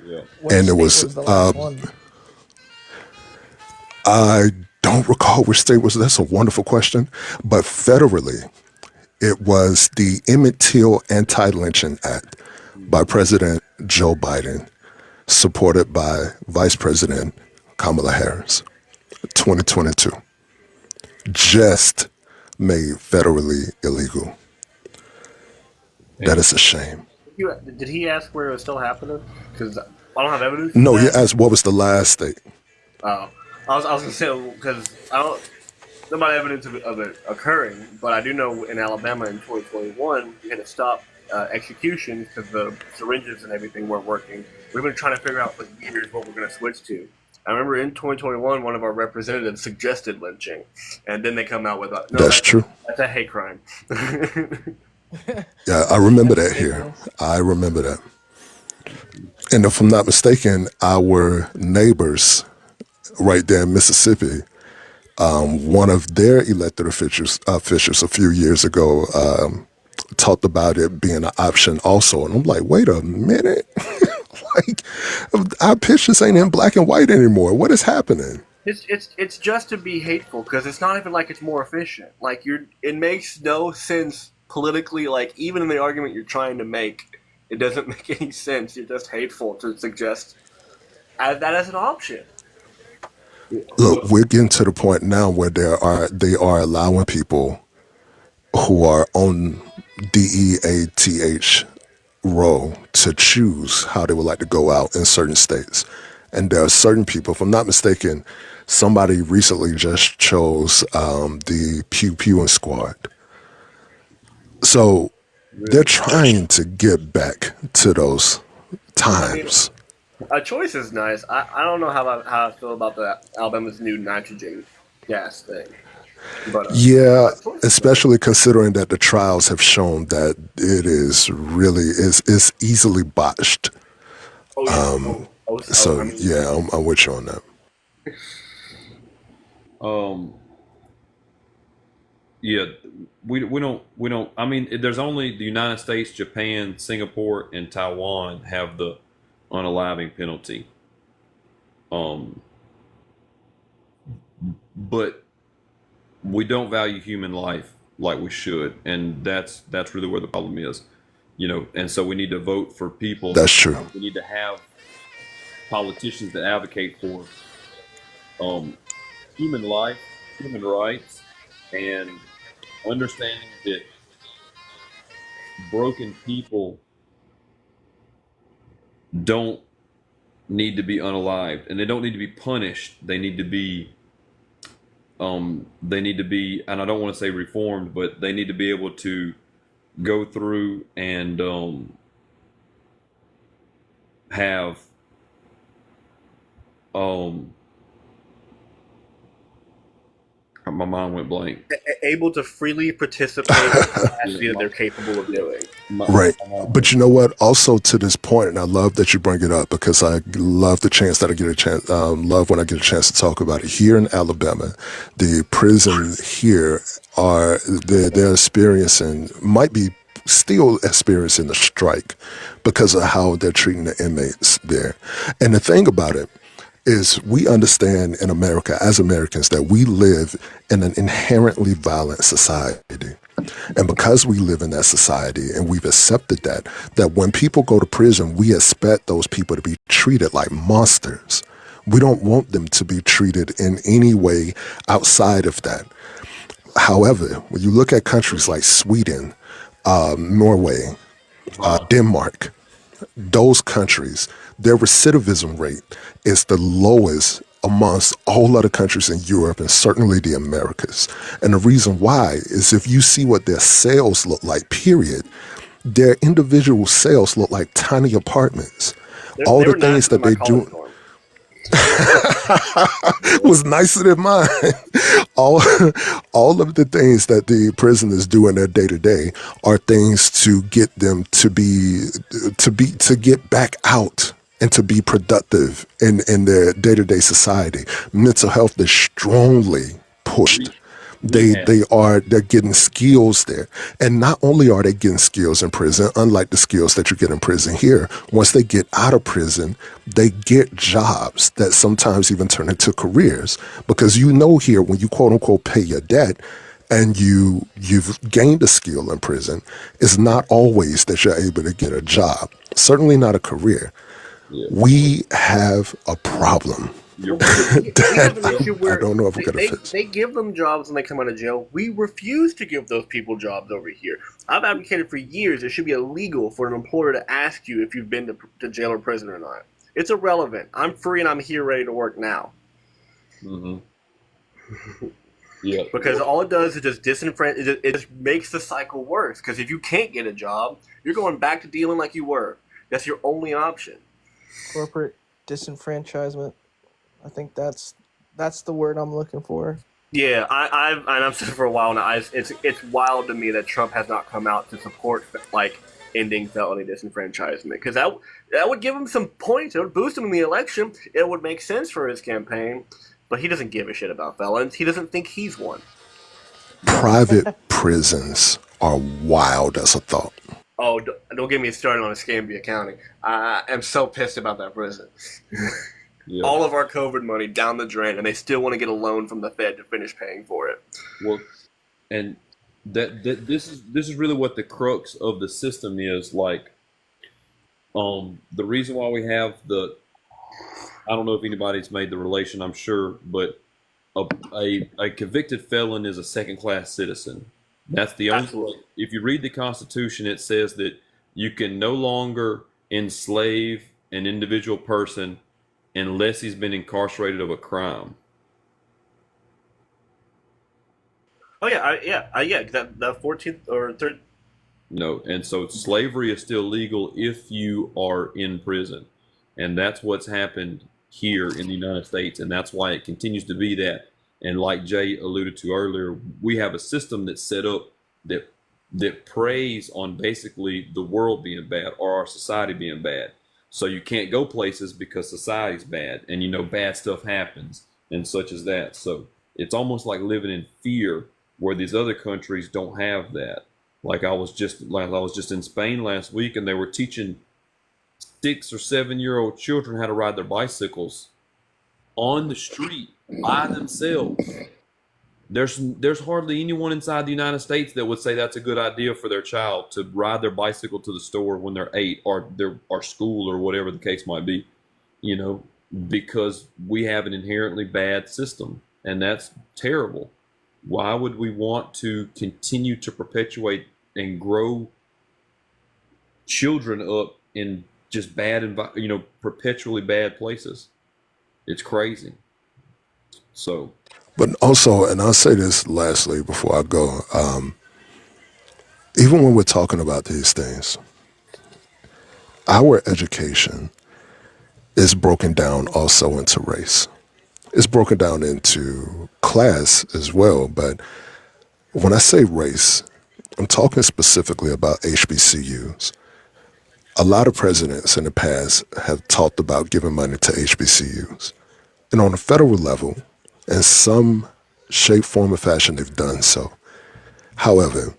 Yeah. What And it state was, the last one? I don't recall which state was. That's a wonderful question. But federally, it was the Emmett Till Anti-Lynching Act by President Joe Biden, supported by Vice President Kamala Harris, 2022. Just made federally illegal. That is a shame. Did he ask where it was still happening? Because I don't have evidence. No, of he that. asked what was the last state. Oh, I was gonna say, because I don't. There's not evidence of it occurring, but I do know in Alabama in 2021 we had to stop executions because the syringes and everything weren't working. We've been trying to figure out for years what we're going to switch to. I remember in 2021 one of our representatives suggested lynching, and then they come out with That's true. That's a hate crime. Yeah, I remember that here. I remember that. And if I'm not mistaken, our neighbors right there in Mississippi, one of their elected officials a few years ago talked about it being an option also. And I'm like, wait a minute. Like, our pictures ain't in black and white anymore. What is happening? It's just to be hateful because it's not even like it's more efficient. Like it makes no sense politically. Like even in the argument you're trying to make, it doesn't make any sense. You're just hateful to suggest that as an option. Look, we're getting to the point now where they are allowing people who are on DEATH row to choose how they would like to go out in certain states. And there are certain people, if I'm not mistaken, somebody recently just chose the Pew Pewing Squad. So they're trying to get back to those times. A choice is nice. I don't know how I feel about the Alabama's new nitrogen gas thing. But Yeah, especially considering that the trials have shown that it is easily botched. oh yeah. So I mean, yeah, I'm with you on that. Um, yeah, we don't. I mean, there's only the United States, Japan, Singapore, and Taiwan have the unaliving penalty. Um, but we don't value human life like we should, and that's really where the problem is. And so we need to vote for people. That's true. We need to have politicians that advocate for human life, human rights, and understanding that broken people don't need to be unalived, and they don't need to be punished. They need to be and I don't want to say reformed, but they need to be able to go through and have my mind went blank. able to freely participate in the capacity that they're capable of doing. Right. But you know what? Also to this point, and I love that you bring it up because I love the chance that I get a chance, love when I get a chance to talk about it. Here in Alabama, the prison here they're experiencing, might be still experiencing a strike because of how they're treating the inmates there. And the thing about it is we understand in America, as Americans, that we live in an inherently violent society. And because we live in that society and we've accepted that when people go to prison, we expect those people to be treated like monsters. We don't want them to be treated in any way outside of that. However, when you look at countries like Sweden, Norway, Denmark, those countries, their recidivism rate is the lowest amongst all other countries in Europe and certainly the Americas. And the reason why is if you see what their cells look like, period, their individual cells look like tiny apartments. All the things that they do was nicer than mine. all of the things that the prisoners do in their day to day are things to get them to get back out and to be productive in their day to day society. Mental health is strongly pushed. They're getting skills there. And not only are they getting skills in prison, unlike the skills that you get in prison here, once they get out of prison, they get jobs that sometimes even turn into careers. Because here, when you quote unquote pay your debt and you've gained a skill in prison, it's not always that you're able to get a job. Certainly not a career. Yeah. We have a problem. We have an issue where I don't know if we're going to fix. They give them jobs when they come out of jail. We refuse to give those people jobs over here. I've advocated for years it should be illegal for an employer to ask you if you've been to jail or prison or not. It's irrelevant. I'm free and I'm here ready to work now. Mm-hmm. Yeah. Because all it does is just it just makes the cycle worse. Because if you can't get a job, you're going back to dealing like you were. That's your only option. Corporate disenfranchisement. I think that's the word I'm looking for. Yeah, I've said for a while now. It's wild to me that Trump has not come out to support like ending felony disenfranchisement, because that would give him some points. It would boost him in the election. It would make sense for his campaign, but he doesn't give a shit about felons. He doesn't think he's one. Private prisons are wild as a thought. Oh, don't get me started on Escambia County. I am so pissed about that prison. Yeah. All of our COVID money down the drain, and they still want to get a loan from the Fed to finish paying for it. Well, and this is really what the crux of the system is. Like, the reason why we have I don't know if anybody's made the relation. I'm sure, but a convicted felon is a second-class citizen. That's the only. Absolutely. If you read the Constitution, it says that you can no longer enslave an individual person unless he's been incarcerated of a crime. Oh yeah, That the 14th or 3rd. No, and so slavery is still legal if you are in prison, and that's what's happened here in the United States, and that's why it continues to be that. And like Jay alluded to earlier, we have a system that's set up that preys on basically the world being bad or our society being bad. So you can't go places because society's bad, and bad stuff happens and such as that. So it's almost like living in fear, where these other countries don't have that. Like I was just in Spain last week, and they were teaching 6 or 7-year-old children how to ride their bicycles on the street by themselves. There's hardly anyone inside the United States that would say that's a good idea for their child to ride their bicycle to the store when they're 8, or school, or whatever the case might be, because we have an inherently bad system, and that's terrible. Why would we want to continue to perpetuate and grow children up in just perpetually bad places? It's crazy. So, But also, and I'll say this lastly before I go, even when we're talking about these things, our education is broken down also into race. It's broken down into class as well. But when I say race, I'm talking specifically about HBCUs. A lot of presidents in the past have talked about giving money to HBCUs. And on a federal level, in some shape, form, or fashion, they've done so. However,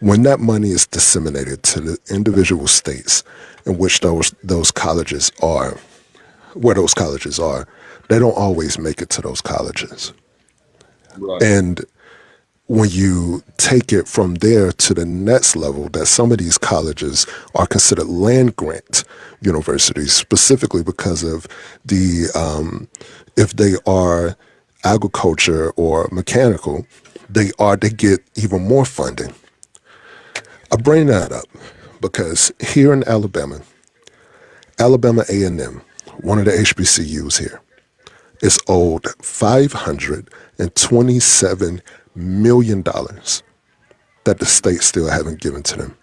when that money is disseminated to the individual states in which those colleges are, where those colleges are, they don't always make it to those colleges. right. And when you take it from there to the next level, that some of these colleges are considered land grant universities, specifically because of if they are agriculture or mechanical, they get even more funding. I bring that up because here in Alabama A&M, one of the HBCUs here, is owed $527 million that the state still haven't given to them.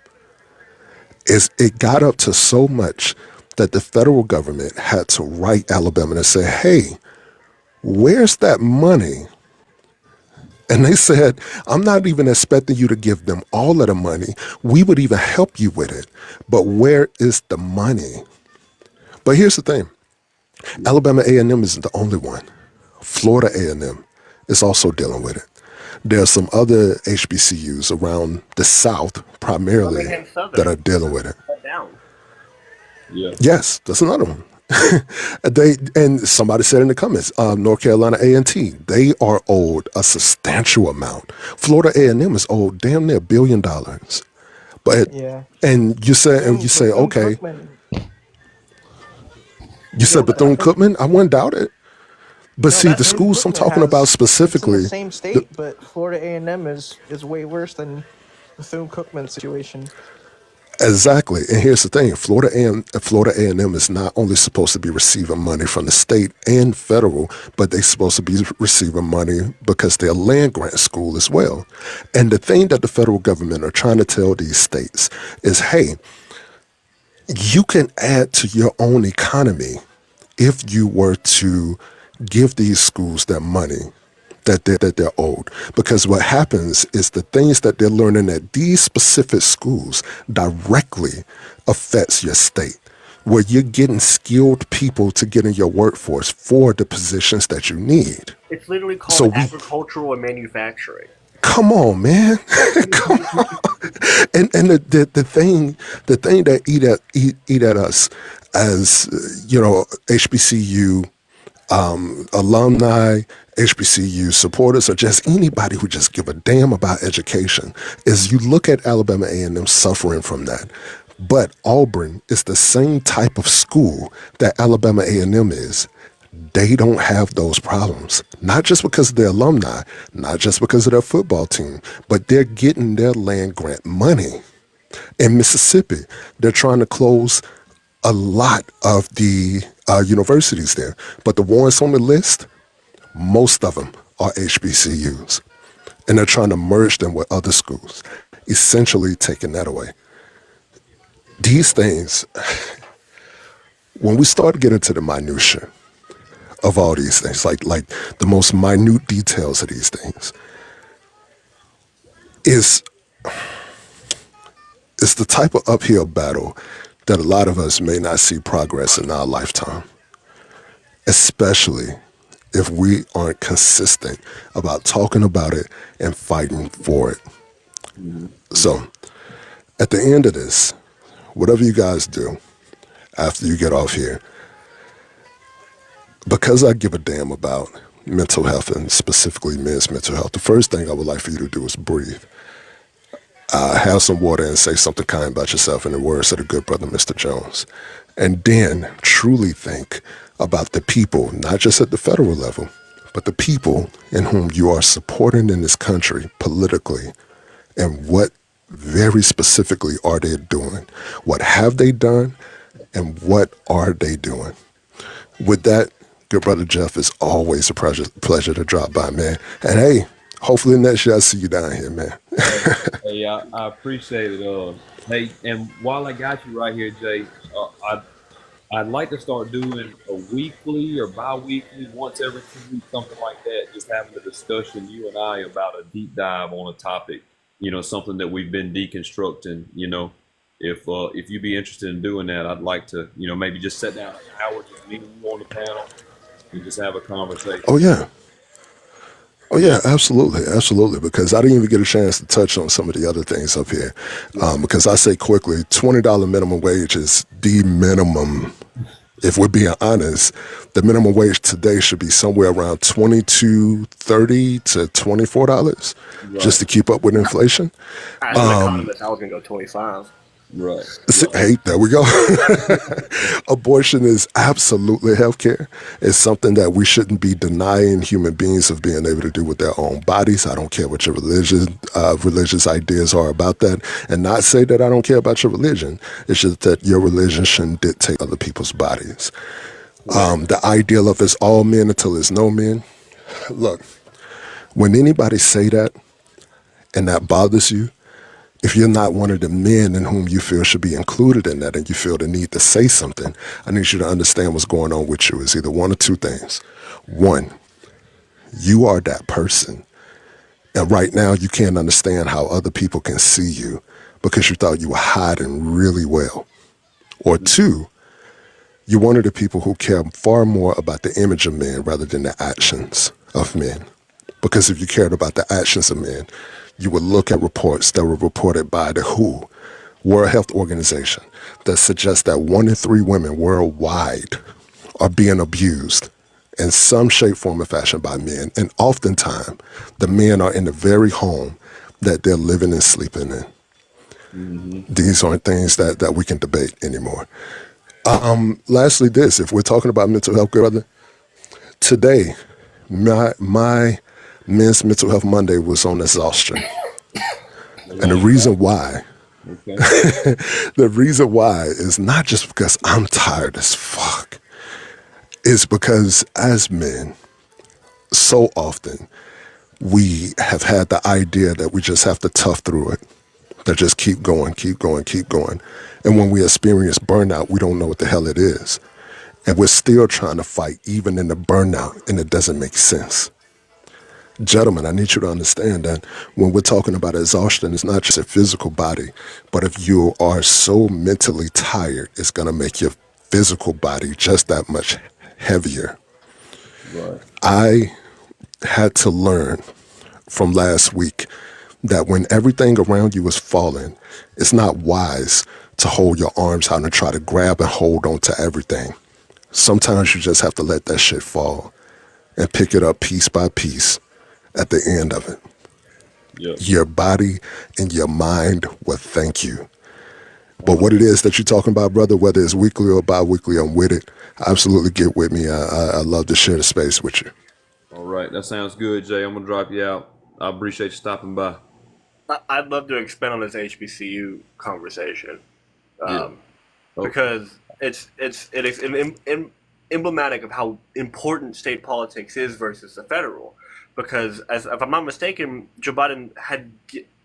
It got up to so much that the federal government had to write Alabama and say, hey, where's that money? And they said, I'm not even expecting you to give them all of the money. We would even help you with it. But where is the money? But here's the thing. Alabama A&M isn't the only one. Florida A&M is also dealing with it. There are some other HBCUs around the South, primarily, Birmingham Southern. that are dealing with it. Cut down. Yeah. Yes, that's another one. And somebody said in the comments, North Carolina A&T, they are owed a substantial amount. Florida A&M is owed damn near $1 billion. But Yeah. and you say okay, you said Bethune-Cookman. I wouldn't doubt it. But see, the schools I'm talking about specifically, It's in the same state, but Florida A&M is way worse than Bethune-Cookman's situation. exactly. And here's the thing: Florida A&M is not only supposed to be receiving money from the state and federal, but they're supposed to be receiving money because they're a land grant school as well. And the thing that the federal government are trying to tell these states is, hey, you can add to your own economy if you were to give these schools that money that they're owed. Because what happens is the things that they're learning at these specific schools directly affects your state, where you're getting skilled people to get in your workforce for the positions that you need. It's literally called So we agricultural and manufacturing. come on, man. Come on. And the thing that eat at us as HBCU alumni, HBCU supporters, or just anybody who just give a damn about education, is you look at Alabama A&M suffering from that. But Auburn is the same type of school that Alabama A&M is. They don't have those problems, not just because of their alumni, not just because of their football team, but they're getting their land grant money. In Mississippi, they're trying to close a lot of the universities there, but the ones on the list, most of them are HBCUs, and they're trying to merge them with other schools, essentially taking that away. These things, when we start getting to the minutia of all these things, like the most minute details of these things, is it's the type of uphill battle that a lot of us may not see progress in our lifetime, especially if we aren't consistent about talking about it and fighting for it. So at the end of this, whatever you guys do after you get off here, because I give a damn about mental health and specifically men's mental health, the first thing I would like for you to do is breathe. Have some water and say something kind about yourself in the words of the good brother, Mr. Jones. And then truly think about the people, not just at the federal level, but the people in whom you are supporting in this country politically, and what very specifically are they doing? What have they done, and what are they doing? With that, good brother Jeff, it's always a pleasure to drop by, man. And hey, hopefully next year I see you down here, man. Hey, I appreciate it. Hey, and while I got you right here, Jay, I'd like to start doing a weekly or bi-weekly, once every 2 weeks, something like that, just having a discussion, you and I, about a deep dive on a topic, something that we've been deconstructing. If you'd be interested in doing that, I'd like to, maybe just sit down an hour, just me and you on the panel, and just have a conversation. Oh yeah, absolutely. Because I didn't even get a chance to touch on some of the other things up here. Because I say quickly, $20 minimum wage is the minimum. If we're being honest, the minimum wage today should be somewhere around $22.30 to $24, just to keep up with inflation. As an economist, I was gonna go 25. Right. Hey, there we go. Abortion is absolutely healthcare. It's something that we shouldn't be denying human beings of being able to do with their own bodies. I don't care what your religious ideas are about that. And not say that I don't care about your religion. It's just that your religion shouldn't dictate other people's bodies. The ideal of it's all men until it's no men. Look, when anybody say that and that bothers you, if you're not one of the men in whom you feel should be included in that, and you feel the need to say something, I need you to understand what's going on with you. It's either one or two things. One, you are that person. And right now you can't understand how other people can see you because you thought you were hiding really well. Or two, you're one of the people who care far more about the image of men rather than the actions of men. Because if you cared about the actions of men, you would look at reports that were reported by the WHO, World Health Organization, that suggest that 1 in 3 women worldwide are being abused in some shape, form, or fashion by men. And oftentimes, the men are in the very home that they're living and sleeping in. Mm-hmm. These aren't things that we can debate anymore. Lastly, this, if we're talking about mental health, brother, today, my Men's Mental Health Monday was on exhaustion. And the reason why, the reason why is not just because I'm tired as fuck. It's because as men, so often, we have had the idea that we just have to tough through it. That just keep going. And when we experience burnout, we don't know what the hell it is. And we're still trying to fight even in the burnout, and it doesn't make sense. Gentlemen, I need you to understand that when we're talking about exhaustion, it's not just a physical body, but if you are so mentally tired, it's going to make your physical body just that much heavier. Right. I had to learn from last week that when everything around you is falling, it's not wise to hold your arms out and try to grab and hold on to everything. Sometimes you just have to let that shit fall and pick it up piece by piece at the end of it. Yep. Your body and your mind will thank you. But what it is that you're talking about, brother, whether it's weekly or bi-weekly, I'm with it. Absolutely get with me. I love to share the space with you. All right, that sounds good, Jay. I'm gonna drop you out. I appreciate you stopping by. I'd love to expand on this HBCU conversation, Yeah. Okay. because it is emblematic of how important state politics is versus the federal. Because as if I'm not mistaken, Joe Biden had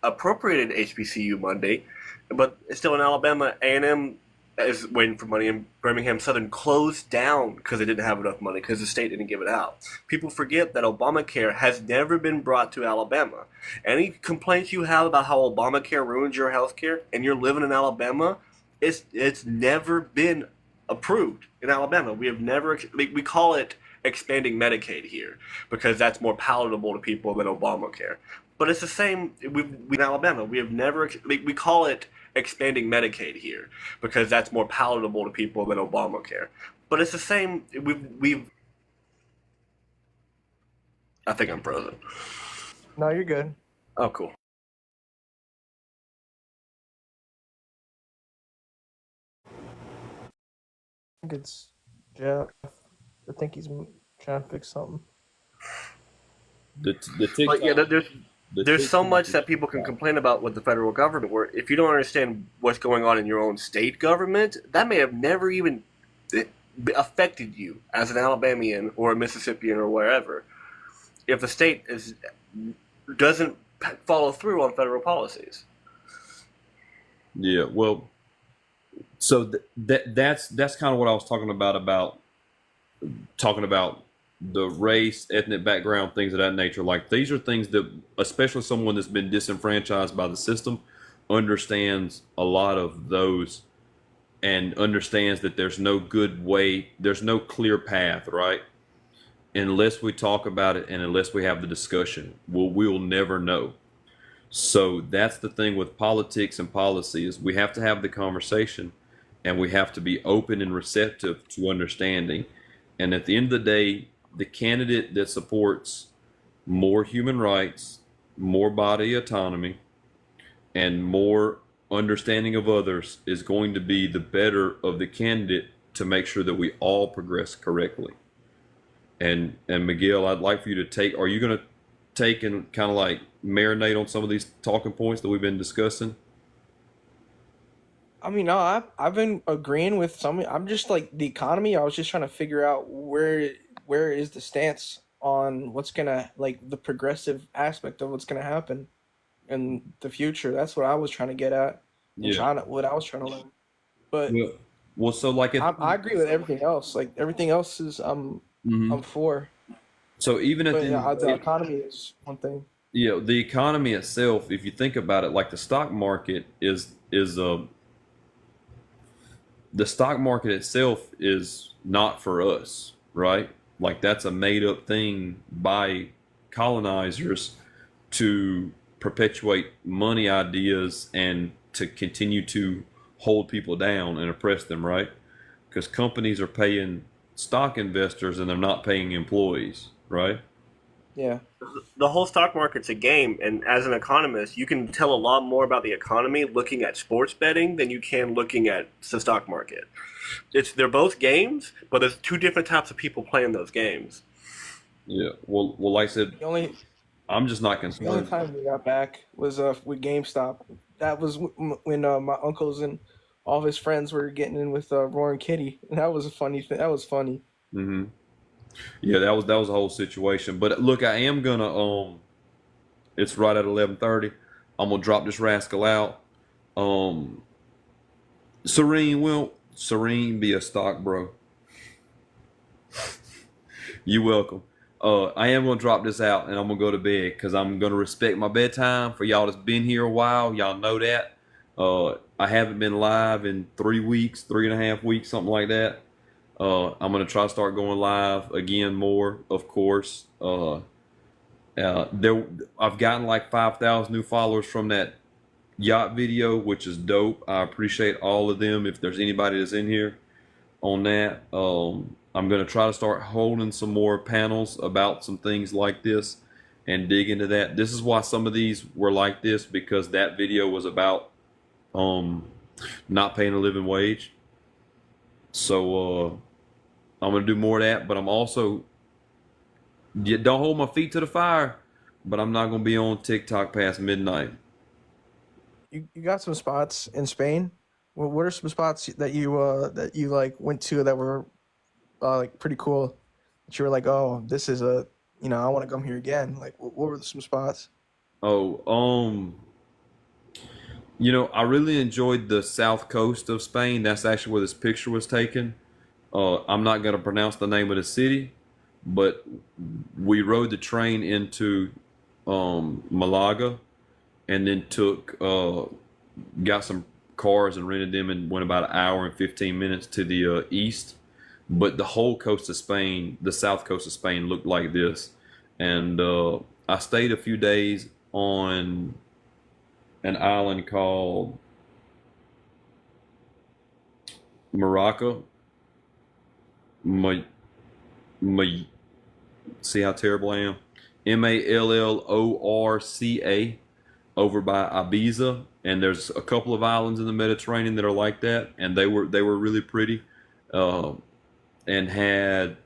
appropriated HBCU Monday, but still in Alabama, A&M is waiting for money, and Birmingham Southern closed down because they didn't have enough money because the state didn't give it out. People forget that Obamacare has never been brought to Alabama. Any complaints you have about how Obamacare ruins your health care and you're living in Alabama, it's never been approved in Alabama. We have never, we call it expanding Medicaid here because that's more palatable to people than Obamacare. But it's the same in Alabama. We have never, we call it expanding Medicaid here because that's more palatable to people than Obamacare. But it's the same. I think I'm frozen. No, you're good. Oh, cool. I think it's Jeff. I think he's trying to fix something. The But yeah, TikTok. there's so much that people can complain about with the federal government. Where if you don't understand what's going on in your own state government, that may have never even affected you as an Alabamian or a Mississippian or wherever. If the state doesn't follow through on federal policies. Yeah, well, so that's kind of what I was talking about talking about the race, ethnic background, things of that nature. Like these are things that, especially someone that's been disenfranchised by the system, understands a lot of those and understands that there's no good way, there's no clear path, right? Unless we talk about it and unless we have the discussion, we'll never know. So that's the thing with politics and policy is we have to have the conversation and we have to be open and receptive to understanding. And at the end of the day, the candidate that supports more human rights, more body autonomy, and more understanding of others is going to be the better of the candidate to make sure that we all progress correctly. And Miguel, I'd like for you to take, are you going to take and kind of like marinate on some of these talking points that we've been discussing? I mean, no, I've been agreeing with some. I'm just like the economy. I was just trying to figure out where is the stance on what's gonna, like, the progressive aspect of what's gonna happen in the future. That's what I was trying to get at. Yeah. What I was trying to learn. But Well, so like I agree with everything else. Like everything else is I'm for. So even at But the yeah, the economy is one thing. the economy itself, if you think about it, like the stock market is the stock market itself is not for us, right? Like that's a made up thing by colonizers to perpetuate money ideas and to continue to hold people down and oppress them, right? Because companies are paying stock investors and they're not paying employees, right? Yeah. The whole stock market's a game, and as an economist, you can tell a lot more about the economy looking at sports betting than you can looking at the stock market. They're both games, but there's two different types of people playing those games. Yeah. Well, like I said, I'm just not The only concerned. time we got back was with GameStop. That was when my uncles and all of his friends were getting in with Roaring Kitty, and that was a funny thing. That was funny. Mm-hmm. Yeah, that was a whole situation. But look, I am gonna it's right at 11:30. I'm gonna drop this rascal out. Serene be a stock bro. You welcome. I am gonna drop this out and I'm gonna go to bed because I'm gonna respect my bedtime. For y'all that's been here a while, y'all know that. I haven't been live in 3 weeks, 3.5 weeks, something like that. I'm gonna try to start going live again more, of course. I've gotten like 5,000 new followers from that yacht video, which is dope. I appreciate all of them. If there's anybody that's in here on that, I'm gonna try to start holding some more panels about some things like this and dig into that. This is why some of these were like this, because that video was about not paying a living wage. So I'm gonna do more of that, but I'm also, don't hold my feet to the fire, but I'm not gonna be on TikTok past midnight. You got some spots in Spain. What are some spots that you like went to that were like pretty cool? That you were like, oh, this is I want to come here again. Like, what were some spots? Oh, I really enjoyed the south coast of Spain. That's actually where this picture was taken. I'm not gonna pronounce the name of the city, but we rode the train into Malaga, and then got some cars and rented them and went about an hour and 15 minutes to the east. But the whole coast of Spain, the south coast of Spain, looked like this. And I stayed a few days on an island called Morocco. See how terrible I am? Mallorca, over by Ibiza, and there's a couple of islands in the Mediterranean that are like that, and they were really pretty, and had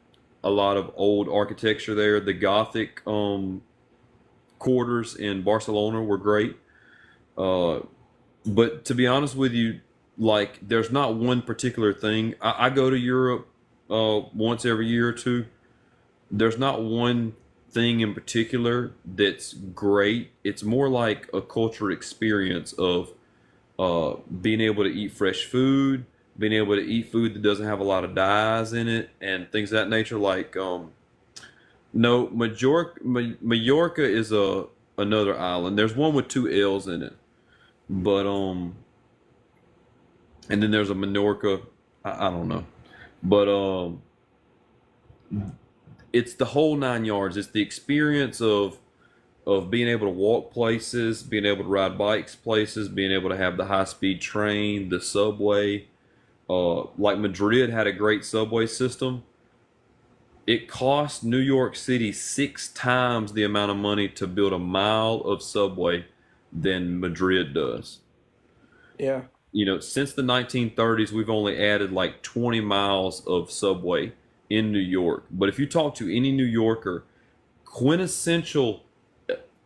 a lot of old architecture there. The Gothic quarters in Barcelona were great, but to be honest with you, like, there's not one particular thing. I go to Europe once every year or two. There's not one thing in particular that's great. It's more like a cultural experience of being able to eat fresh food, being able to eat food that doesn't have a lot of dyes in it, and things of that nature. Like no, Majorca is another island. There's one with 2 L's in it, but and then there's a Menorca. I don't know, but it's the whole 9 yards. It's the experience of being able to walk places, being able to ride bikes places, being able to have the high-speed train, the subway. Like Madrid had a great subway system. It cost New York City 6 times the amount of money to build a mile of subway than Madrid does. Yeah. Since the 1930s, we've only added like 20 miles of subway in New York. But if you talk to any New Yorker, quintessential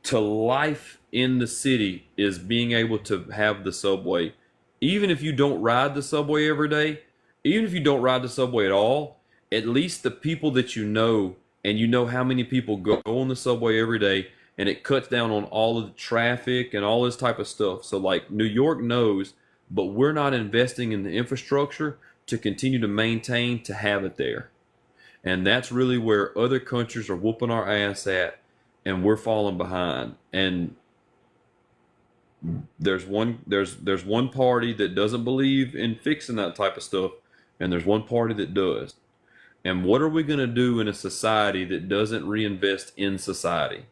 to life in the city is being able to have the subway. Even if you don't ride the subway every day, even if you don't ride the subway at all, at least the people that you know, and you know how many people go on the subway every day, and it cuts down on all of the traffic and all this type of stuff. So like, New York knows, but we're not investing in the infrastructure to continue to maintain, to have it there. And that's really where other countries are whooping our ass at, and we're falling behind. And there's one party that doesn't believe in fixing that type of stuff, and there's one party that does. And what are we going to do in a society that doesn't reinvest in society,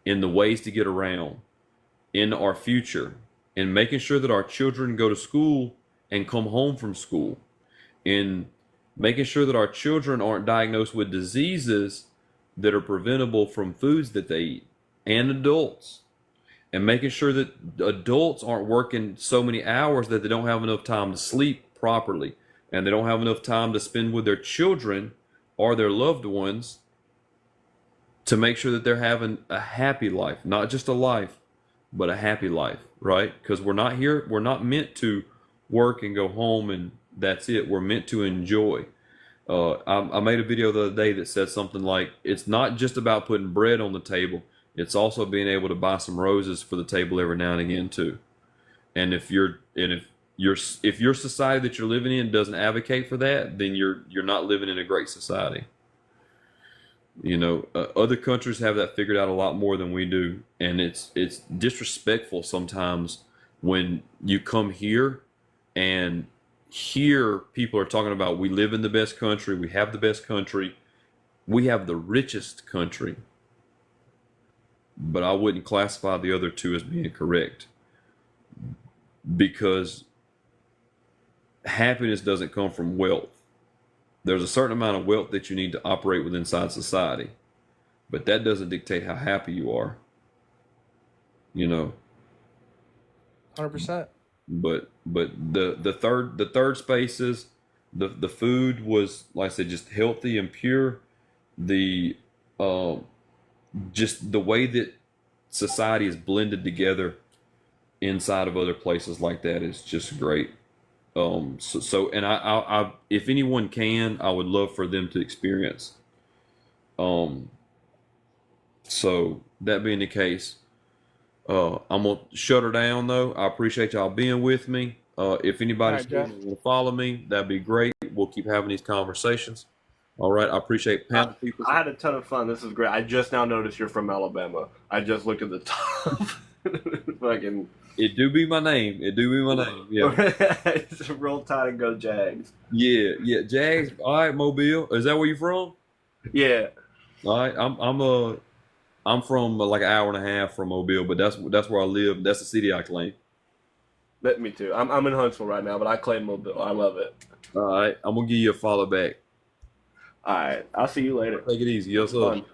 in the ways to get around, in our future, in making sure that our children go to school and come home from school, in making sure that our children aren't diagnosed with diseases that are preventable from foods that they eat, and adults, and making sure that adults aren't working so many hours that they don't have enough time to sleep properly, and they don't have enough time to spend with their children or their loved ones, to make sure that they're having a happy life, not just a life, but a happy life, right? Because we're not meant to work and go home and that's it. We're meant to enjoy. I made a video the other day that said something like, it's not just about putting bread on the table, it's also being able to buy some roses for the table every now and again too. And if your society that you're living in doesn't advocate for that, then you're not living in a great society. You know, other countries have that figured out a lot more than we do, and it's disrespectful sometimes when you come here and here people are talking about we live in the best country, we have the best country, we have the richest country, but I wouldn't classify the other two as being correct because happiness doesn't come from wealth. There's a certain amount of wealth that you need to operate with inside society, but that doesn't dictate how happy you are. You know, 100%. but the third spaces, the food was, like I said, just healthy and pure. The just the way that society is blended together inside of other places like that is just great. And I if anyone can, I would love for them to experience. So that being the case, I'm gonna shut her down though. I appreciate y'all being with me. If anybody's All right, Jeff. going to follow me, that'd be great. We'll keep having these conversations. All right, I appreciate panel people. I had a ton of fun. This is great. I just now noticed you're from Alabama. I just looked at the top. Fucking. It do be my name. It do be my name. Yeah, It's a roll tide and go Jags. yeah. Jags. All right, Mobile. Is that where you from? Yeah. All right, I'm from like an hour and a half from Mobile, but that's where I live. That's the city I claim. Me too. I'm in Huntsville right now, but I claim Mobile. I love it. All right, I'm gonna give you a follow back. All right. I'll see you later. Take it easy. Yes, sir. Fun.